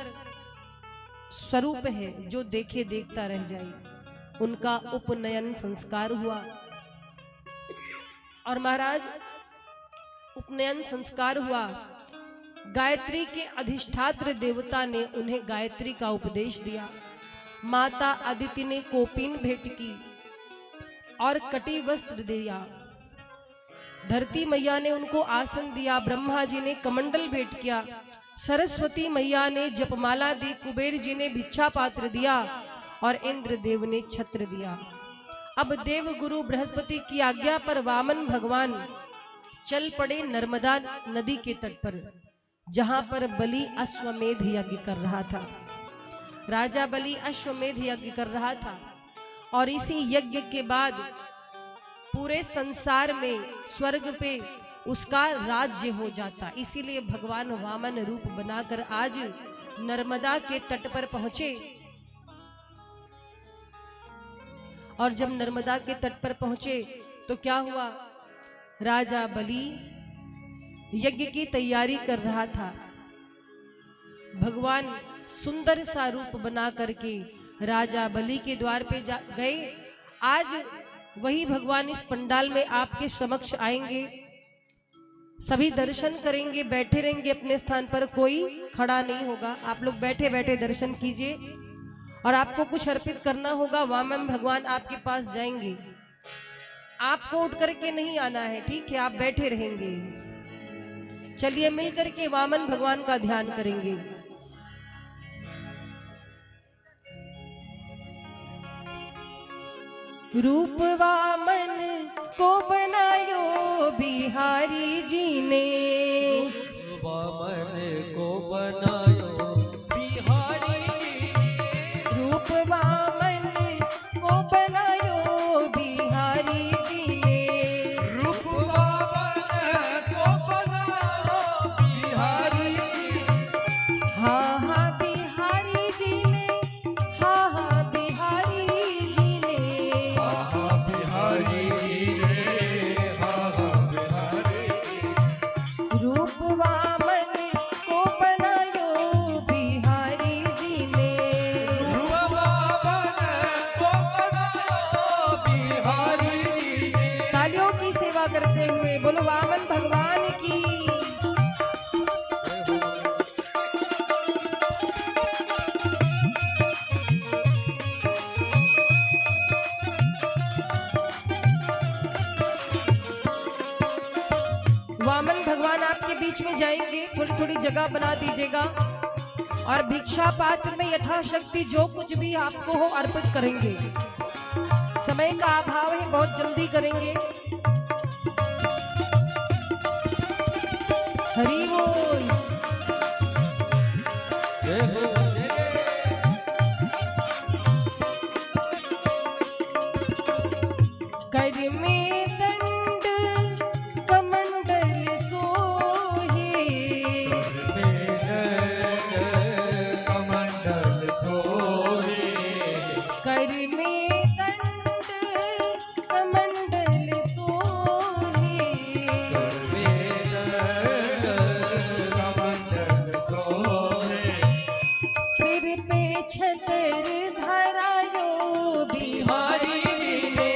Speaker 3: स्वरूप है जो देखे देखता रह जाए। उनका उपनयन संस्कार हुआ और महाराज उपनयन संस्कार हुआ। गायत्री के अधिष्ठात्र देवता ने उन्हें गायत्री का उपदेश दिया। माता अदिति ने कोपिन भेंट की और कटी वस्त्र दिया। धरती मैया ने उनको आसन दिया। ब्रह्मा जी ने कमंडल भेंट किया। सरस्वती मैया ने जपमाला दी। कुबेर जी ने भिक्षा पात्र दिया और इंद्र देव ने छत्र दिया। अब देव गुरु बृहस्पति की आज्ञा पर वामन भगवान चल पड़े नर्मदा नदी के तट पर, जहां पर बलि अश्वमेध यज्ञ कर रहा था। राजा बलि अश्वमेध यज्ञ कर रहा था और इसी यज्ञ के बाद पूरे संसार में स्वर्ग पे उसका राज्य हो जाता। इसीलिए भगवान वामन रूप बनाकर आज नर्मदा के तट पर पहुंचे। और जब नर्मदा के तट पर पहुंचे तो क्या हुआ? राजा बलि यज्ञ की तैयारी कर रहा था। भगवान सुंदर सा रूप बना करके राजा बलि के द्वार पे गए। आज वही भगवान इस पंडाल में आपके समक्ष आएंगे। सभी दर्शन करेंगे, बैठे रहेंगे अपने स्थान पर, कोई खड़ा नहीं होगा। आप लोग बैठे बैठे दर्शन कीजिए और आपको कुछ अर्पित करना होगा। वामन भगवान आपके पास जाएंगे। आपको उठ करके नहीं आना है, ठीक है? आप बैठे रहेंगे। चलिए मिल करके वामन भगवान का ध्यान करेंगे। रूप वामन को बनायो बिहारी जी ने,
Speaker 4: वामन को बनायो बिहारी जी।
Speaker 3: रूप वामन को बनायो बिहारी जी ने,
Speaker 2: रूप वामन को बनायो बिहारी जी।
Speaker 3: हाँ हाँ बिहारी जी ने, हाँ हाँ बिहारी जी ने,
Speaker 2: आहा बिहारी जी रे, आहा बिहारी जी।
Speaker 3: रूप वामन को बनायो बिहारी जी ने।
Speaker 2: रूप वामन को बनायो बिहारी जी ने।
Speaker 3: तालियों की सेवा करते हुए बोलो वामन भगवान की। वामन भगवान आपके बीच में जाएंगे, थोड़ी थोड़ी जगह बना दीजिएगा और भिक्षा पात्र में यथाशक्ति जो कुछ भी आपको हो अर्पित करेंगे। समय का अभाव है, बहुत जल्दी करेंगे। हरि बोल।
Speaker 4: जय हो
Speaker 3: कर में दंड कमंडल सोहे,
Speaker 2: कमंडल सोहे।
Speaker 3: कर में दंड कमंडल सोहे,
Speaker 2: कमंडल सोहे।
Speaker 3: सिर पे छतर धरायो बिहारी जी ने,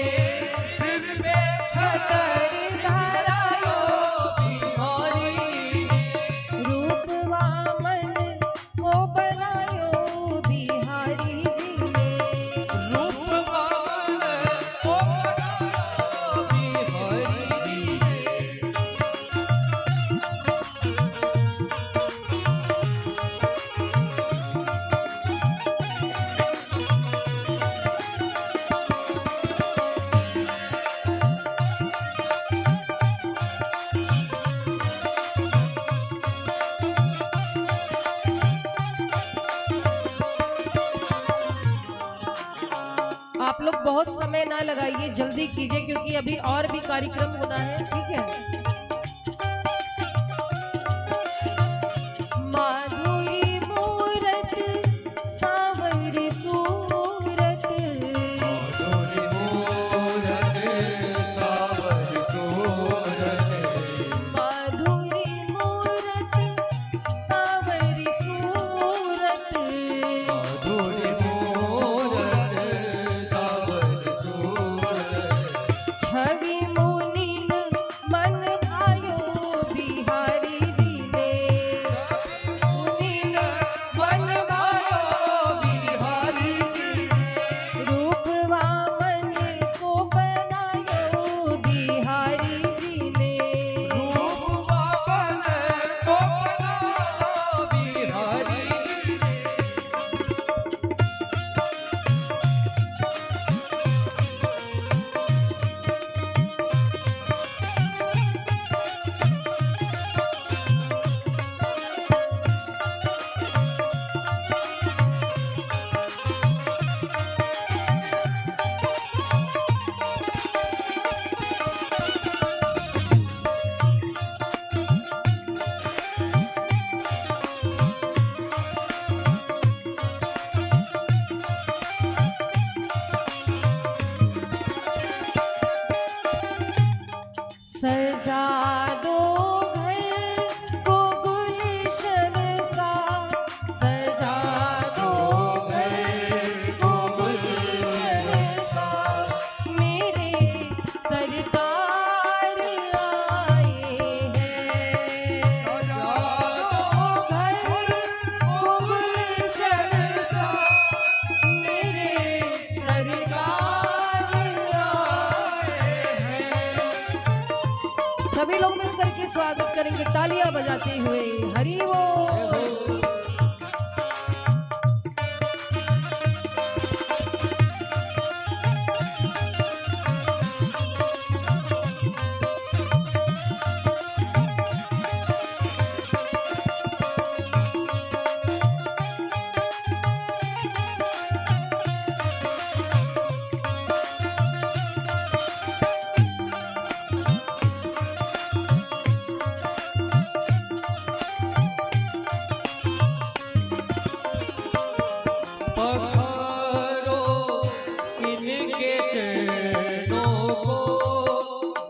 Speaker 2: सिर पे
Speaker 3: छतर धरायो
Speaker 4: बिहारी जी।
Speaker 3: रूप वामन को बनायो बिहारी जी ने।
Speaker 4: रूप वामन को बनायो बिहारी जी।
Speaker 3: आप लोग बहुत समय ना लगाइए, जल्दी कीजिए क्योंकि अभी और भी कार्यक्रम होना है, ठीक है? माधुरी मूरत सांवरी सूरत,
Speaker 2: माधुरी मूरत सावर सूरत।
Speaker 3: माधुरी मूरत सांवरी सूरत,
Speaker 2: माधुरी मूरत सावर सूरत।
Speaker 3: छवि मुनिन मन करेंगे तालियां बजाते हुए। हरि बोल।
Speaker 4: पखारो इनके चरणों को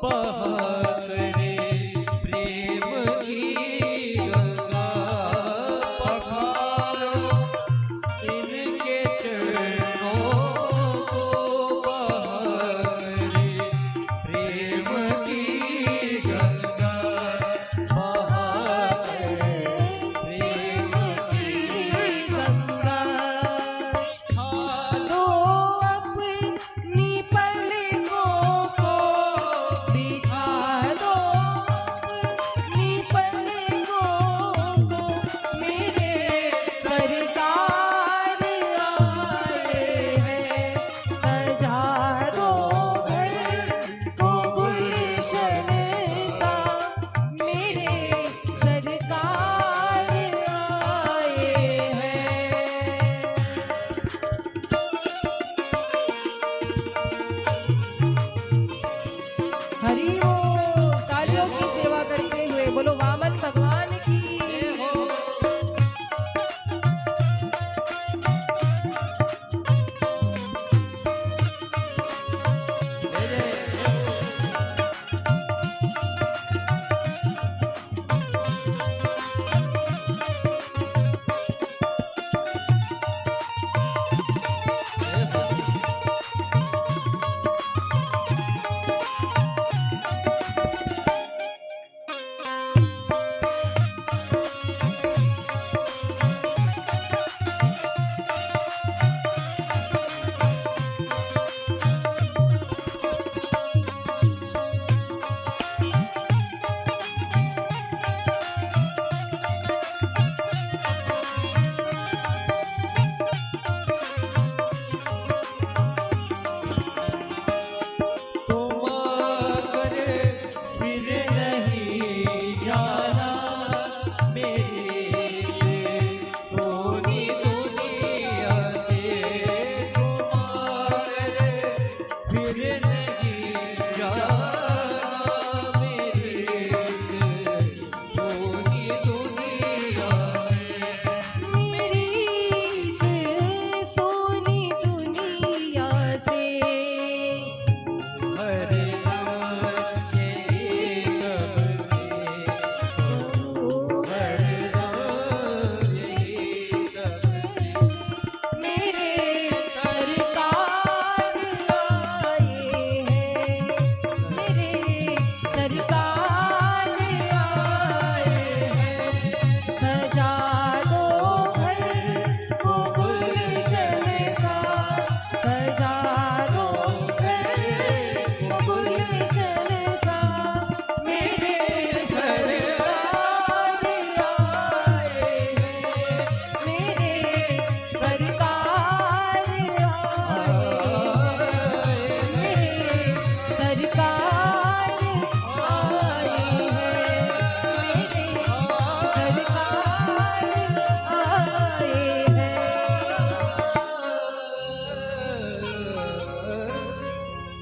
Speaker 4: बहरे प्रेम की गंगा। पखारो इनके चरणों को बहरे प्रेम की गंगा। बहरे प्रेम की
Speaker 3: गंगा लो अपनी पलकों को बिछा दो, अपनी पलकों को मेरे सरकार आए हैं। सजा दो घर को गुलशन सा, मेरे सरकार आए हैं। हरि बोल। तालियों की सेवा करते हुए बोलो वामन भगवान की।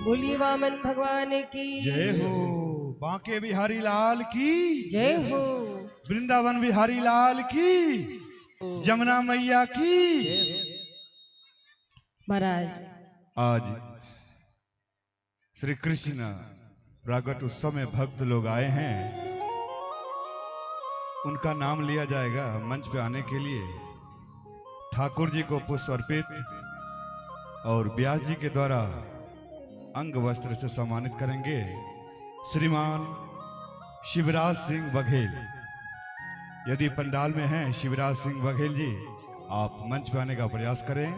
Speaker 3: बोलिए वामन भगवान की
Speaker 5: जय हो। बांके बिहारी लाल की
Speaker 3: जय हो।
Speaker 5: वृंदावन बिहारी लाल की, जमुना मैया की।
Speaker 3: महाराज
Speaker 5: आज श्री कृष्ण प्रागट उत्सव में भक्त लोग आए हैं, उनका नाम लिया जाएगा। मंच पे आने के लिए ठाकुर जी को पुष्प अर्पित और व्यास जी के द्वारा अंग वस्त्र से सम्मानित करेंगे श्रीमान शिवराज सिंह बघेल। यदि पंडाल में हैं शिवराज सिंह बघेल जी, आप मंच पे आने का प्रयास करें।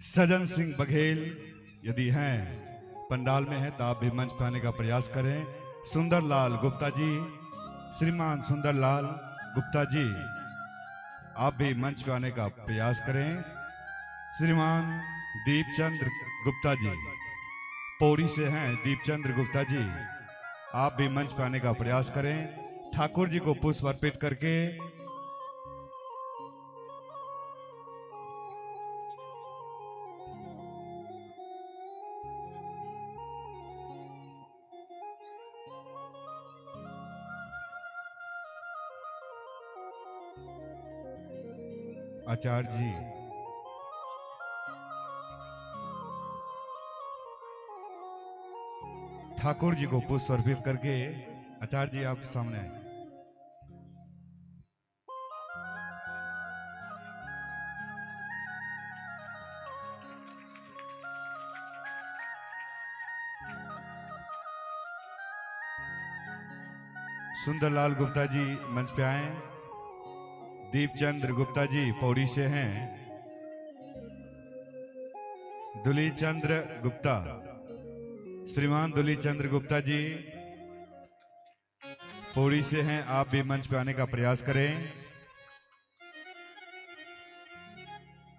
Speaker 5: सजन सिंह बघेल यदि हैं पंडाल में हैं तो आप भी मंच पर आने का प्रयास करें। सुंदरलाल गुप्ता जी, श्रीमान सुंदरलाल गुप्ता जी, आप भी मंच पर आने का प्रयास करें। श्रीमान दीपचंद्र गुप्ता जी, पौड़ी से हैं दीपचंद्र गुप्ता जी, आप भी मंच पर आने का प्रयास करें। ठाकुर जी को पुष्प अर्पित करके आचार्य जी, ठाकुर जी को पुष्प अर्पित करके आचार्य जी आप सामने आए। सुंदरलाल गुप्ता जी मंच पे आए। दीपचंद्र गुप्ता जी पौड़ी से हैं। दुली चंद्र गुप्ता, श्रीमान दुली चंद्र गुप्ता जी पौड़ी से हैं, आप भी मंच पे आने का प्रयास करें।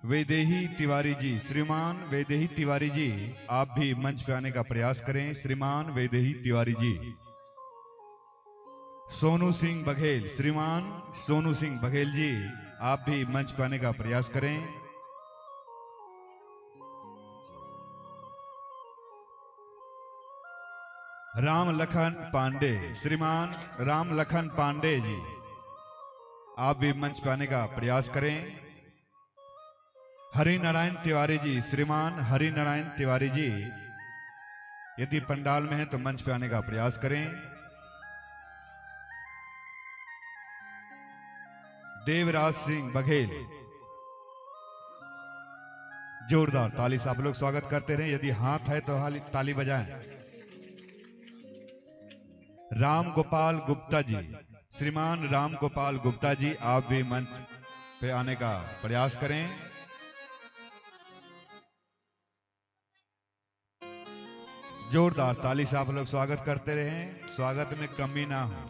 Speaker 5: वैदेही तिवारी जी, श्रीमान वैदेही तिवारी जी, आप भी मंच पे आने का प्रयास करें। श्रीमान वैदेही तिवारी जी। सोनू सिंह बघेल, श्रीमान सोनू सिंह बघेल जी, आप भी मंच पर आने का प्रयास करें। राम लखन पांडे, श्रीमान राम लखन पांडे जी, आप भी मंच पर आने का प्रयास करें। हरि नारायण तिवारी जी, श्रीमान हरि नारायण तिवारी जी, यदि पंडाल में है तो मंच पर आने का प्रयास करें। देवराज सिंह बघेल, जोरदार ताली से आप लोग स्वागत करते रहे। यदि हाथ है तो ताली बजाएं। राम गोपाल गुप्ता जी, श्रीमान राम गोपाल गुप्ता जी, आप भी मंच पे आने का प्रयास करें। जोरदार ताली से आप लोग स्वागत करते रहें, स्वागत में कमी ना हो।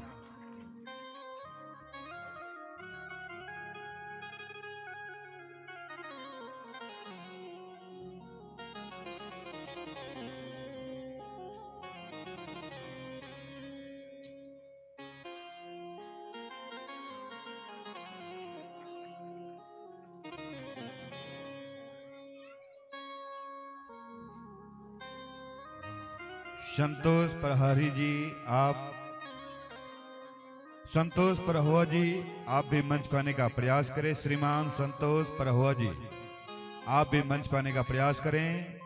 Speaker 5: संतोष प्रहरी जी, आप संतोष प्रहुआ जी, आप भी मंच पाने का प्रयास करें। श्रीमान संतोष प्रहुआ जी, आप भी मंच पाने का प्रयास करें।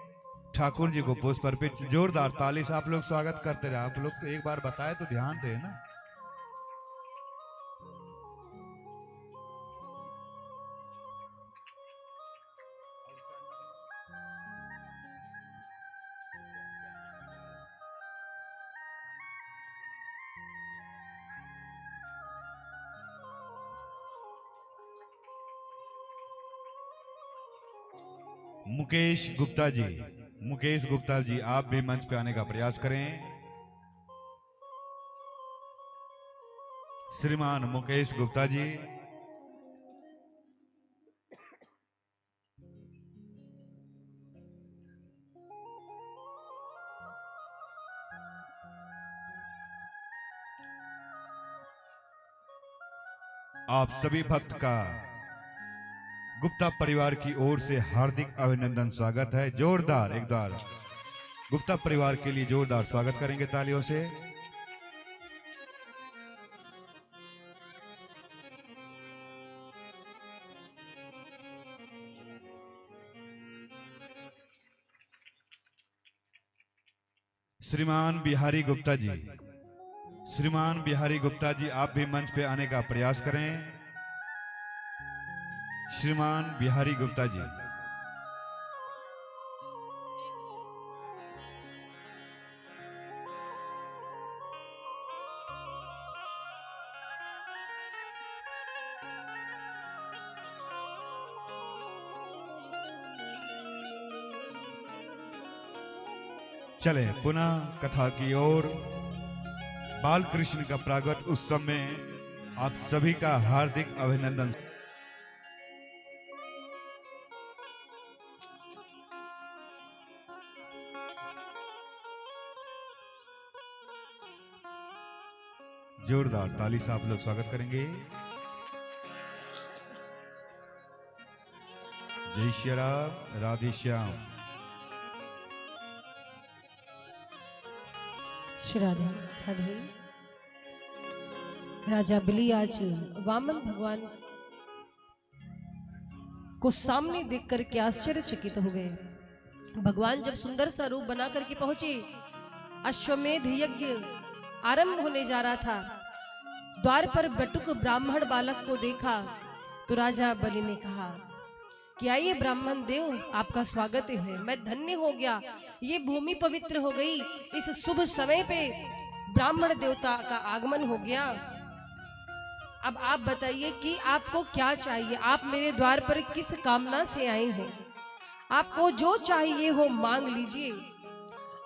Speaker 5: ठाकुर जी को पुष्प अर्पित, जोरदार ताली से आप लोग स्वागत करते रहे। आप लोग तो एक बार बताए तो ध्यान रहे ना। मुकेश गुप्ता जी, मुकेश गुप्ता जी, आप भी मंच पे आने का प्रयास करें। श्रीमान मुकेश गुप्ता जी, आप सभी भक्त का गुप्ता परिवार की ओर से हार्दिक अभिनंदन, स्वागत है। जोरदार एक बार गुप्ता परिवार के लिए जोरदार स्वागत करेंगे तालियों से। श्रीमान बिहारी गुप्ता जी, श्रीमान बिहारी गुप्ता जी, आप भी मंच पे आने का प्रयास करें। श्रीमान बिहारी गुप्ता जी, चले पुनः कथा की ओर। बाल कृष्ण का प्रागट उत्सव में आप सभी का हार्दिक अभिनंदन। जोरदार ताली से आप लोग स्वागत करेंगे। जय श्री राम, राधे श्याम।
Speaker 3: श्री राधे राधे। राजा बलि आज वामन भगवान को सामने देख करके आश्चर्यचकित हो गए। भगवान जब सुंदर सा रूप बना करके पहुंचे, अश्वमेध यज्ञ आरंभ होने जा रहा था। द्वार पर बटुक ब्राह्मण बालक को देखा तो राजा बलि ने कहा कि आइए ब्राह्मण देव, आपका स्वागत है। मैं धन्य हो गया, ये भूमि पवित्र हो गई। इस शुभ समय पे ब्राह्मण देवता का आगमन हो गया। अब आप बताइए कि आपको क्या चाहिए? आप मेरे द्वार पर किस कामना से आए हैं? आपको जो चाहिए हो मांग लीजिए।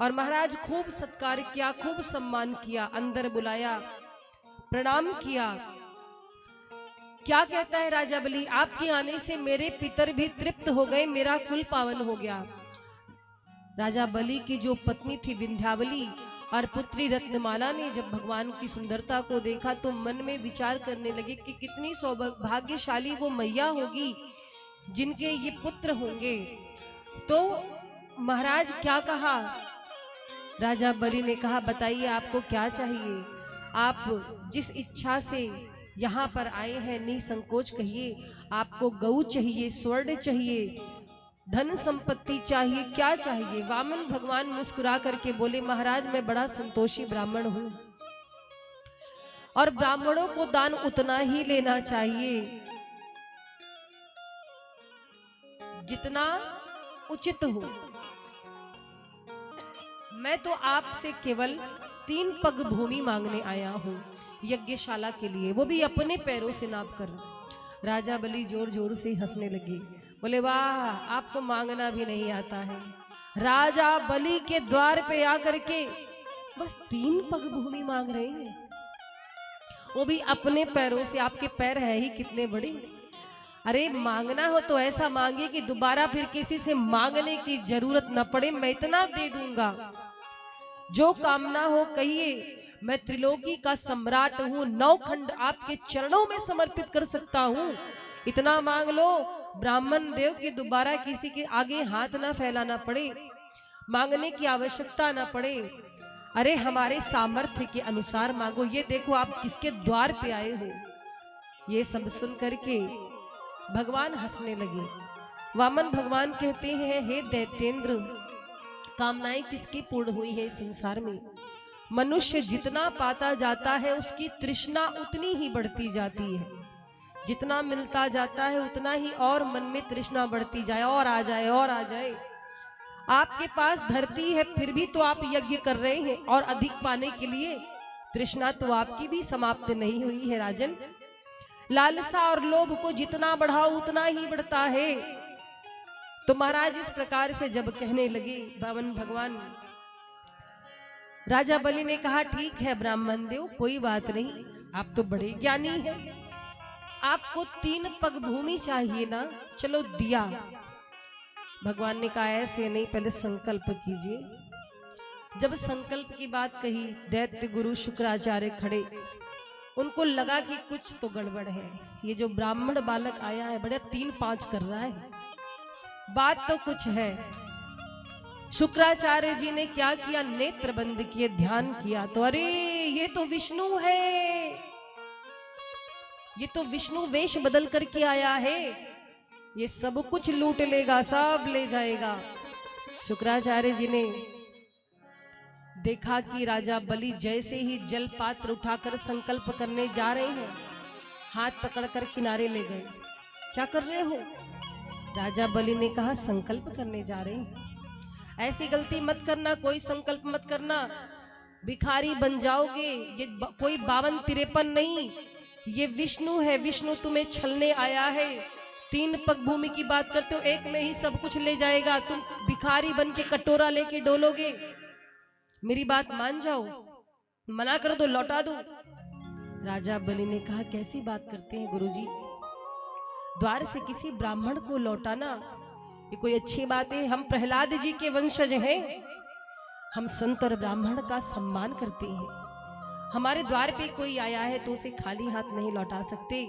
Speaker 3: और महाराज खूब सत्कार किया, खूब सम्मान किया, अंदर बुलाया, प्रणाम किया। क्या कहता है राजा बलि? आपके आने से मेरे पितर भी तृप्त हो गए, मेरा कुल पावन हो गया। राजा बलि की जो पत्नी थी विंध्यावली और पुत्री रत्नमाला ने जब भगवान की सुंदरता को देखा तो मन में विचार करने लगे कि कितनी सौभाग्यशाली वो मैया होगी जिनके ये पुत्र होंगे। तो महाराज क्या कहा? राजा बलि ने कहा बताइए आपको क्या चाहिए? आप जिस इच्छा से यहाँ पर आए हैं निसंकोच कहिए। आपको गऊ चाहिए, स्वर्ण चाहिए, धन संपत्ति चाहिए, क्या चाहिए? वामन भगवान मुस्कुरा करके बोले महाराज मैं बड़ा संतोषी ब्राह्मण हूं और ब्राह्मणों को दान उतना ही लेना चाहिए जितना उचित हो। मैं तो आपसे केवल 3 पग भूमि मांगने आया हूं यज्ञशाला के लिए, वो भी अपने पैरों से नाप कर। राजा बलि जोर जोर से हंसने लगे, बोले वाह आपको मांगना भी नहीं आता है। राजा बलि के द्वार पे आकर के बस 3 पग भूमि मांग रहे हैं, वो भी अपने पैरों से। आपके पैर है ही कितने बड़े। अरे मांगना हो तो ऐसा मांगिए कि दोबारा फिर किसी से मांगने की जरूरत न पड़े। मैं इतना दे दूंगा, जो कामना हो कहिए। मैं त्रिलोकी का सम्राट हूँ, 9 खंड आपके चरणों में समर्पित कर सकता हूँ। इतना मांग लो ब्राह्मण देव कि दोबारा किसी के आगे हाथ ना फैलाना पड़े, मांगने की आवश्यकता ना पड़े। अरे हमारे सामर्थ्य के अनुसार मांगो। ये देखो आप किसके द्वार पे आए हो। ये सब सुन करके भगवान हंसने लगे। वामन भगवान कहते हैं हे दैत्येंद्र, कामनाएं किसकी पूर्ण हुई है संसार में? मनुष्य जितना पाता जाता है उसकी तृष्णा उतनी ही बढ़ती जाती है। जितना मिलता जाता है उतना ही और मन में तृष्णा बढ़ती जाए, और आ जाए और आ जाए। आपके पास धरती है फिर भी तो आप यज्ञ कर रहे हैं और अधिक पाने के लिए। तृष्णा तो आपकी भी समाप्त नहीं हुई है राजन। लालसा और लोभ को जितना बढ़ाओ उतना ही बढ़ता है। तो महाराज इस प्रकार से जब कहने लगे वामन भगवान, राजा बलि ने कहा ठीक है ब्राह्मण देव कोई बात नहीं, आप तो बड़े ज्ञानी हैं। आपको 3 पग भूमि चाहिए ना, चलो दिया। भगवान ने कहा ऐसे नहीं, पहले संकल्प कीजिए। जब संकल्प की बात कही दैत्य गुरु शुक्राचार्य खड़े, उनको लगा कि कुछ तो गड़बड़ है। ये जो ब्राह्मण बालक आया है बड़ा 3-5 कर रहा है, बात तो कुछ है। शुक्राचार्य जी ने क्या किया? नेत्र बंद किए, ध्यान किया तो अरे ये तो विष्णु है, ये तो विष्णु वेश बदल करके आया है, ये सब कुछ लूट लेगा, सब ले जाएगा। शुक्राचार्य जी ने देखा कि राजा बलि जैसे ही जल पात्र उठाकर संकल्प करने जा रहे हैं, हाथ पकड़कर किनारे ले गए। क्या कर रहे हो? राजा बलि ने कहा संकल्प करने जा रहे हैं। ऐसी गलती मत करना, कोई संकल्प मत करना, भिखारी बन जाओगे। ये कोई 52-53 नहीं, ये विष्णु है। विष्णु तुम्हें छलने आया है। 3 पग भूमि की बात करते हो, एक में ही सब कुछ ले जाएगा। तुम भिखारी बन के कटोरा लेके डोलोगे। मेरी बात मान जाओ, मना कर दो, लौटा दो। राजा बलि ने कहा कैसी बात करते हैं गुरुजी, द्वार से किसी ब्राह्मण को लौटाना ये कोई अच्छी बात है? हम प्रहलाद जी के वंशज हैं, हम संत और ब्राह्मण का सम्मान करते हैं। हमारे द्वार पे कोई आया है तो उसे खाली हाथ नहीं लौटा सकते।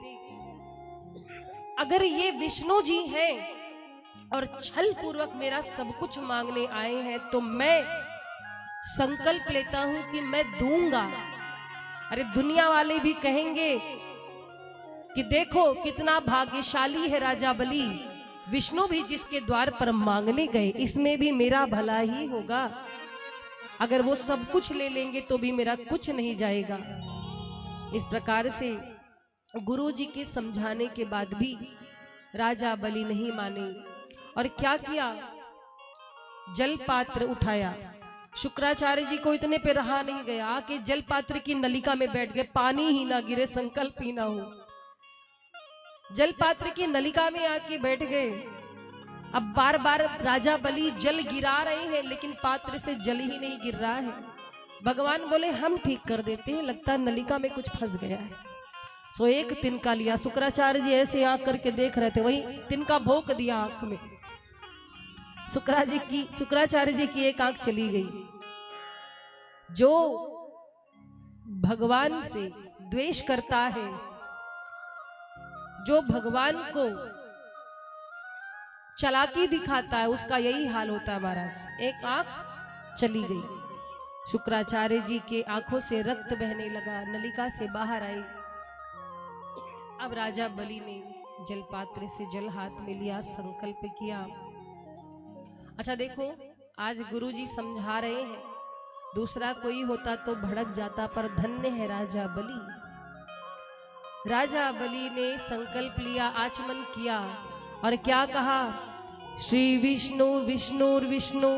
Speaker 3: अगर ये विष्णु जी हैं और छल पूर्वक मेरा सब कुछ मांगने आए हैं तो मैं संकल्प लेता हूं कि मैं दूंगा। अरे दुनिया वाले भी कहेंगे कि देखो कितना भाग्यशाली है राजा बलि, विष्णु भी जिसके द्वार पर मांगने गए, इसमें भी मेरा भला ही होगा। अगर वो सब कुछ ले लेंगे तो भी मेरा कुछ नहीं जाएगा। इस प्रकार से गुरु जी के समझाने के बाद भी राजा बलि नहीं माने और क्या किया, जल पात्र उठाया। शुक्राचार्य जी को इतने पे रहा नहीं गया, आके जल पात्र की नलिका में बैठ गए, पानी ही ना गिरे, संकल्प ही ना हो। जल पात्र की नलिका में आके बैठ गए। अब बार बार राजा बलि जल गिरा रहे हैं लेकिन पात्र से जल ही नहीं गिर रहा है। भगवान बोले हम ठीक कर देते हैं, लगता है नलिका में कुछ फंस गया है। सो एक तिनका लिया, शुक्राचार्य जी ऐसे आंख करके देख रहे थे, वही तिनका भोंक दिया आंख में। शुक्राचार्य जी की एक आंख चली गई। जो भगवान से द्वेष करता है, जो भगवान को चालाकी दिखाता है, उसका यही हाल होता है महाराज। एक आंख चली गई। शुक्राचार्य जी के आंखों से रक्त बहने लगा, नलिका से बाहर आई। अब राजा बलि ने जलपात्र से जल हाथ में लिया, संकल्प किया। अच्छा देखो, आज गुरुजी समझा रहे हैं, दूसरा कोई होता तो भड़क जाता, पर धन्य है राजा बलि। राजा बलि ने संकल्प लिया, आचमन किया और क्या कहा, श्री विष्णु विष्णुर्विष्णु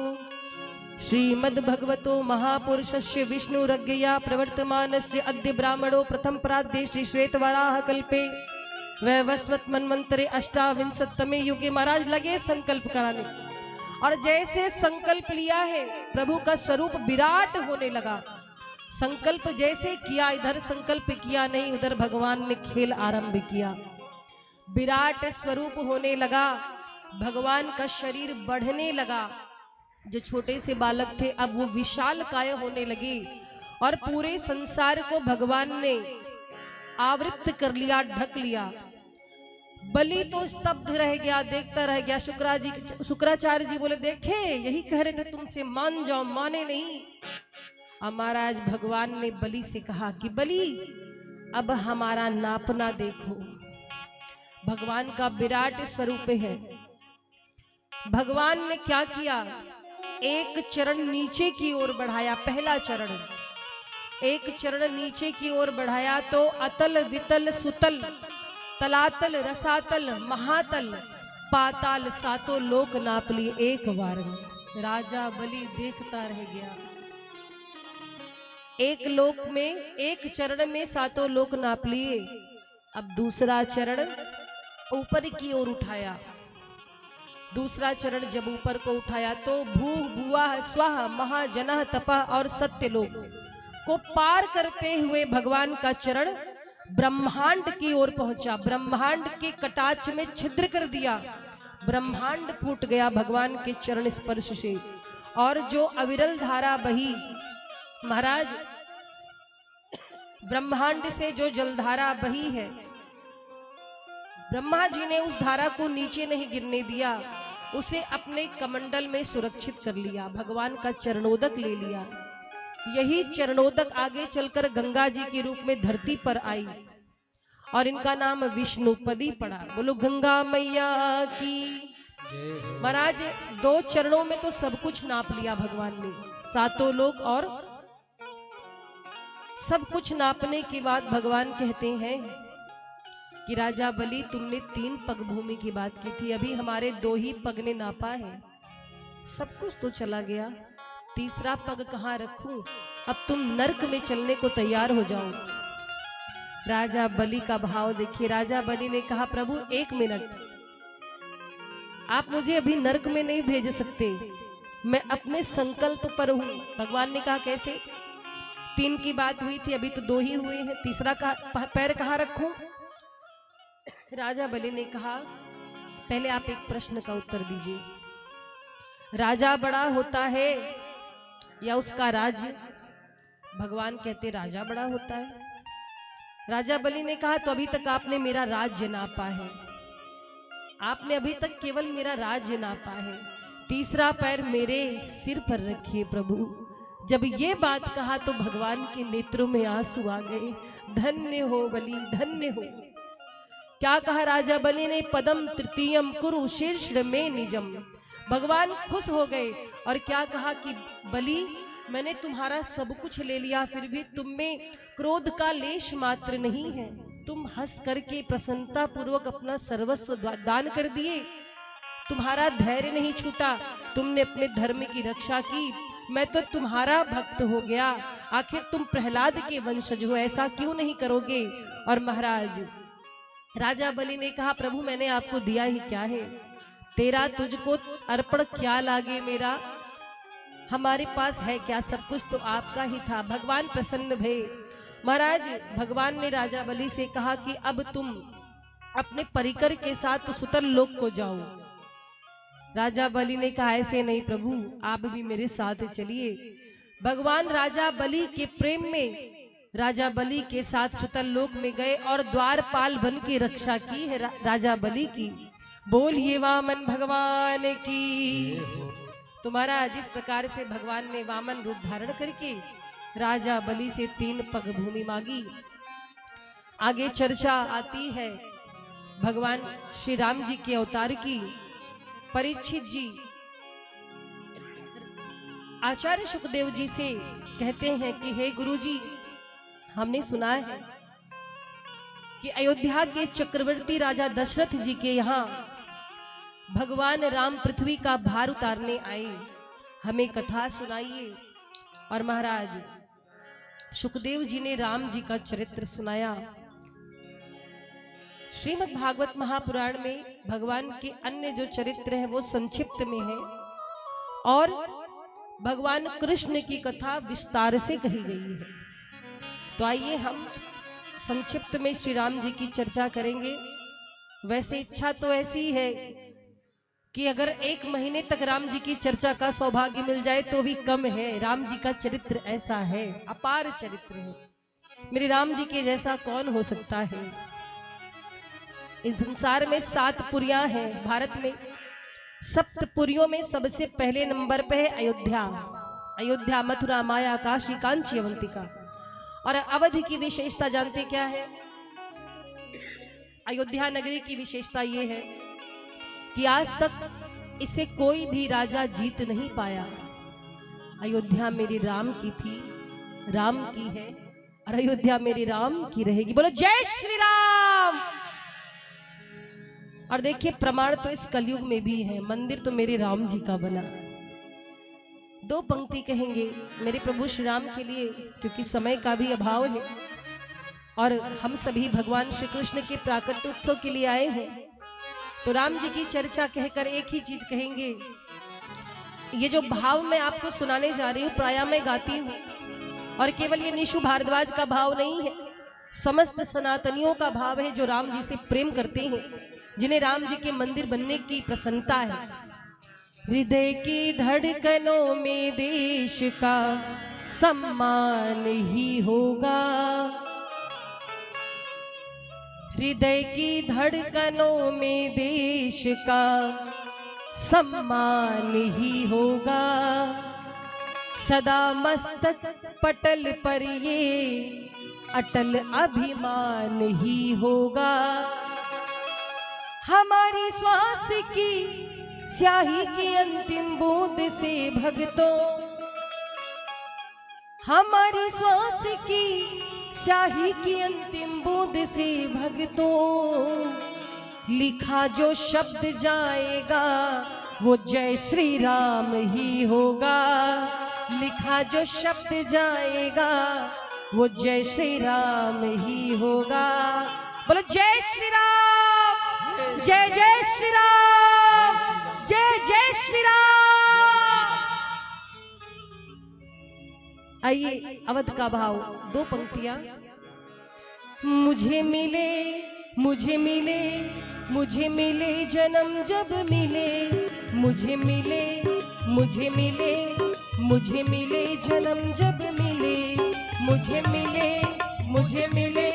Speaker 3: श्रीमद् भगवतो महापुरुषस्य विष्णुरज्ञया प्रवर्तमानस्य अद्य ब्राह्मणो प्रथम प्राद्ये श्री श्वेतवराह कल्पे वैवस्वत मन्वंतरे अष्टाविंशतमे युगे। महाराज लगे संकल्प कराने और जैसे संकल्प लिया है प्रभु का स्वरूप विराट होने लगा। संकल्प जैसे किया, इधर संकल्प किया नहीं, उधर भगवान ने खेल आरंभ किया। विराट स्वरूप होने लगा, भगवान का शरीर बढ़ने लगा। जो छोटे से बालक थे अब वो विशाल काय होने लगे और पूरे संसार को भगवान ने आवृत कर लिया, ढक लिया। बलि तो स्तब्ध रह गया, देखता रह गया। शुक्राचार्य जी बोले देखे, यही कह रहे थे तुमसे, मान जाओ, माने नहीं। अब महाराज भगवान ने बलि से कहा कि बलि अब हमारा नापना देखो। भगवान का विराट स्वरूप है। भगवान ने क्या किया, एक चरण नीचे की ओर बढ़ाया। पहला चरण, एक चरण नीचे की ओर बढ़ाया तो अतल वितल सुतल तलातल रसातल महातल पाताल सातों लोक नाप लिए एक बार में। राजा बलि देखता रह गया। एक लोक में, एक चरण में सातों लोक नाप लिए। अब दूसरा चरण ऊपर की ओर उठाया। दूसरा चरण जब ऊपर को उठाया तो भू भुआ स्वाहा महाजनः तपः और सत्य लोक को पार करते हुए भगवान का चरण ब्रह्मांड की ओर पहुंचा। ब्रह्मांड के कटाक्ष में छिद्र कर दिया, ब्रह्मांड फूट गया भगवान के चरण स्पर्श से। और जो अविरल धारा बही, महाराज ब्रह्मांड से जो जलधारा बही है, ब्रह्मा जी ने उस धारा को नीचे नहीं गिरने दिया, उसे अपने कमंडल में सुरक्षित कर लिया, भगवान का चरणोदक ले लिया। यही चरणोदक आगे चलकर गंगा जी के रूप में धरती पर आई और इनका नाम विष्णुपदी पड़ा। बोलो गंगा मैया की। महाराज दो चरणों में तो सब कुछ नाप लिया भगवान ने, सातों लोक और सब कुछ नापने के बाद भगवान कहते हैं कि राजा बलि तुमने 3 पग भूमि की बात की थी, अभी हमारे 2 ही पग ने नापा है, सब कुछ तो चला गया, तीसरा पग कहाँ रखूं? अब तुम नरक में चलने को तैयार हो जाओ। राजा बलि का भाव देखिए। राजा बलि ने कहा प्रभु 1 मिनट, आप मुझे अभी नरक में नहीं भेज सकते, मैं अपने संकल्प पर हूं। भगवान ने कहा कैसे? 3 की बात हुई थी, अभी तो 2 ही हुए हैं, तीसरा का पैर कहाँ रखूं? राजा बलि ने कहा पहले आप एक प्रश्न का उत्तर दीजिए, राजा बड़ा होता है या उसका राज्य? भगवान कहते राजा बड़ा होता है। राजा बलि ने कहा तो अभी तक आपने मेरा राज्य नापा है, आपने अभी तक केवल मेरा राज्य नापा है, तीसरा पैर मेरे सिर पर रखिए प्रभु। जब ये बात कहा तो भगवान के नेत्रों में आंसू आ गए। धन्य हो बलि, धन्य हो। क्या कहा राजा बलि ने? पदम तृतीयम कुरु शीर्ष में निजम। भगवान खुश हो गए और क्या कहा कि बलि मैंने तुम्हारा सब कुछ ले लिया, फिर भी तुम में क्रोध का लेश मात्र नहीं है। तुम हंस करके प्रसन्नता पूर्वक अपना सर्वस्व दान कर दिए, तुम्हारा धैर्य नहीं छूटा, तुमने अपने धर्म की रक्षा की, मैं तो तुम्हारा भक्त हो गया। आखिर तुम प्रहलाद के वंशज हो, ऐसा क्यों नहीं करोगे? और महाराज राजा बलि ने कहा प्रभु मैंने आपको दिया ही क्या है, तेरा तुझको अर्पण क्या लागे मेरा, हमारे पास है क्या, सब कुछ तो आपका ही था। भगवान प्रसन्न भये। महाराज भगवान ने राजा बलि से कहा कि अब तुम अपने परिकर के साथ सुतल लोक को जाओ। राजा बलि ने कहा ऐसे नहीं प्रभु, आप भी मेरे साथ चलिए। भगवान राजा बलि के प्रेम में राजा बलि के साथ सुतल लोक में गए और द्वारपाल बन के रक्षा की है राजा बलि की। बोलिए वामन भगवान की। तुम्हारा जिस प्रकार से भगवान ने वामन रूप धारण करके राजा बलि से 3 पग भूमि मांगी, आगे चर्चा आती है भगवान श्री राम जी के अवतार की। परीक्षित जी आचार्य सुखदेव जी से कहते हैं कि हे गुरुजी, हमने सुना है कि अयोध्या के चक्रवर्ती राजा दशरथ जी के यहाँ भगवान राम पृथ्वी का भार उतारने आए, हमें कथा सुनाइए। और महाराज सुखदेव जी ने राम जी का चरित्र सुनाया। श्रीमद् भागवत महापुराण में भगवान के अन्य जो चरित्र हैं वो संक्षिप्त में है और भगवान कृष्ण की कथा विस्तार से कही गई है। तो आइए हम संक्षिप्त में श्री राम जी की चर्चा करेंगे। वैसे इच्छा तो ऐसी है कि अगर 1 महीने तक राम जी की चर्चा का सौभाग्य मिल जाए तो भी कम है। राम जी का चरित्र ऐसा है, अपार चरित्र है। मेरे राम जी के जैसा कौन हो सकता है? इस संसार में 7 पुरियां हैं। भारत में 7 पुरियों में सबसे पहले नंबर पे है अयोध्या। अयोध्या, मथुरा, माया, काशी, कांची, अवंतिका। और अवध की विशेषता जानते क्या है? अयोध्या नगरी की विशेषता ये है कि आज तक इसे कोई भी राजा जीत नहीं पाया। अयोध्या मेरे राम की थी, राम की है और अयोध्या मेरे राम की रहेगी। बोलो जय श्री राम। और देखिए प्रमाण तो इस कलयुग में भी है, मंदिर तो मेरे राम जी का बना। 2 पंक्ति कहेंगे मेरे प्रभु श्री राम के लिए, क्योंकि समय का भी अभाव है और हम सभी भगवान श्री कृष्ण के प्राकट्य उत्सव के लिए आए हैं। तो राम जी की चर्चा कहकर एक ही चीज कहेंगे। ये जो भाव मैं आपको सुनाने जा रही हूँ प्रायः मैं गाती हूँ, और केवल ये निशु भारद्वाज का भाव नहीं है, समस्त सनातनियों का भाव है जो राम जी से प्रेम करते हैं, जिन्हें राम जी के मंदिर बनने की प्रसन्नता है। हृदय की धड़कनों में देश का सम्मान ही होगा, हृदय की धड़कनों में देश का सम्मान ही होगा। सदा मस्तक पटल पर ये अटल अभिमान ही होगा। हमारी श्वास की स्याही की अंतिम बूंद से भक्तों, हमारी श्वास की स्याही की अंतिम बूंद से भक्तों, लिखा जो शब्द जाएगा वो जय श्री राम ही होगा। लिखा जो शब्द जाएगा वो जय श्री राम ही होगा। बोलो जय श्री राम, जय जय श्री राम, जय जय श्री राम। आइए अवध का भाव, दो पंक्तियां। मुझे मिले मुझे मिले मुझे मिले जन्म जब मिले, मुझे मिले मुझे मिले मुझे मिले जन्म जब मिले, मुझे मिले मुझे मिले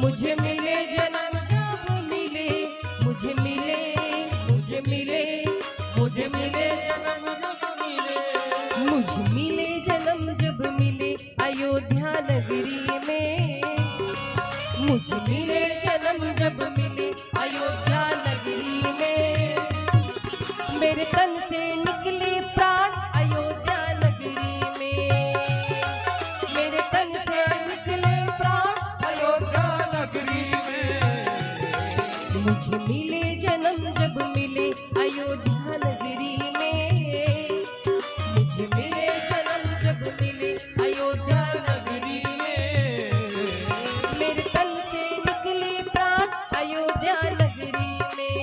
Speaker 3: मुझे मिले जन्म जब मिले, मुझे मिले मुझे मिले मुझे मिले जन्म जब मिले, मुझे मिले जन्म जब मिले अयोध्या नगरी में, मुझे मिले जन्म जब मिले अयोध्या नगरी में, मेरे तन से निकले प्राण अयोध्या नगरी में, मेरे तन से निकले प्राण
Speaker 2: अयोध्या नगरी में,
Speaker 3: मुझे मिले जन्म जब मिले अयोध्या नगरी में, मुझे मिले जन्म जब मिले अयोध्या नगरी में, मेरे तन से निकले प्राण अयोध्या नगरी में,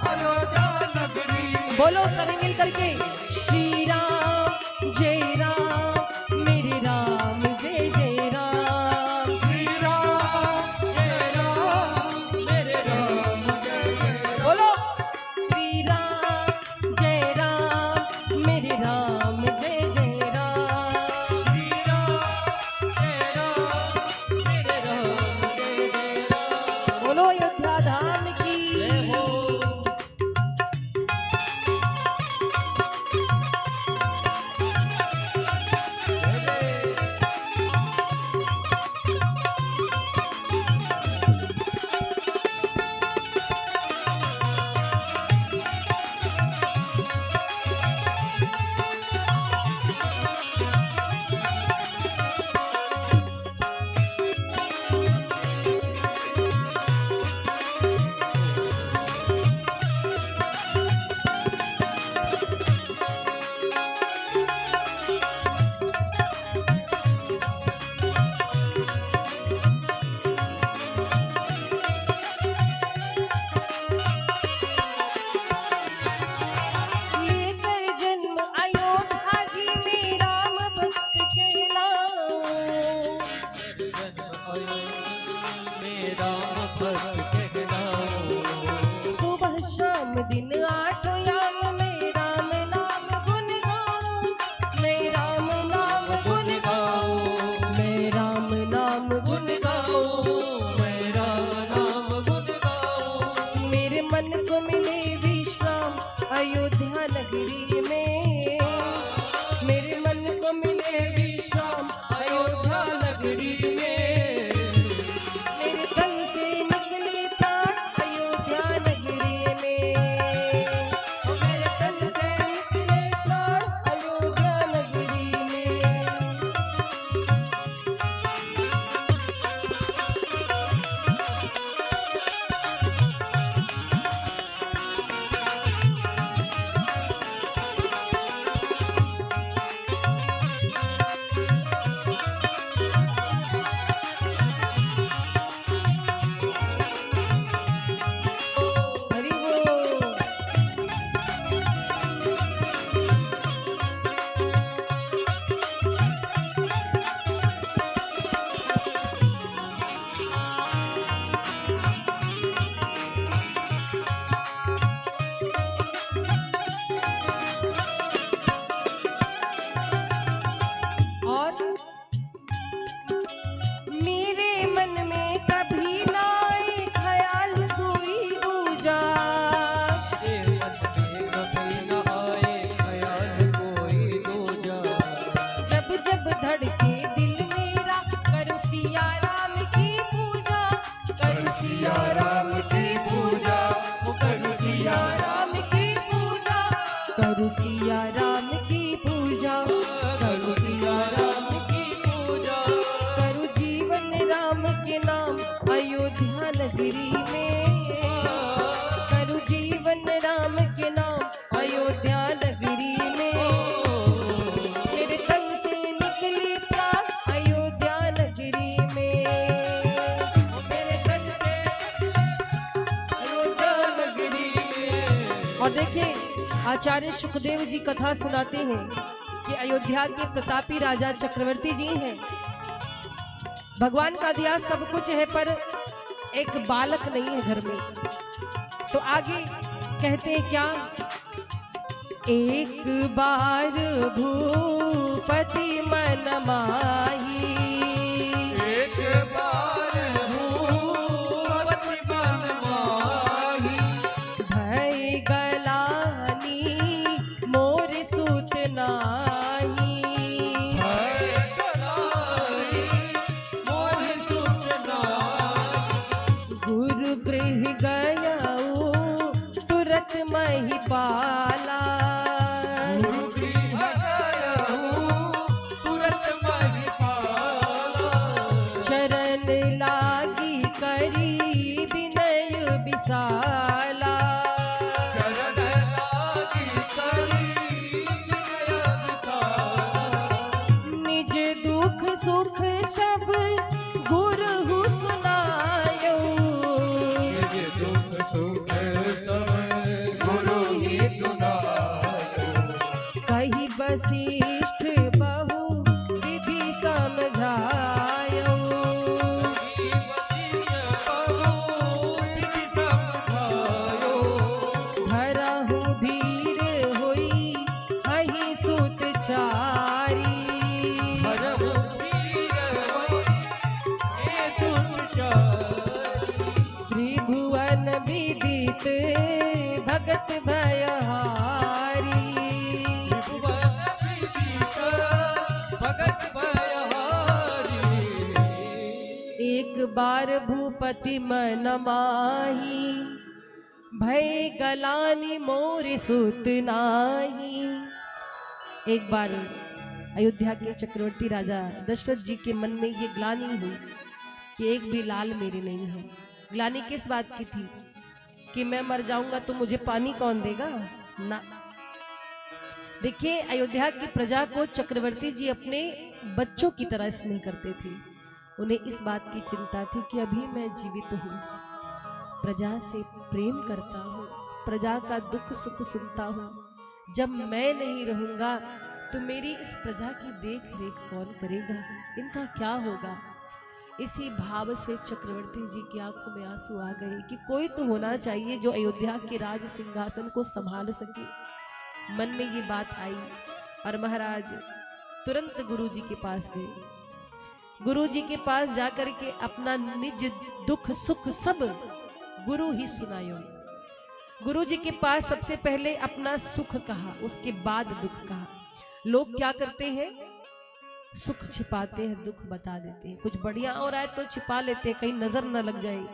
Speaker 2: अयोध्या नगरी में।
Speaker 3: बोलो सभी मिल करके, श्री राम जय राम मेरे राम जय जय राम,
Speaker 2: श्री राम जय राम मेरे राम जय जय
Speaker 3: बोलो श्री राम जय राम मेरे राम जय जय राम,
Speaker 2: श्री राम जय राम मेरे राम जय जय राम।
Speaker 3: बोलो अयोध्या धाम की
Speaker 2: जय हो।
Speaker 3: लेकर जन्म अयोध्या जी में राम भक्त कहलाओ,
Speaker 2: मेरा भक्त कहलाओ,
Speaker 3: सुबह शाम दिन आठों याम में राम नाम गुन गाओ, मैं राम नाम गुन गाओ, मैं राम नाम गुन गाओ,
Speaker 2: मेरा नाम गुन गाओ,
Speaker 3: मेरे मन को मिले विश्राम अयोध्या नगरी में, मेरे मन को मिले विश्राम अयोध्या नगरी में, मेरे तन से निकले प्राण अयोध्या नगरी में, मेरे तन से निकले प्राण अयोध्या नगरी में। हरि बोल। और मेरे मन में कभी ना आए ख्याल कोई दूजा,
Speaker 2: ये मन में कभी न आए ख्याल कोई दूजा,
Speaker 3: जब जब धड़के दिल मेरा करूँ सिया राम की पूजा, करूँ सिया राम की पूजा, करूँ सिया राम की पूजा, करूँ सिया राम की पूजा, करूँ सिया राम की पूजा, करूँ जीवन राम के नाम अयोध्या नगरी में, करूँ जीवन राम के नाम अयोध्या नगरी में, मेरे तन से निकले प्राण अयोध्या नगरी में, मेरे तन से अयोध्या नगरी में। और देखिए आचार्य सुखदेव जी कथा सुनाते हैं कि अयोध्या के प्रतापी राजा चक्रवर्ती जी हैं। भगवान का दिया सब कुछ है पर एक बालक नहीं है घर में। तो आगे कहते हैं क्या, एक बार भूपति मन माही,
Speaker 4: एक बार भूपति मन माही,
Speaker 3: भय गलानी मोर सूत नाही,
Speaker 4: भय गलानी मोर सुत नाही,
Speaker 3: गुरु गृह गयाऊ तुरत महिपाला,
Speaker 4: गुरु गृह गयाऊ तुरत महिपाला,
Speaker 3: चरण लागी करी विनय विशाला,
Speaker 4: चरण लागी करी विनय विशाला,
Speaker 3: निज दुख सुख सब गुरु सुनायो,
Speaker 4: निज दुख सुख सब गुरु ही सुनायो,
Speaker 3: कही वशिष्ठ बहु विधि समझायो, धरहु धीर होई हहि सुत चारी, त्रिभुवन विदित भगत भयहारी, एक बार भूपति मन माही, भय गलानी मोर सुत नाही। एक बार अयोध्या के चक्रवर्ती राजा दशरथ जी के मन में ये ग्लानि हुई कि एक भी लाल मेरे नहीं है। ग्लानि किस बात की थी कि मैं मर जाऊंगा तो मुझे पानी कौन देगा ना। देखिए अयोध्या की प्रजा को चक्रवर्ती जी अपने बच्चों की तरह स्नेह करते थे। उन्हें इस बात की चिंता थी कि अभी मैं जीवित हूँ, प्रजा से प्रेम करता हूँ, प्रजा का दुख सुख सुनता हूँ। जब मैं नहीं रहूंगा तो मेरी इस प्रजा की देख रेख कौन करेगा, इनका क्या होगा। इसी भाव से चक्रवर्ती जी की आंखों में आंसू आ गए कि कोई तो होना चाहिए जो अयोध्या के राज सिंहासन को संभाल सके। मन में ये बात आई और महाराज तुरंत गुरु जी के पास गए। गुरु जी के पास जाकर के अपना निज दुख सुख सब गुरु ही सुनायो। गुरु जी के पास सबसे पहले अपना सुख कहा, उसके बाद दुख कहा। लोग क्या करते हैं, सुख छिपाते हैं, दुख बता देते हैं। कुछ बढ़िया हो रहा है तो छिपा लेते हैं, कहीं नजर न लग जाए।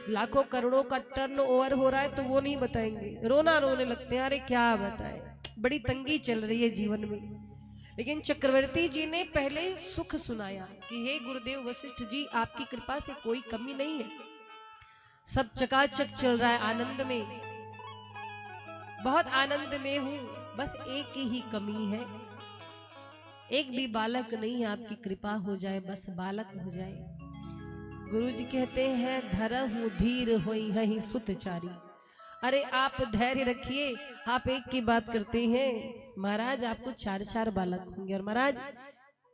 Speaker 3: लाखों करोड़ों का टर्न ओवर हो रहा है तो वो नहीं बताएंगे, रोना रोने लगते हैं, अरे क्या बताए, बड़ी तंगी चल रही है जीवन में। लेकिन चक्रवर्ती जी ने पहले सुख सुनाया कि हे गुरुदेव वशिष्ठ जी, आपकी कृपा से कोई कमी नहीं है, सब चकाचक चल रहा है, आनंद में, बहुत आनंद में हूं, बस एक ही कमी है, एक भी बालक नहीं है, आपकी कृपा हो जाए, बस बालक हो जाए। गुरु जी कहते हैं धरहु धीर होई हहि सुतचारी। अरे आप धैर्य रखिए, आप एक की बात करते हैं, महाराज आपको 4-4 बालक होंगे। और महाराज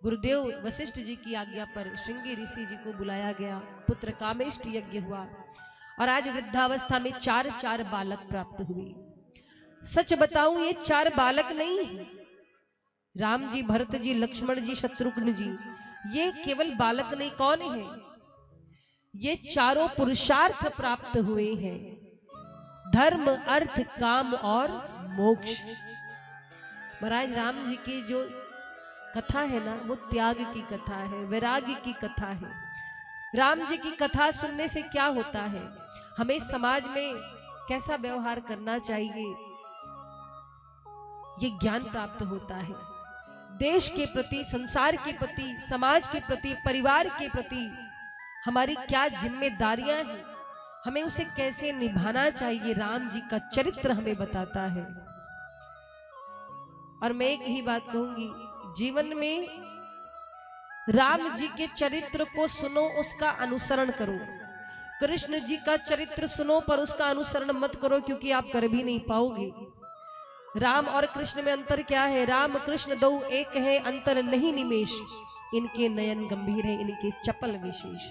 Speaker 3: गुरुदेव वशिष्ठ जी की आज्ञा पर श्रृंगी ऋषि जी को बुलाया गया, पुत्र कामेष्ट यज्ञ हुआ और आज वृद्धावस्था में 4-4 बालक प्राप्त हुए। सच बताऊं ये 4 बालक नहीं है, राम जी, भरत जी, लक्ष्मण जी, शत्रुघ्न जी, ये केवल बालक नहीं, कौन है, ये चारों पुरुषार्थ प्राप्त हुए हैं, धर्म अर्थ काम और मोक्ष। महाराज राम जी की जो कथा है ना, वो त्याग की कथा है, वैराग्य की कथा है। राम जी की कथा सुनने से क्या होता है, हमें समाज में कैसा व्यवहार करना चाहिए, ये ज्ञान प्राप्त होता है। देश के प्रति, संसार के प्रति, समाज के प्रति, परिवार के प्रति हमारी क्या जिम्मेदारियां हैं, हमें उसे कैसे निभाना चाहिए, राम जी का चरित्र हमें बताता है। और मैं एक ही बात कहूंगी, जीवन में राम जी के चरित्र को सुनो, उसका अनुसरण करो, कृष्ण जी का चरित्र सुनो पर उसका अनुसरण मत करो, क्योंकि आप कर भी नहीं पाओगे। राम और कृष्ण में अंतर क्या है? राम कृष्ण दो एक है, अंतर नहीं निमेश। इनके नयन गंभीर है, इनके चपल विशेष।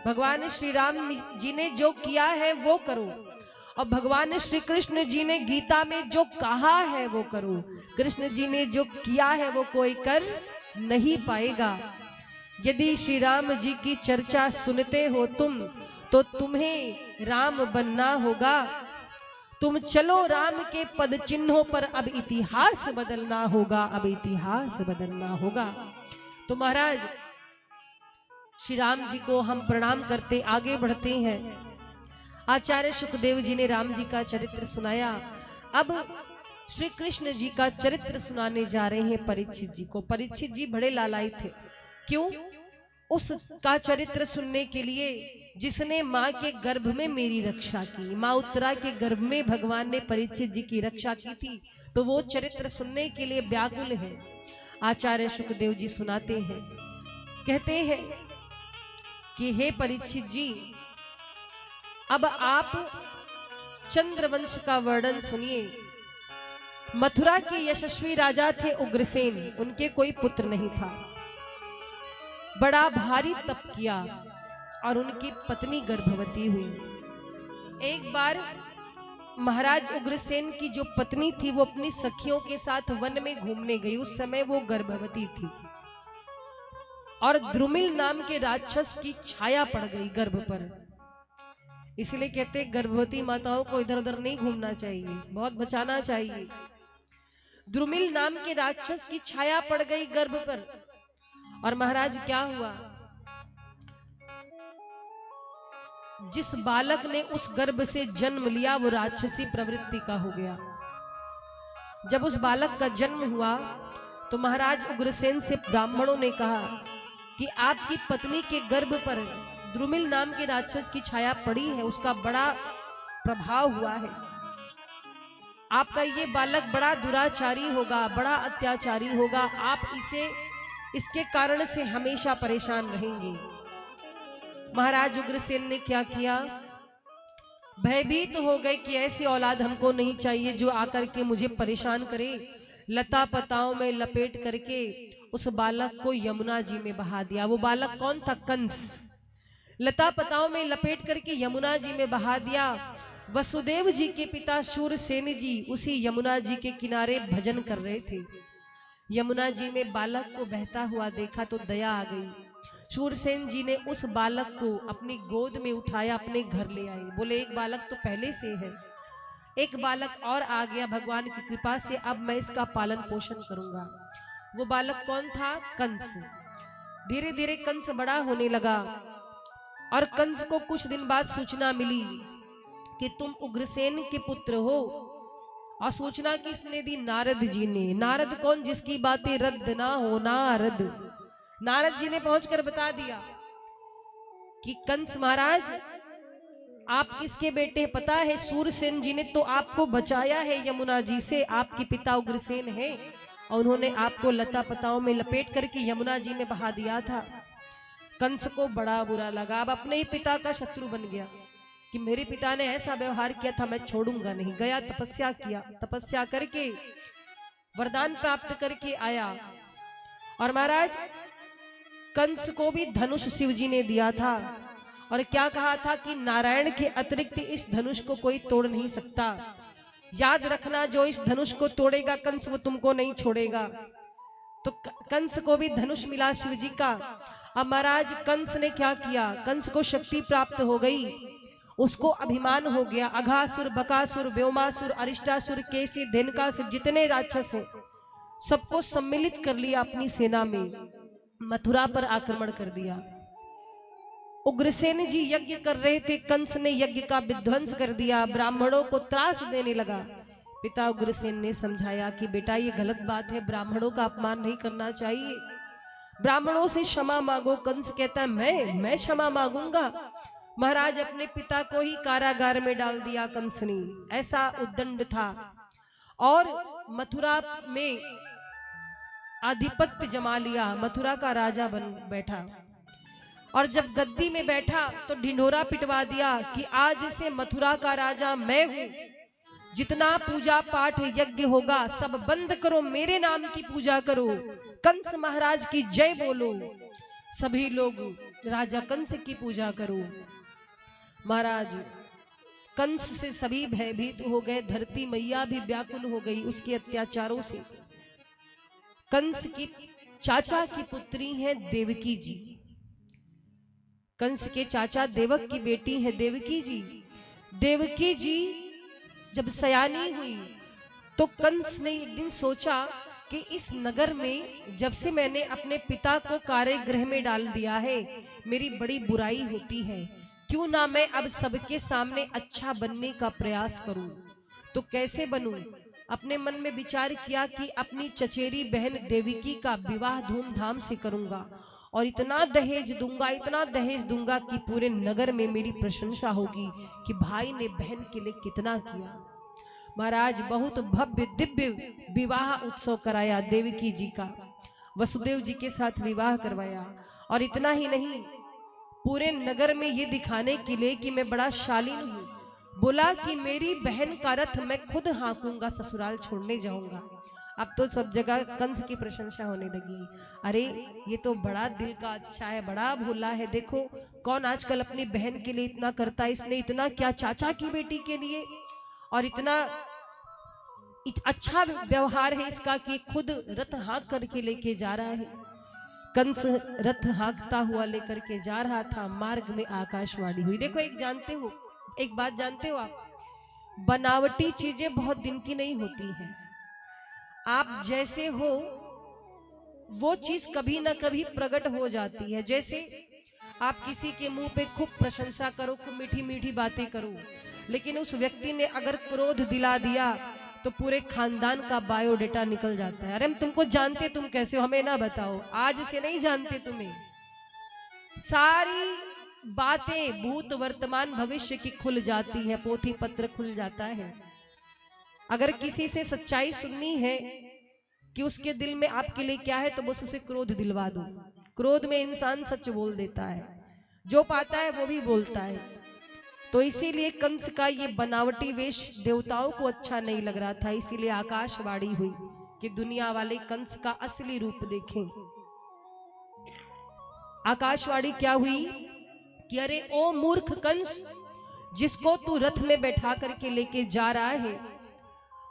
Speaker 3: भगवान श्री राम जी ने जो किया है वो करो, और भगवान श्री कृष्ण जी ने गीता में जो कहा है वो करो। कृष्ण जी ने जो किया है वो कोई कर नहीं पाएगा। यदि श्री राम जी की चर्चा सुनते हो तुम, तो तुम्हें राम बनना होगा। तुम चलो राम के पद चिन्हों पर, अब इतिहास बदलना होगा, अब इतिहास बदलना होगा। तो महाराज श्री राम जी को हम प्रणाम करते आगे बढ़ते हैं। आचार्य सुखदेव जी ने राम जी का चरित्र सुनाया। अब श्री कृष्ण जी का चरित्र सुनाने जा रहे हैं परीक्षित जी को। परीक्षित जी बड़े लालायित थे। क्यों? उसका चरित्र सुनने के लिए जिसने माँ के गर्भ में मेरी रक्षा की, माँ उत्तरा के गर्भ में भगवान ने परीक्षित जी की रक्षा की थी, तो वो चरित्र सुनने के लिए व्याकुल है। आचार्य सुखदेव जी सुनाते हैं, कहते हैं कि हे परीक्षित जी, अब आप चंद्रवंश का वर्णन सुनिए। मथुरा के यशस्वी राजा थे उग्रसेन, उनके कोई पुत्र नहीं था। बड़ा भारी तप किया और उनकी पत्नी गर्भवती हुई। एक बार महाराज उग्रसेन की जो पत्नी थी वो अपनी सखियों के साथ वन में घूमने गई। उस समय वो गर्भवती थी और द्रुमिल नाम के राक्षस की छाया पड़ गई गर्भ पर। इसलिए कहते गर्भवती माताओं को इधर उधर नहीं घूमना चाहिए, बहुत बचाना चाहिए। द्रुमिल नाम के राक्षस की छाया पड़ गई गर्भ पर। और महाराज क्या हुआ? जिस बालक ने उस गर्भ से जन्म लिया वो राक्षसी प्रवृत्ति का हो गया। जब उस बालक का जन्म हुआ तो महाराज उग्रसेन से ब्राह्मणों ने कहा कि आपकी पत्नी के गर्भ पर द्रुमिल नाम के राक्षस की छाया पड़ी है, उसका बड़ा प्रभाव हुआ है। आपका ये बालक बड़ा दुराचारी होगा, बड़ा अत्याचारी होगा, आप इसके कारण से हमेशा परेशान रहेंगे। महाराज उग्रसेन ने क्या किया? भयभीत हो गए कि ऐसी औलाद हमको नहीं चाहिए जो आकर के मुझे परेशान करे। लता पताओं में लपेट करके उस बालक को यमुना जी में बहा दिया। वो बालक कौन था? कंस। लता पताओं में लपेट करके यमुना जी में बहा दिया। वसुदेव जी के पिता शूरसेन जी उसी यमुना जी के किनारे भजन कर रहे थे। यमुना जी में बालक को बहता हुआ देखा तो दया आ गई। शूरसेन जी ने उस बालक को अपनी गोद में उठाया, अपने घर ले आए। बोले एक बालक तो पहले से है, एक बालक और आ गया भगवान की कृपा से, अब मैं इसका पालन पोषण करूंगा। वो बालक कौन था? कंस। धीरे धीरे कंस बड़ा होने लगा और कंस को कुछ दिन बाद सूचना मिली कि तुम उग्रसेन के पुत्र हो। और सूचना किसने दी? नारद जी ने। नारद कौन? जिसकी बातें रद्द ना हो, नारद। नारद जी ने पहुंचकर बता दिया कि कंस महाराज आप किसके बेटे हैं? पता है शूरसेन जी ने तो आपको बचाया है यमुना जी से। आपके पिता उग्रसेन है और उन्होंने आपको लता पताओं में लपेट करके यमुना जी में बहा दिया था। कंस को बड़ा बुरा लगा, अब अपने ही पिता का शत्रु बन गया कि मेरे पिता ने ऐसा व्यवहार किया था, मैं छोड़ूंगा नहीं। गया, तपस्या किया, तपस्या करके वरदान प्राप्त करके आया। और महाराज कंस को भी धनुष शिव जी ने दिया था और क्या कहा था कि नारायण के अतिरिक्त इस धनुष को कोई तोड़ नहीं सकता। याद रखना, जो इस धनुष को तोड़ेगा कंस वो तुमको नहीं छोड़ेगा। तो कंस को भी धनुष मिला शिव जी का। अब महाराज कंस ने क्या किया? कंस को शक्ति प्राप्त हो गई, उसको अभिमान हो गया। अघासुर, बकासुर, व्योमासुर, अरिष्टासुर, केसी, धेनुकासुर, जितने राक्षस हैं सबको सम्मिलित कर लिया अपनी सेना में। मथुरा पर आक्रमण कर दिया। उग्रसेन जी यज्ञ कर रहे थे, कंस ने यज्ञ का विध्वंस कर दिया, ब्राह्मणों को त्रास देने लगा। पिता उग्रसेन ने समझाया कि बेटा ये गलत बात है, ब्राह्मणों का अपमान नहीं करना चाहिए, ब्राह्मणों से क्षमा मांगो। कंस कहता है मैं क्षमा मांगूंगा। महाराज अपने पिता को ही कारागार में डाल दिया कंस ने, ऐसा उद्दंड था। और मथुरा में आधिपत्य जमा लिया, मथुरा का राजा बन बैठा। और जब गद्दी में बैठा तो ढिंढोरा पिटवा दिया कि आज से मथुरा का राजा मैं हूं, जितना पूजा पाठ यज्ञ होगा सब बंद करो, मेरे नाम की पूजा करो, कंस महाराज की जय बोलो, सभी लोग राजा कंस की पूजा करो। महाराज कंस से सभी भयभीत हो गए, धरती मैया भी व्याकुल हो गई उसके अत्याचारों से। कंस की चाचा की पुत्री है देवकी जी, कंस के चाचा देवक की बेटी है देवकी जी। देवकी जी जब सयानी हुई तो कंस ने एक दिन सोचा कि इस नगर में जब से मैंने अपने पिता को कारागृह में डाल दिया है मेरी बड़ी बुराई होती है, क्यों ना मैं अब सबके सामने अच्छा बनने का प्रयास करूं। तो कैसे बनूं? अपने मन में विचार किया कि अपनी चचेरी बहन देवकी का विवाह धूमधाम से करूंगा और इतना दहेज दूंगा कि पूरे नगर में मेरी प्रशंसा होगी कि भाई ने बहन के लिए कितना किया। महाराज बहुत भव्य दिव्य विवाह उत्सव कराया देवकी जी का, वसुदेव जी के साथ विवाह करवाया। और इतना ही नहीं, पूरे नगर में ये दिखाने के लिए कि मैं बड़ा शालीन हूँ, बोला कि मेरी बहन का रथ मैं खुद हाँकूंगा, ससुराल छोड़ने जाऊंगा। अब तो सब जगह कंस की प्रशंसा होने लगी, अरे ये तो बड़ा दिल का अच्छा है, बड़ा भोला है, देखो कौन आजकल अपनी बहन के लिए इतना करता है, इसने इतना क्या चाचा की बेटी के लिए, और इतना अच्छा व्यवहार है इसका कि खुद रथ हाँक करके लेके जा रहा है। कंस रथ हाँकता हुआ लेकर के जा रहा था, मार्ग में आकाशवाणी हुई। देखो एक बात जानते हो आप, बनावटी चीजें बहुत दिन की नहीं होती हैं। आप जैसे हो वो चीज कभी ना कभी प्रकट हो जाती है। जैसे आप किसी के मुंह पे खूब प्रशंसा करो, खूब मीठी मीठी बातें करो, लेकिन उस व्यक्ति ने अगर क्रोध दिला दिया तो पूरे खानदान का बायोडेटा निकल जाता है। अरे हम तुमको जानते, तुम कैसे हो हमें ना बताओ, आज से नहीं जानते तुम्हें, सारी बातें भूत वर्तमान भविष्य की खुल जाती है, पोथी पत्र खुल जाता है। अगर किसी से सच्चाई सुननी है कि उसके दिल में आपके लिए क्या है तो बस उसे क्रोध दिलवा दो। क्रोध में इंसान सच बोल देता है, जो पाता है वो भी बोलता है। तो इसीलिए कंस का ये बनावटी वेश देवताओं को अच्छा नहीं लग रहा था, इसीलिए आकाशवाणी हुई कि दुनिया वाले कंस का असली रूप देखें। आकाशवाणी क्या हुई कि अरे ओ मूर्ख कंस, जिसको तू रथ में बैठा करके लेके जा रहा है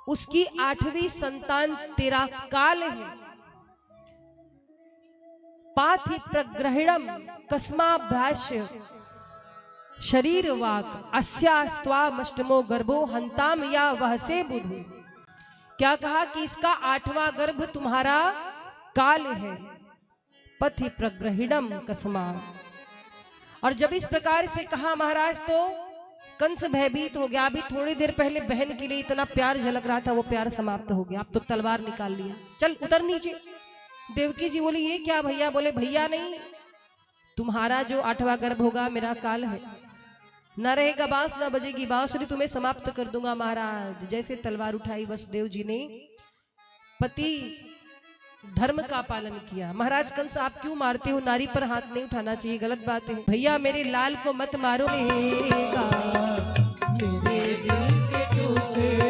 Speaker 3: उसकी 8वीं संतान तेरा काल है। पाथि प्रग्रहिणम कस्माभ्यास्य शरीर वाक अस्यास्त्वामष्टमो गर्भो हंताम या वह से बुधु। क्या कहा कि इसका 8वां गर्भ तुम्हारा काल है, पथि प्रग्रहिणम कस्मा। और जब इस प्रकार से कहा महाराज तो कंस भयभीत हो गया। अभी थोड़ी देर पहले बहन के लिए इतना प्यार झलक रहा था, वो प्यार समाप्त हो गया, अब तो तलवार निकाल लिया, चल उतर नीचे। देवकी जी बोली ये क्या भैया? बोले भैया नहीं, तुम्हारा जो 8वां गर्भ होगा मेरा काल है, न रहेगा बांस न बजेगी बांसुरी, तुम्हें समाप्त कर दूंगा महाराज। जैसे तलवार उठाई वसुदेव जी ने पति धर्म का पालन किया। महाराज कंस आप क्यों मारते हो? नारी पर हाथ नहीं उठाना चाहिए, गलत बात है। भैया मेरे लाल को मत मारो, मेरे दिल के टुकड़े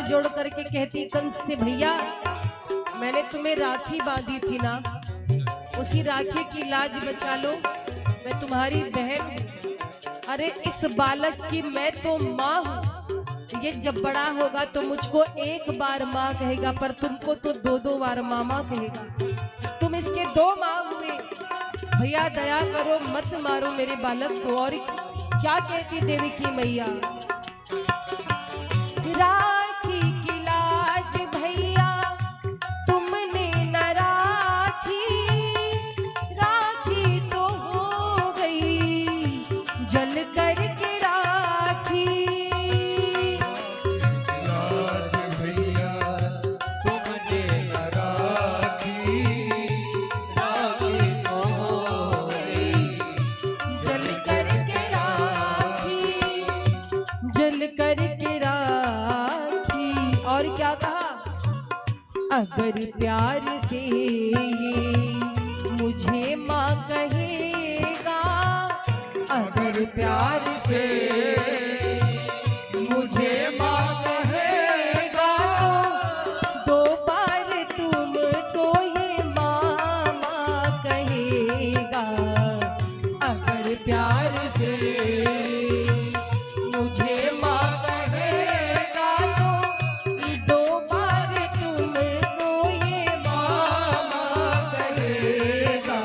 Speaker 3: जोड़ करके कहती कंस से, भैया मैंने तुम्हें राखी बांधी थी ना, उसी राखी की लाज बचा लो, मैं तुम्हारी बहन। अरे इस बालक की मैं तो माँ हूँ, ये जब बड़ा होगा तो मुझको एक बार माँ कहेगा, पर तुमको तो 2-2 बार मामा कहेगा। तुम इसके 2 माँ हुए, भैया दया करो मत मारो मेरे बालक को। और क्या कहती देवी की मैया, राखी की लाज भैया तुमने न राखी, राखी तो हो अगर प्यार से ये मुझे माँ कहेगा, अगर प्यार से मुझे माँ कहेगा, दो बार तुमको ये मामा कहेगा। अगर प्यार से मुझे माँ कहेगा, तो दो बार तुमको ये मामा कहेगा।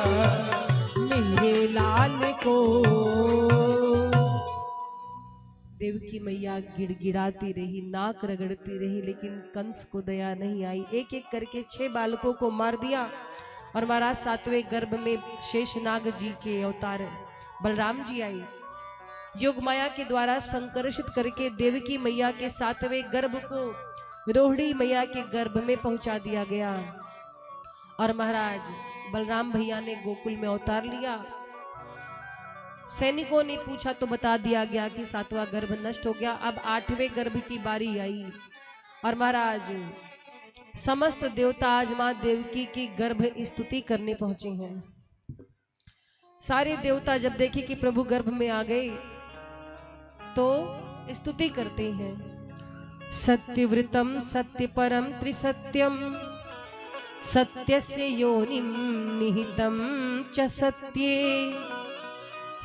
Speaker 3: मेरे लाल को देवकी मैया गिड़गिड़ाती रही, नाक रगड़ती रही, लेकिन कंस को दया नहीं आई। एक एक करके 6 बालकों को मार दिया और महाराज 7वें गर्भ में शेषनाग जी के अवतार बलराम जी आई। योग माया के द्वारा संकर्षित करके देवकी मैया के 7वें गर्भ को रोहिणी मैया के गर्भ में पहुंचा दिया गया और महाराज बलराम भैया ने गोकुल में अवतार लिया। सैनिकों ने पूछा तो बता दिया गया कि 7वां गर्भ नष्ट हो गया। अब 8वें गर्भ की बारी आई और महाराज समस्त देवता आज मां देवकी की गर्भ स्तुति करने पहुंचे हैं। सारे देवता जब देखे कि प्रभु गर्भ में आ गए तो स्तुति करते हैं। सत्यव्रतम सत्यपरम त्रिसत्यम सत्यस्य योनिम निहितम च सत्ये,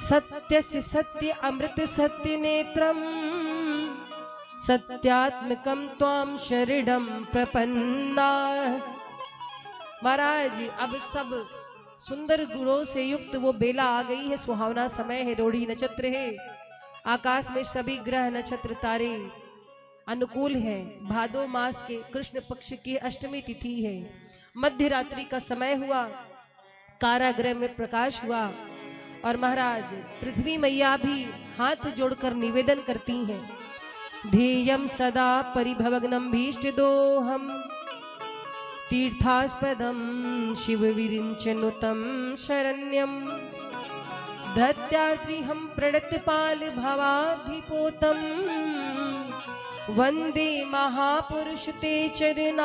Speaker 3: सत्यस्य सत्य अमृत सत्य नेत्रम, सत्यात्मकम त्वाम शरणम प्रपन्ना। महाराज अब सब सुंदर गुणों से युक्त वो बेला आ गई है। सुहावना समय है, रोहिणी नक्षत्र है, आकाश में सभी ग्रह नक्षत्र तारे अनुकूल है। भादो मास के कृष्ण पक्ष की अष्टमी तिथि है। मध्य रात्रि का समय हुआ, कारागृह में प्रकाश हुआ और महाराज पृथ्वी मैया भी हाथ जोड़कर निवेदन करती हैं। ध्येयम सदा परिभवग्नम भीष्टदोहम, तीर्थास्पदम शिव विरिंचनुतम शरण्यम, धत्यार्थिहं प्रणतपाल भवाधिपोतम, वंदे महापुरुष ते चरणारविंदम।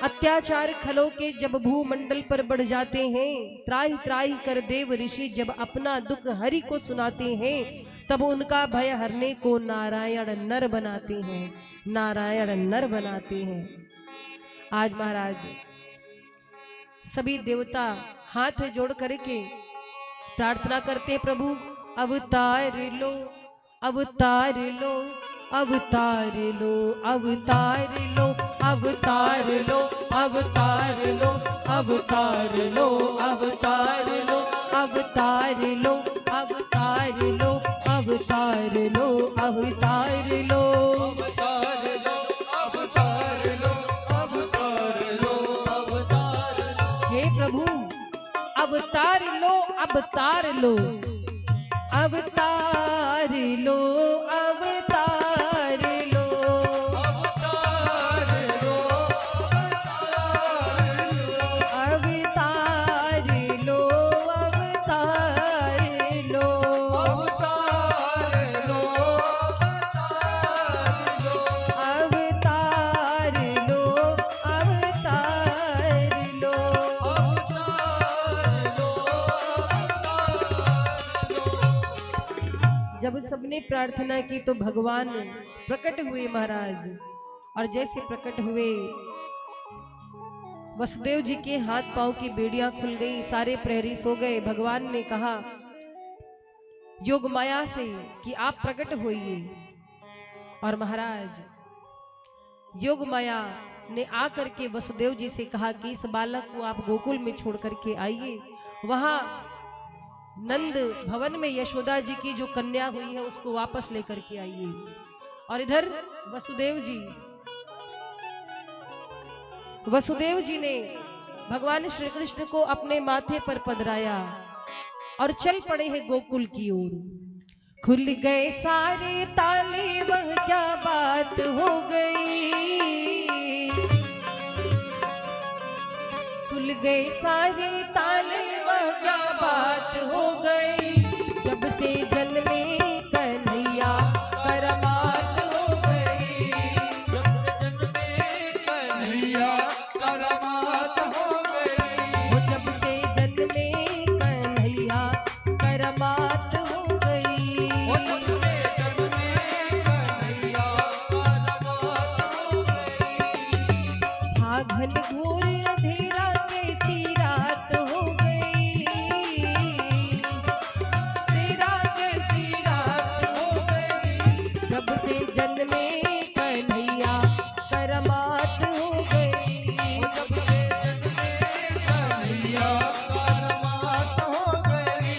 Speaker 3: अत्याचार खलो के जब भूमंडल पर बढ़ जाते हैं, त्राहि त्राहि कर देव ऋषि जब अपना दुख हरि को सुनाते हैं, तब उनका भय हरने को नारायण नर बनाते हैं, नारायण नर बनाते हैं। आज महाराज सभी देवता हाथ जोड़ करके प्रार्थना करते हैं, प्रभु अवतार लो, अवतार लो, अवतार लो, अवतार लो, अवतार लो, अवतार लो, अवतार लो, अवतार लो, अवतार लो, अवतार लो, अवतार लो, अवतार लो,
Speaker 4: अवतार लो, अवतार लो, अवतार लो, अवतार लो।
Speaker 3: हे प्रभु अवतार लो, अवतार लो, अवतार लो, अवतार लो,
Speaker 4: अवतार लो,
Speaker 3: अवतार लो, अवतार लो,
Speaker 4: अवतार लो,
Speaker 3: अवतार लो, अवतार लो, जब सबने प्रार्थना की तो भगवान प्रकट हुए महाराज, और जैसे प्रकट हुए वसुदेव जी के हाथ पांव की बेड़ियां खुल गई, सारे प्रहरी सो गए। भगवान ने कहा योग माया से कि आप प्रकट होइए, और महाराज योग माया ने आकर के वसुदेव जी से कहा कि इस बालक को आप गोकुल में छोड़ करके आइए, वहां नंद भवन में यशोदा जी की जो कन्या हुई है उसको वापस लेकर के आइए। और इधर वसुदेव जी ने भगवान श्री कृष्ण को अपने माथे पर पधराया और चल पड़े हैं गोकुल की ओर। खुल गए सारे ताले, वह क्या बात हो गई, खुल गए सारे ताले, वह क्या बात हो गई, जब से जन्मे कन्हैया करमात हो गई, जन्मे कन्हैया करमात हो गई।
Speaker 4: जब से जन्मे कन्हैया करमात हो गई।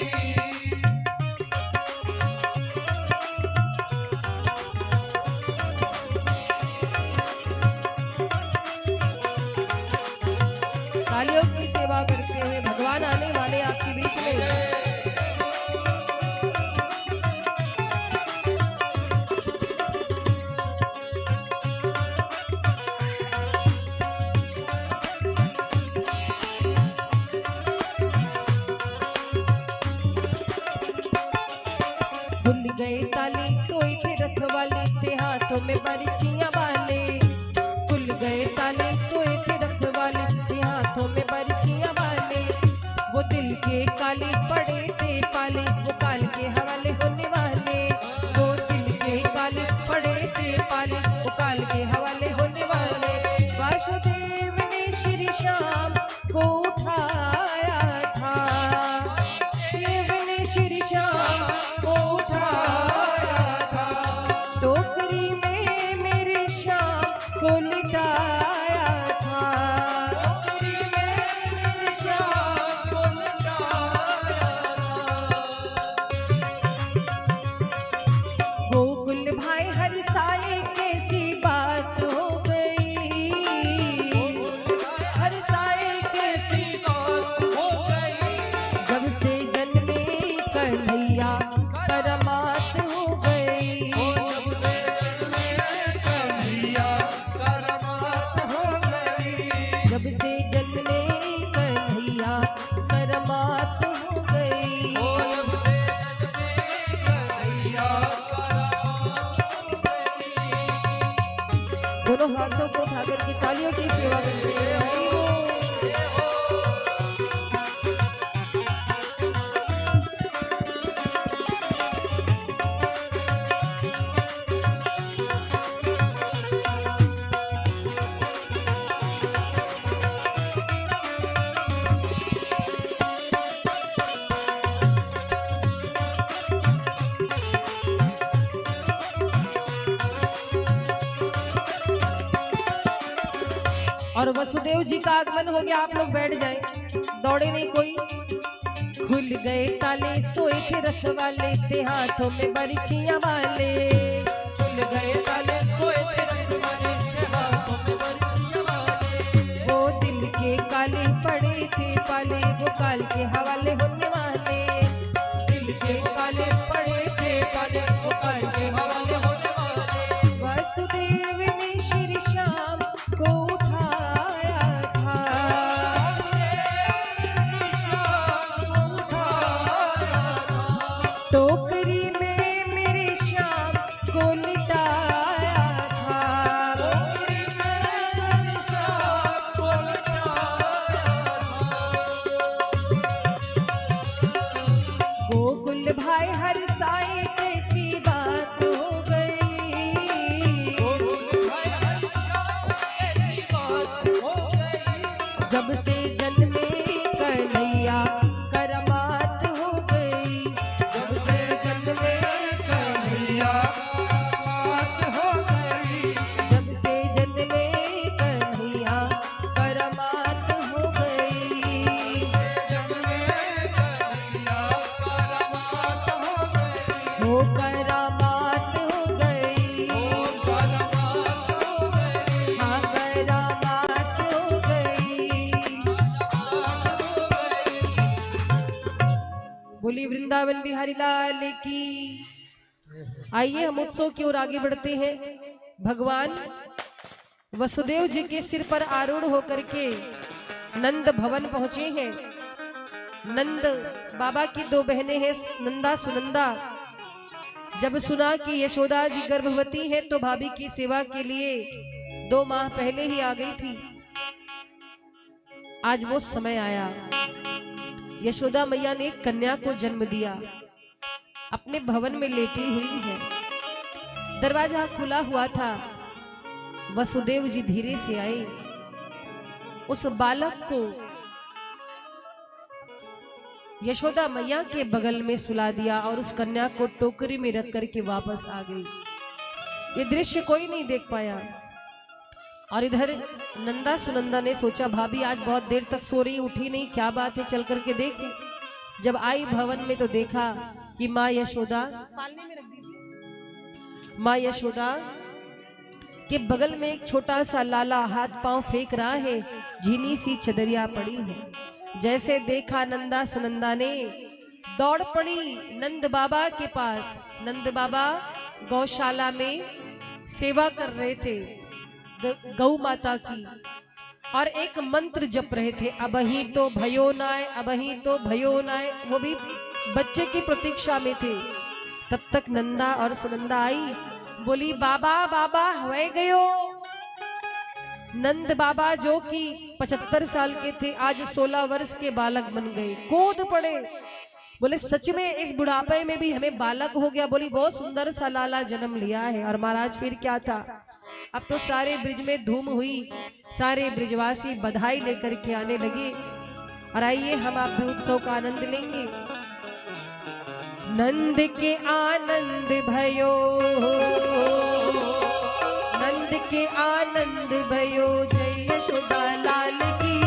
Speaker 3: कालियों की सेवा करते हुए भगवान आने वाले आपके बीच में। खुल गए ताले सोए थे रथ वाले थे हाथों में बरछियां वाले। खुल गए ताले सोए थे रथ वाले थे हाथों में बरछियां वाले। वो दिल के काले पड़े थे पाले वो काल के हवाले होने वाले। वो दिल के काले पड़े थे पाले वो काल के हवाले होने वाले। वासुदेव ने श्री श्याम को उठाया था। देव ने श्री श्याम को उठाया था। टोकरी में मेरे श्याम को लिटाया था।
Speaker 4: टोकरी में मेरे श्याम को लटाया था।
Speaker 3: गोकुल भाई हर साए कैसी बात हो गई।
Speaker 4: हर साए कैसी बात हो गई।
Speaker 3: जब से जन्मे कन्हैया करमात हो गई।
Speaker 4: जब से जन्मे कन्हैया करमात हो गई।
Speaker 3: जब से जन्मे कन्हैया करमात हो गई।
Speaker 4: जब से जन्मे कन्हैया करमात हो गई।
Speaker 3: दोनों हाथों को उठाकर के तालियों की सेवा करते हैं। हरि बोल। और वसुदेव जी का आगमन हो गया। आप लोग बैठ जाएं, दौड़े नहीं कोई। खुल गए ताले सोए थे रथ वाले थे हाथों में बरछियां वाले।
Speaker 4: खुल गए ताले सोए थे रथ वाले थे हाथों में बरछियां वाले।
Speaker 3: वो दिल के काले पड़े थे पाले वो काल के हवाले होने वाले।
Speaker 4: दिल के काले पड़े थे पाले वो काल के हवाले होने वाले।
Speaker 3: वसुदेव ने श्री श्याम को उठाया था। टोकरी में मेरे श्याम को लिटाया था। गोकुल भाई हर साए कैसी बात हो गई। जब से जन्मे कन्हैया करमात हो गई।
Speaker 4: जब से जन्मे कन्हैया करमात हो गई।
Speaker 3: जब से जन्मे कन्हैया करमात हो गई।
Speaker 4: जन्मे कन्हैया करमात हो गई।
Speaker 3: हो करामात हो गई।
Speaker 4: करमात हो गई।
Speaker 3: हाँ करामात हो गई। बोली वृंदावन बिहारी लाल की। आइए हम उत्सव की ओर आगे बढ़ते हैं। भगवान वसुदेव जी के सिर पर आरूढ़ होकर के नंद भवन पहुंचे हैं। नंद बाबा की दो बहनें हैं नंदा सुनंदा। जब सुना कि यशोदा जी गर्भवती है तो भाभी की सेवा के लिए 2 माह पहले ही आ गई थी। आज वो समय आया। यशोदा मैया ने एक कन्या को जन्म दिया। अपने भवन में लेटी हुई है। दरवाजा खुला हुआ था। वसुदेव जी धीरे से आए। उस बालक को यशोदा मैया के बगल में सुला दिया और उस कन्या को टोकरी में रख करके वापस आ गई। ये दृश्य कोई नहीं देख पाया। और इधर नंदा सुनंदा ने सोचा भाभी आज बहुत देर तक सो रही, उठी नहीं, क्या बात है, चल करके देख। जब आई भवन में तो देखा कि माँ यशोदा पालने में रख दी थी। माँ यशोदा के बगल में एक छोटा सा लाला हाथ पांव फेंक रहा है, झीनी सी चदरिया पड़ी है। जैसे देखा नंदा सुनंदा ने दौड़ पड़ी नंद बाबा के पास। नंद बाबा गौशाला में सेवा कर रहे थे गौ माता की, और एक मंत्र जप रहे थे, अबही तो भयो नाय, अबही तो भयो नाय। वो भी बच्चे की प्रतीक्षा में थे। तब तक नंदा और सुनंदा आई, बोली बाबा बाबा हुए गयो। नंद बाबा जो कि 75 साल के थे आज 16 वर्ष के बालक बन गए, कूद पड़े। बोले सच में इस बुढ़ापे में भी हमें बालक हो गया। बोली बहुत सुंदर सा लाला जन्म लिया है। और महाराज फिर क्या था, अब तो सारे ब्रिज में धूम हुई, सारे ब्रिजवासी बधाई लेकर के आने लगे। और आइए हम आप भी उत्सव का आनंद लेंगे। नंद के आनंद भयो, नंद के आनंद भयो, जय यशोदा लाल की।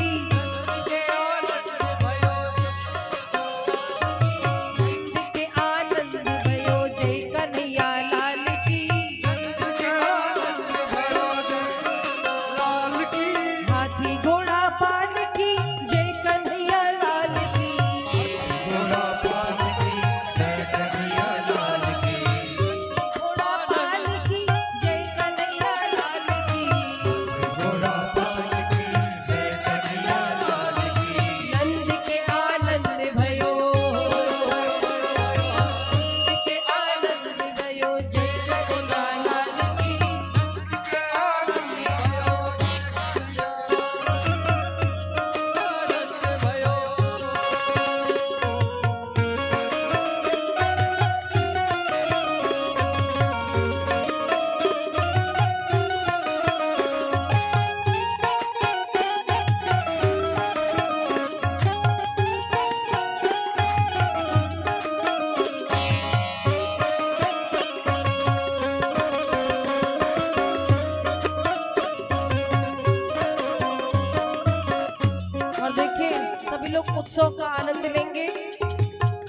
Speaker 3: उत्सव का आनंद लेंगे।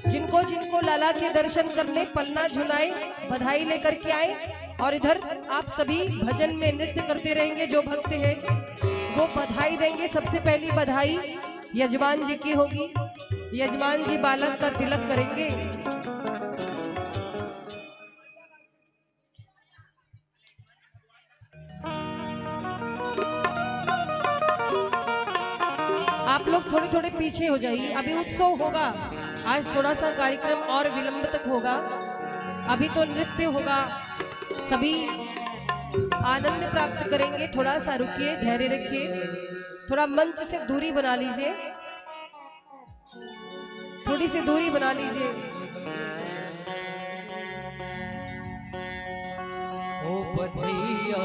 Speaker 3: जिनको जिनको लाला के दर्शन करने पलना झुलाए, बधाई लेकर के आए। और इधर आप सभी भजन में नृत्य करते रहेंगे। जो भक्त हैं वो बधाई देंगे। सबसे पहली बधाई यजमान जी की होगी। यजमान जी बालक का तिलक करेंगे। आप लोग थोड़े थोड़े पीछे हो जाइए, अभी उत्सव होगा। आज थोड़ा सा कार्यक्रम और विलंब तक होगा। अभी तो नृत्य होगा, सभी आनंद प्राप्त करेंगे। थोड़ा सा रुकिए, धैर्य रखिए, थोड़ा मंच से दूरी बना लीजिए, थोड़ी सी दूरी बना लीजिए।
Speaker 2: ओ बधैया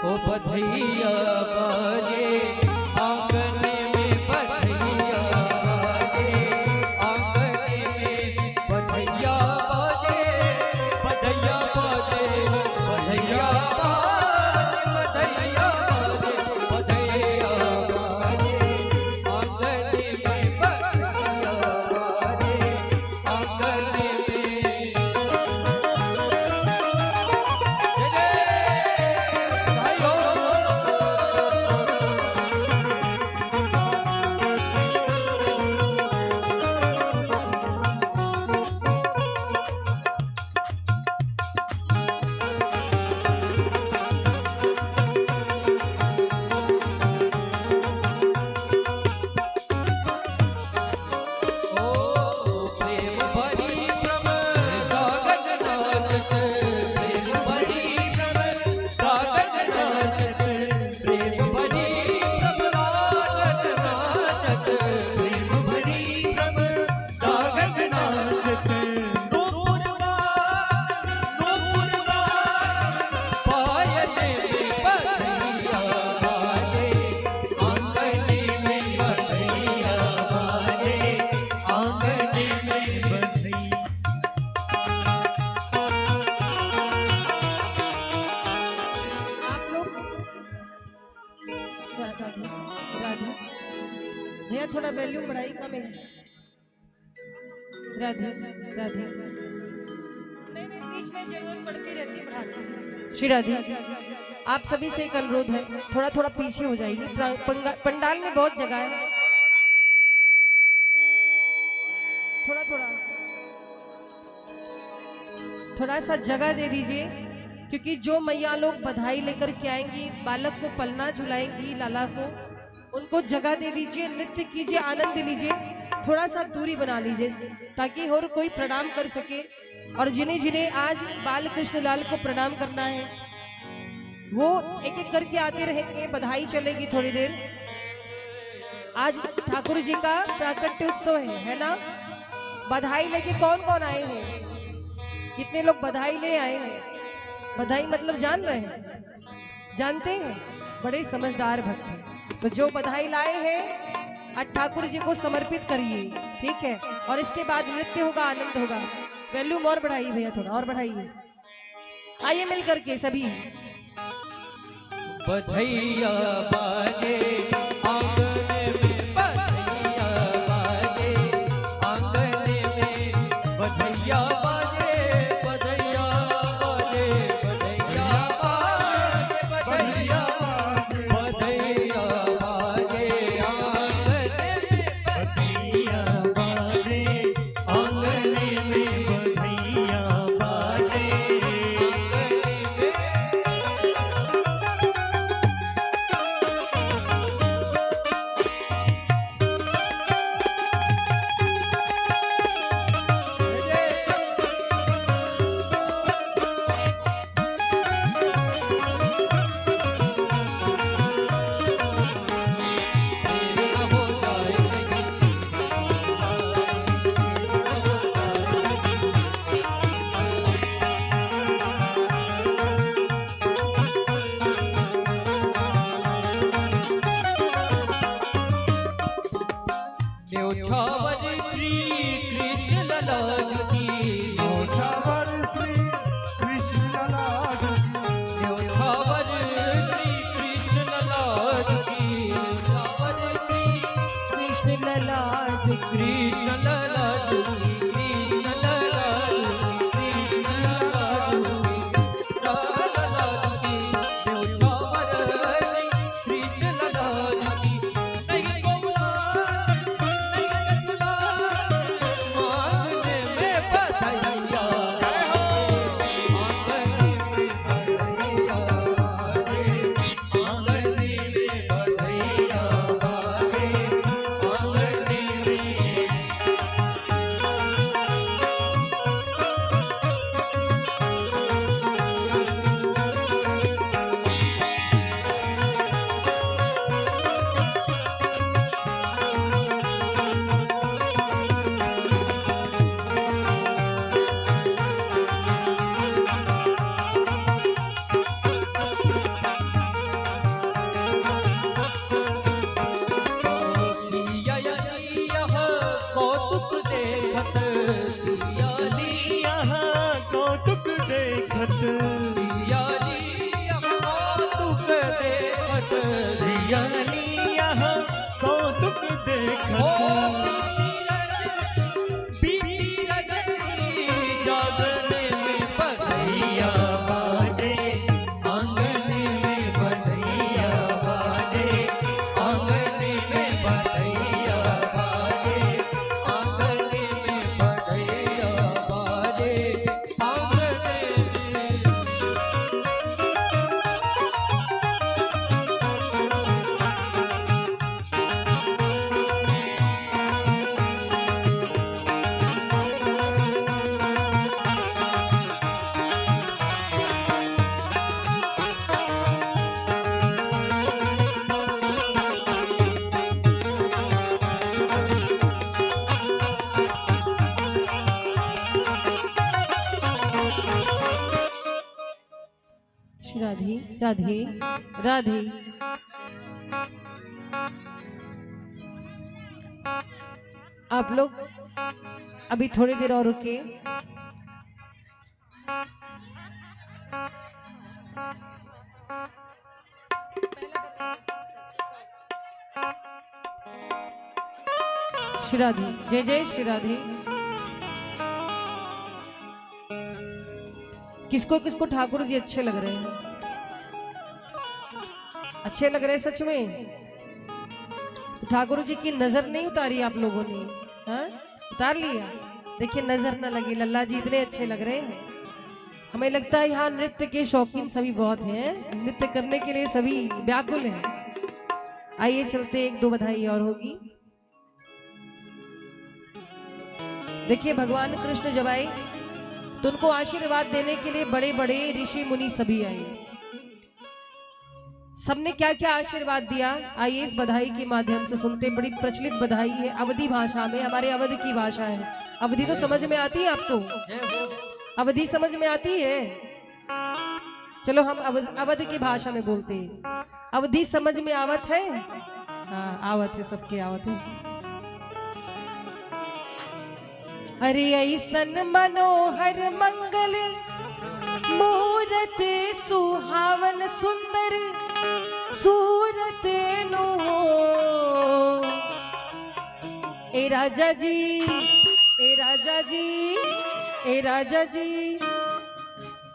Speaker 2: ओ बधैया बाजे आंगन में, बधैया बाजे आंगन में, बधैया बाजे, बधैया बाजे, बधैया बाजे, बधैया बाजे, बधैया बाजे आंगन में, बधैया बाजे आंगन में।
Speaker 3: राधे राधे भैया थोड़ा वॉल्यूम बढ़ाई कम है। राधे राधे नहीं बीच में जरूरत पड़ती रहती बढ़ाने। श्री राधे आप सभी से एक अनुरोध है, थोड़ा थोड़ा पीछे हो जाइए, पंडाल में बहुत जगह है, थोड़ा थोड़ा थोड़ा सा जगह दे दीजिए, क्योंकि जो मैया लोग बधाई लेकर के आएंगी, बालक को पलना झुलाएंगी, लाला को, उनको जगह दे दीजिए, नृत्य कीजिए, आनंद लीजिए, थोड़ा सा दूरी बना लीजिए ताकि और कोई प्रणाम कर सके। और जिन्हें जिन्हें आज बाल कृष्ण लाल को प्रणाम करना है वो एक एक करके आते रहेंगे, बधाई चलेगी थोड़ी देर। आज ठाकुर जी का प्राकट्य उत्सव है ना। बधाई लेके कौन कौन आए हैं, कितने लोग बधाई ले आए हैं? बधाई मतलब जान रहे हैं, जानते हैं, बड़े समझदार भक्त हैं। तो जो बधाई लाए हैं आज ठाकुर जी को समर्पित करिए, ठीक है। और इसके बाद नृत्य होगा, आनंद होगा। वॉल्यूम और बढ़ाइए भैया, थोड़ा और बढ़ाइए। आइए मिल करके सभी।
Speaker 2: बधैया बाजे आंगन में, बधैया बाजे आंगन में, बधैया बाजे, बधैया बाजे, बधैया बाजे, बधैया बाजे, बधैया बाजे आंगन में, बधैया बाजे आंगन में, बधैया बाजे न्योछावर श्री कृष्ण ललाट की,
Speaker 5: न्योछावर श्री कृष्ण ललाट की,
Speaker 2: न्योछावर श्री कृष्ण ललाट की, न्योछावर श्री
Speaker 3: कृष्ण ललाट
Speaker 2: कृष्ण ललाट की, कृष्ण ललाट की, कृष्ण ललाट की, न्योछावर श्री कृष्ण ललाट की। नहीं बोला कौतुक देखत सियाली,
Speaker 4: कौतुक देखत
Speaker 2: सियाली कौतुक देखत,
Speaker 4: सियाली यहाँ कौतुक देखत,
Speaker 2: बीती रजनी जागने में बधैया
Speaker 4: बाजे
Speaker 2: आंगन में, बधैया बाजे आंगन में, बधैया बाजे आंगन में, बधैया बाजे आंगन में।
Speaker 3: श्री राधे राधे राधे। आप लोग अभी थोड़ी देर और रुके। श्री राधे, जय जय श्री राधे। किसको किसको ठाकुर जी अच्छे लग रहे हैं? अच्छे लग रहे हैं सच में? तो ठाकुर जी की नजर नहीं उतारी आप लोगों ने? हाँ, उतार लिया। देखिए नजर ना लगे, लल्ला जी इतने अच्छे लग रहे हैं। हमें लगता है यहाँ नृत्य के शौकीन सभी बहुत हैं, नृत्य करने के लिए सभी व्याकुल हैं। आइए चलते, एक दो बधाई और होगी। देखिए भगवान कृष्ण जब आए तो उनको आशीर्वाद देने के लिए बड़े बड़े ऋषि मुनि सभी आए। सबने क्या क्या आशीर्वाद दिया, आइए इस बधाई के माध्यम से सुनते। बड़ी प्रचलित बधाई है, अवधी भाषा में, हमारे अवध की भाषा है। अवधी तो समझ में आती है आपको? अवधी समझ में आती है? चलो हम अवध की भाषा में बोलते हैं। अवधी समझ में आवत है? हाँ आवत है, सबके आवत है। अरे ऐसन मनोहर मंगल मूरत सुहावन सुंदर सूरत नो। ए राजा जी, ए राजा जी, ए राजा जी,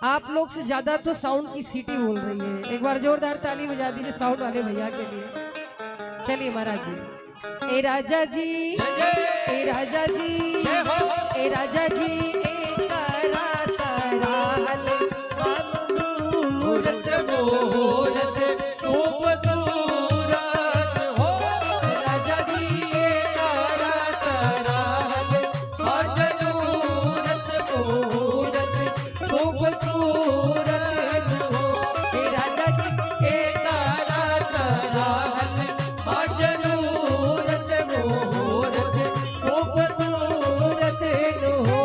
Speaker 3: आप लोग से ज्यादा तो साउंड की सीटी बोल रही है। एक बार जोरदार ताली बजा दीजिए साउंड वाले भैया के लिए। चलिए महाराज जी। ए राजा जी, ए राजा जी, ए राजा जी, ए तारा तारा हल
Speaker 2: मूरत मूरत खूबसूरत हो।
Speaker 3: राजा जी,
Speaker 2: तारा तारा हल जरूरत मूरत खूबसूरत हो।
Speaker 3: ए राजा जी,
Speaker 2: ए तारा तारा हल जरूरत मूरत खूबसूरत हो।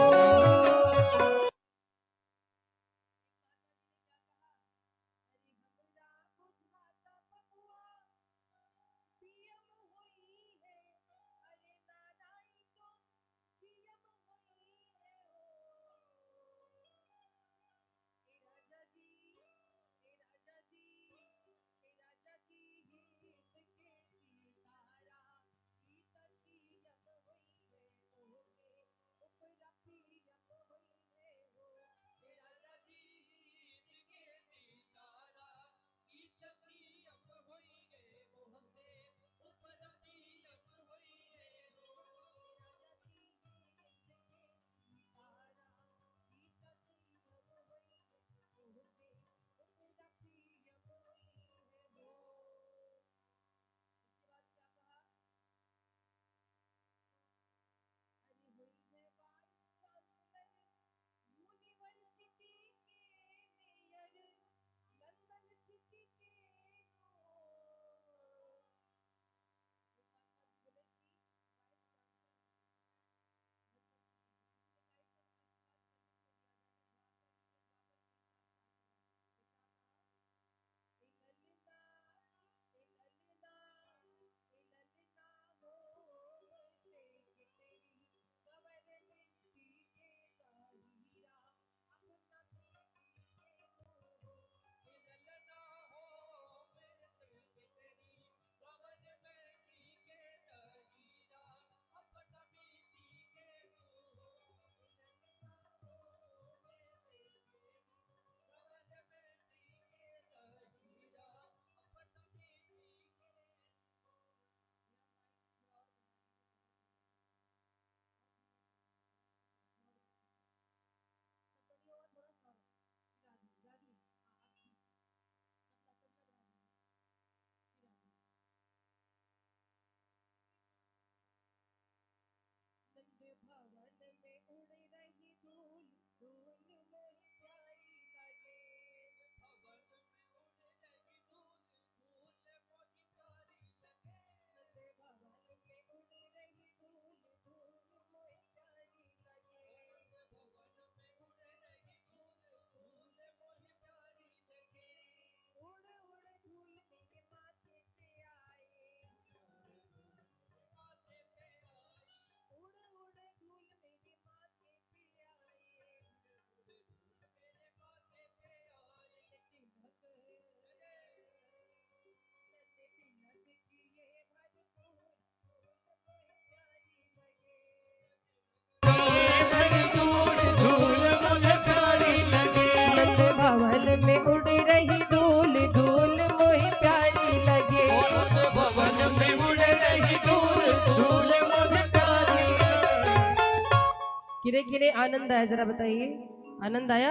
Speaker 3: किने किने आनंद आया, जरा बताइए, आनंद आया?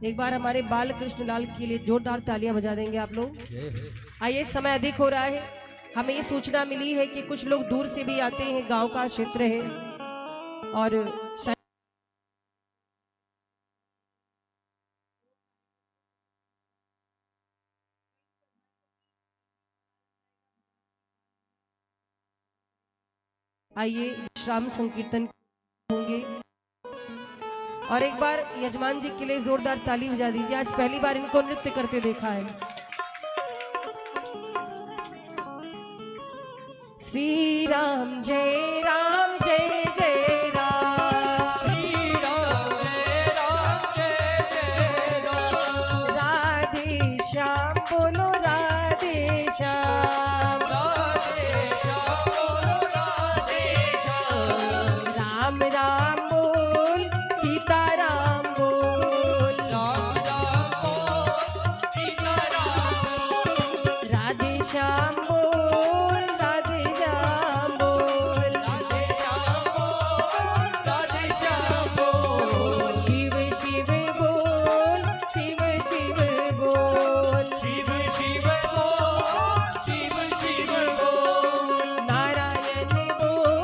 Speaker 3: एक बार हमारे बाल कृष्ण लाल के लिए जोरदार तालियां बजा देंगे आप लोग। आइए, समय अधिक हो रहा है, हमें ये सूचना मिली है कि कुछ लोग दूर से भी आते हैं, गांव का क्षेत्र है और आइए श्याम संकीर्तन होंगे और एक बार यजमान जी के लिए जोरदार ताली बजा दीजिए। आज पहली बार इनको नृत्य करते देखा है। श्री राम जय जय राम,
Speaker 2: श्री राम जय जय राम,
Speaker 3: राधे श्याम बोलो राधे श्याम,
Speaker 2: राधे श्याम बोलो राधे श्याम,
Speaker 3: राम राम बोल सीता राम बोल,
Speaker 2: राम राम बोल सीता राम बोल,
Speaker 3: राधे श्याम बोल राधे श्याम बोल,
Speaker 2: राधे श्याम बोल राधे श्याम बोल,
Speaker 3: शिव शिव बोल शिव शिव बोल,
Speaker 2: शिव शिव बोल शिव शिव बोल,
Speaker 3: नारायण बोल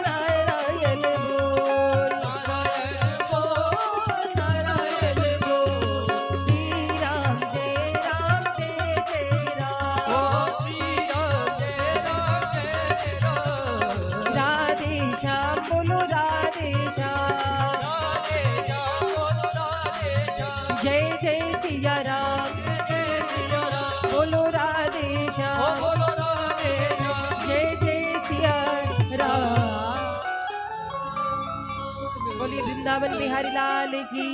Speaker 3: नारायण बोल,
Speaker 2: नारायण बोल नारायण बोल,
Speaker 3: श्री राम जय राम,
Speaker 2: ओ श्री राम जय राम,
Speaker 3: राधे श्याम बोलो राधे श्याम,
Speaker 2: राधे श्याम बोलो राधे श्याम,
Speaker 3: जय जय सिया राम
Speaker 2: जय सिया राम,
Speaker 3: बोलो राधे
Speaker 2: ओ
Speaker 3: श्याम,
Speaker 2: बोलो राधे श्याम,
Speaker 3: जय जय सिया राम। बोलिए वृंदावन बिहारी लाल की,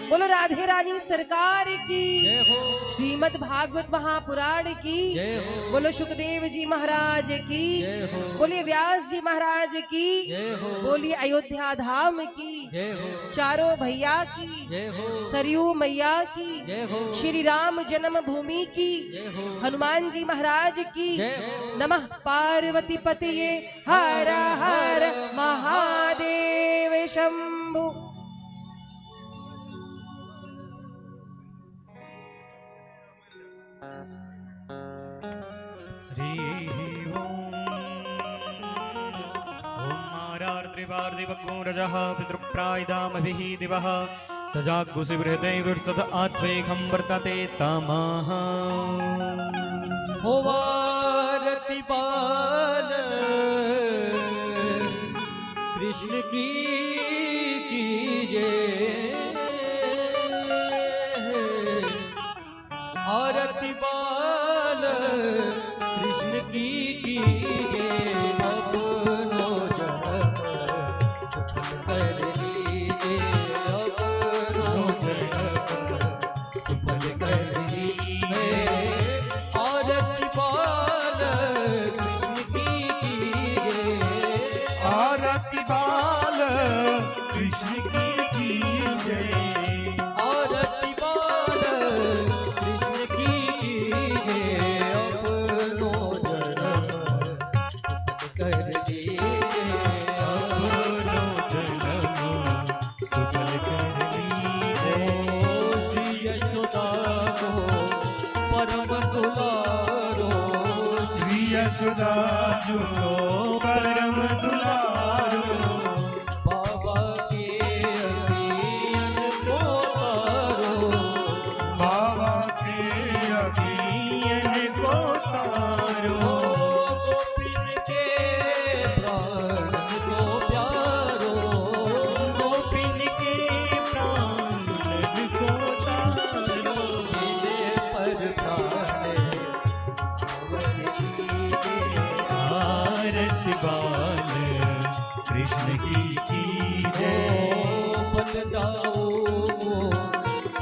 Speaker 3: बोलो राधे रानी सरकार की,
Speaker 2: जय हो
Speaker 3: श्रीमद् भागवत महापुराण की,
Speaker 2: जय हो
Speaker 3: बोलो सुखदेव जी महाराज की,
Speaker 2: जय हो
Speaker 3: बोलिए व्यास जी महाराज की,
Speaker 2: जय हो
Speaker 3: बोलिए अयोध्या धाम की,
Speaker 2: जय हो
Speaker 3: चारों भैया की,
Speaker 2: जय हो
Speaker 3: सरयू मैया की,
Speaker 2: जय हो
Speaker 3: श्री राम जन्म भूमि की,
Speaker 2: जय हो
Speaker 3: हनुमान जी महाराज की,
Speaker 2: जय हो
Speaker 3: नमः पार्वती पतये हर हर महादेव शंभु।
Speaker 1: ओमारार्द्रिवार्दिवग्गोरजः पितृप्रायदामभिः दिवः सजाग्गुसिबृहदैर्सद आत्वैकं वर्तते तमः।
Speaker 2: हो वारति बाल कृष्ण की जय, आरती बाल कृष्ण की जय, अपनो जन्म सफल कर लीजिए, अपनो जन्म सफल कर लीजिए, आरती बाल कृष्ण की जय,
Speaker 5: आरती बाल कृष्ण की जय,
Speaker 2: आरती बाल कृष्ण की जय, अपनो जन्म कर लीजिए,
Speaker 5: अपनो जन्म सफल कर लीजिए।
Speaker 2: श्री यशोदा को परम दुलारो,
Speaker 5: श्री यशोदा जो परम दुलारो,
Speaker 2: बाबा के अखियन को तारो,
Speaker 5: बाबा के अखियन को तारो,
Speaker 2: गोपिन के प्राण को प्यारो,
Speaker 5: गोपिन के प्राण को तारो,
Speaker 2: जिले पर प्राण सावर कीजिए,
Speaker 5: आरती बाल कृष्ण की जय।
Speaker 2: बलदाऊ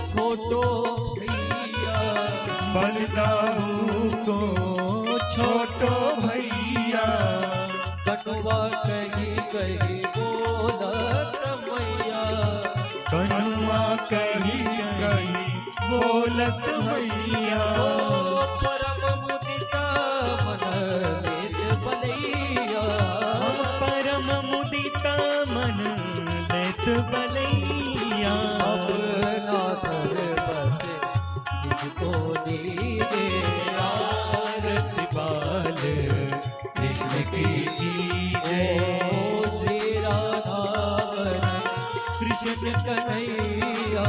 Speaker 2: छोटो भैया,
Speaker 5: बलदाऊ को छोटो भैया,
Speaker 2: कटवा कही कही बोलत मैया,
Speaker 5: कनुआ कही कही बोलत भैया,
Speaker 2: परम मुदिता मन लेत बलैया,
Speaker 5: परम मुदिता मन लेत
Speaker 2: आरती बाल कृष्ण की जय। श्री राधावन कृष्ण कन्हैया,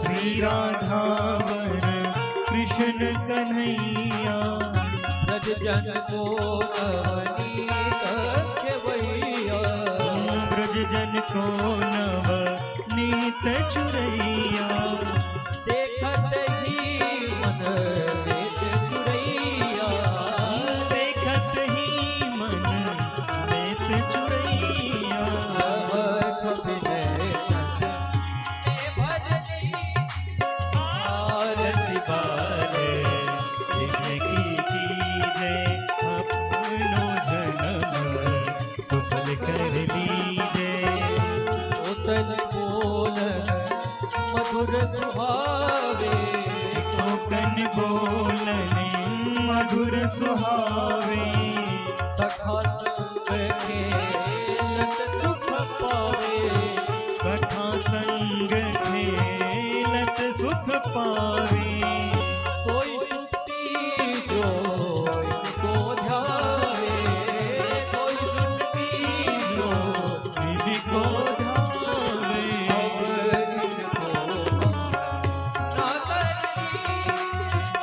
Speaker 4: श्री राधावन कृष्ण कन्हैया,
Speaker 2: ब्रज जन को नवनीत खेवैया।
Speaker 4: ब्रज जन को नवनीत चुरैया,
Speaker 2: देखत ही मन वेद चुरैया।
Speaker 4: देखत ही मन लेत चुरैया। आरती बाल कृष्ण की जय। अपनो जन्म सफल कर लीजिए।
Speaker 2: उतल बोलन मधुर सुहावे,
Speaker 4: कोकन बोलने मधुर सुहावे।
Speaker 2: सखा संग खेलत सुख पावे।
Speaker 4: सखा संग खेलत सुख पावे।
Speaker 2: सोई सुक्ति जो इनको ध्यावे। सोई सुक्ति जो
Speaker 4: इनको ध्यावे।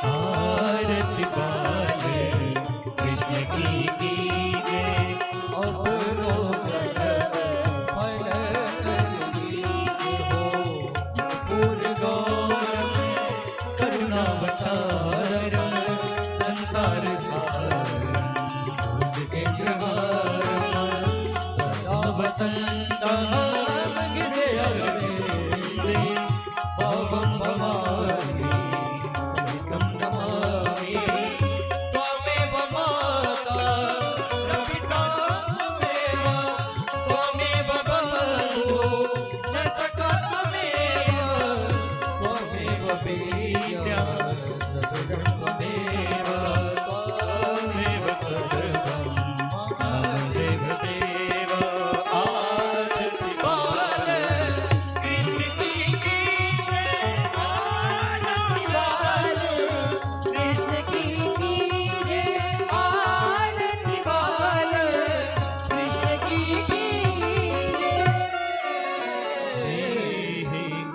Speaker 4: आरती बाल कृष्ण की जय।
Speaker 2: करुणावतारम संसार सारम के सदा वसंतम गिरे अग्रे भवम भवानी तम नमामि। त्वमेव माता प्रपिता त्वमेव, त्वमेव बन्धुः च सखा त्वमेव, त्वमेव विद्या सर्वं त्वमेव, त्वमेव सर्वं मम देव देव। आरती बाल कृष्ण की जय। आरती बाल कृष्ण की जय। आरती बाल कृष्ण की जय।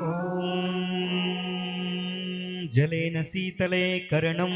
Speaker 4: ॐ जलेन शीतले कर्णं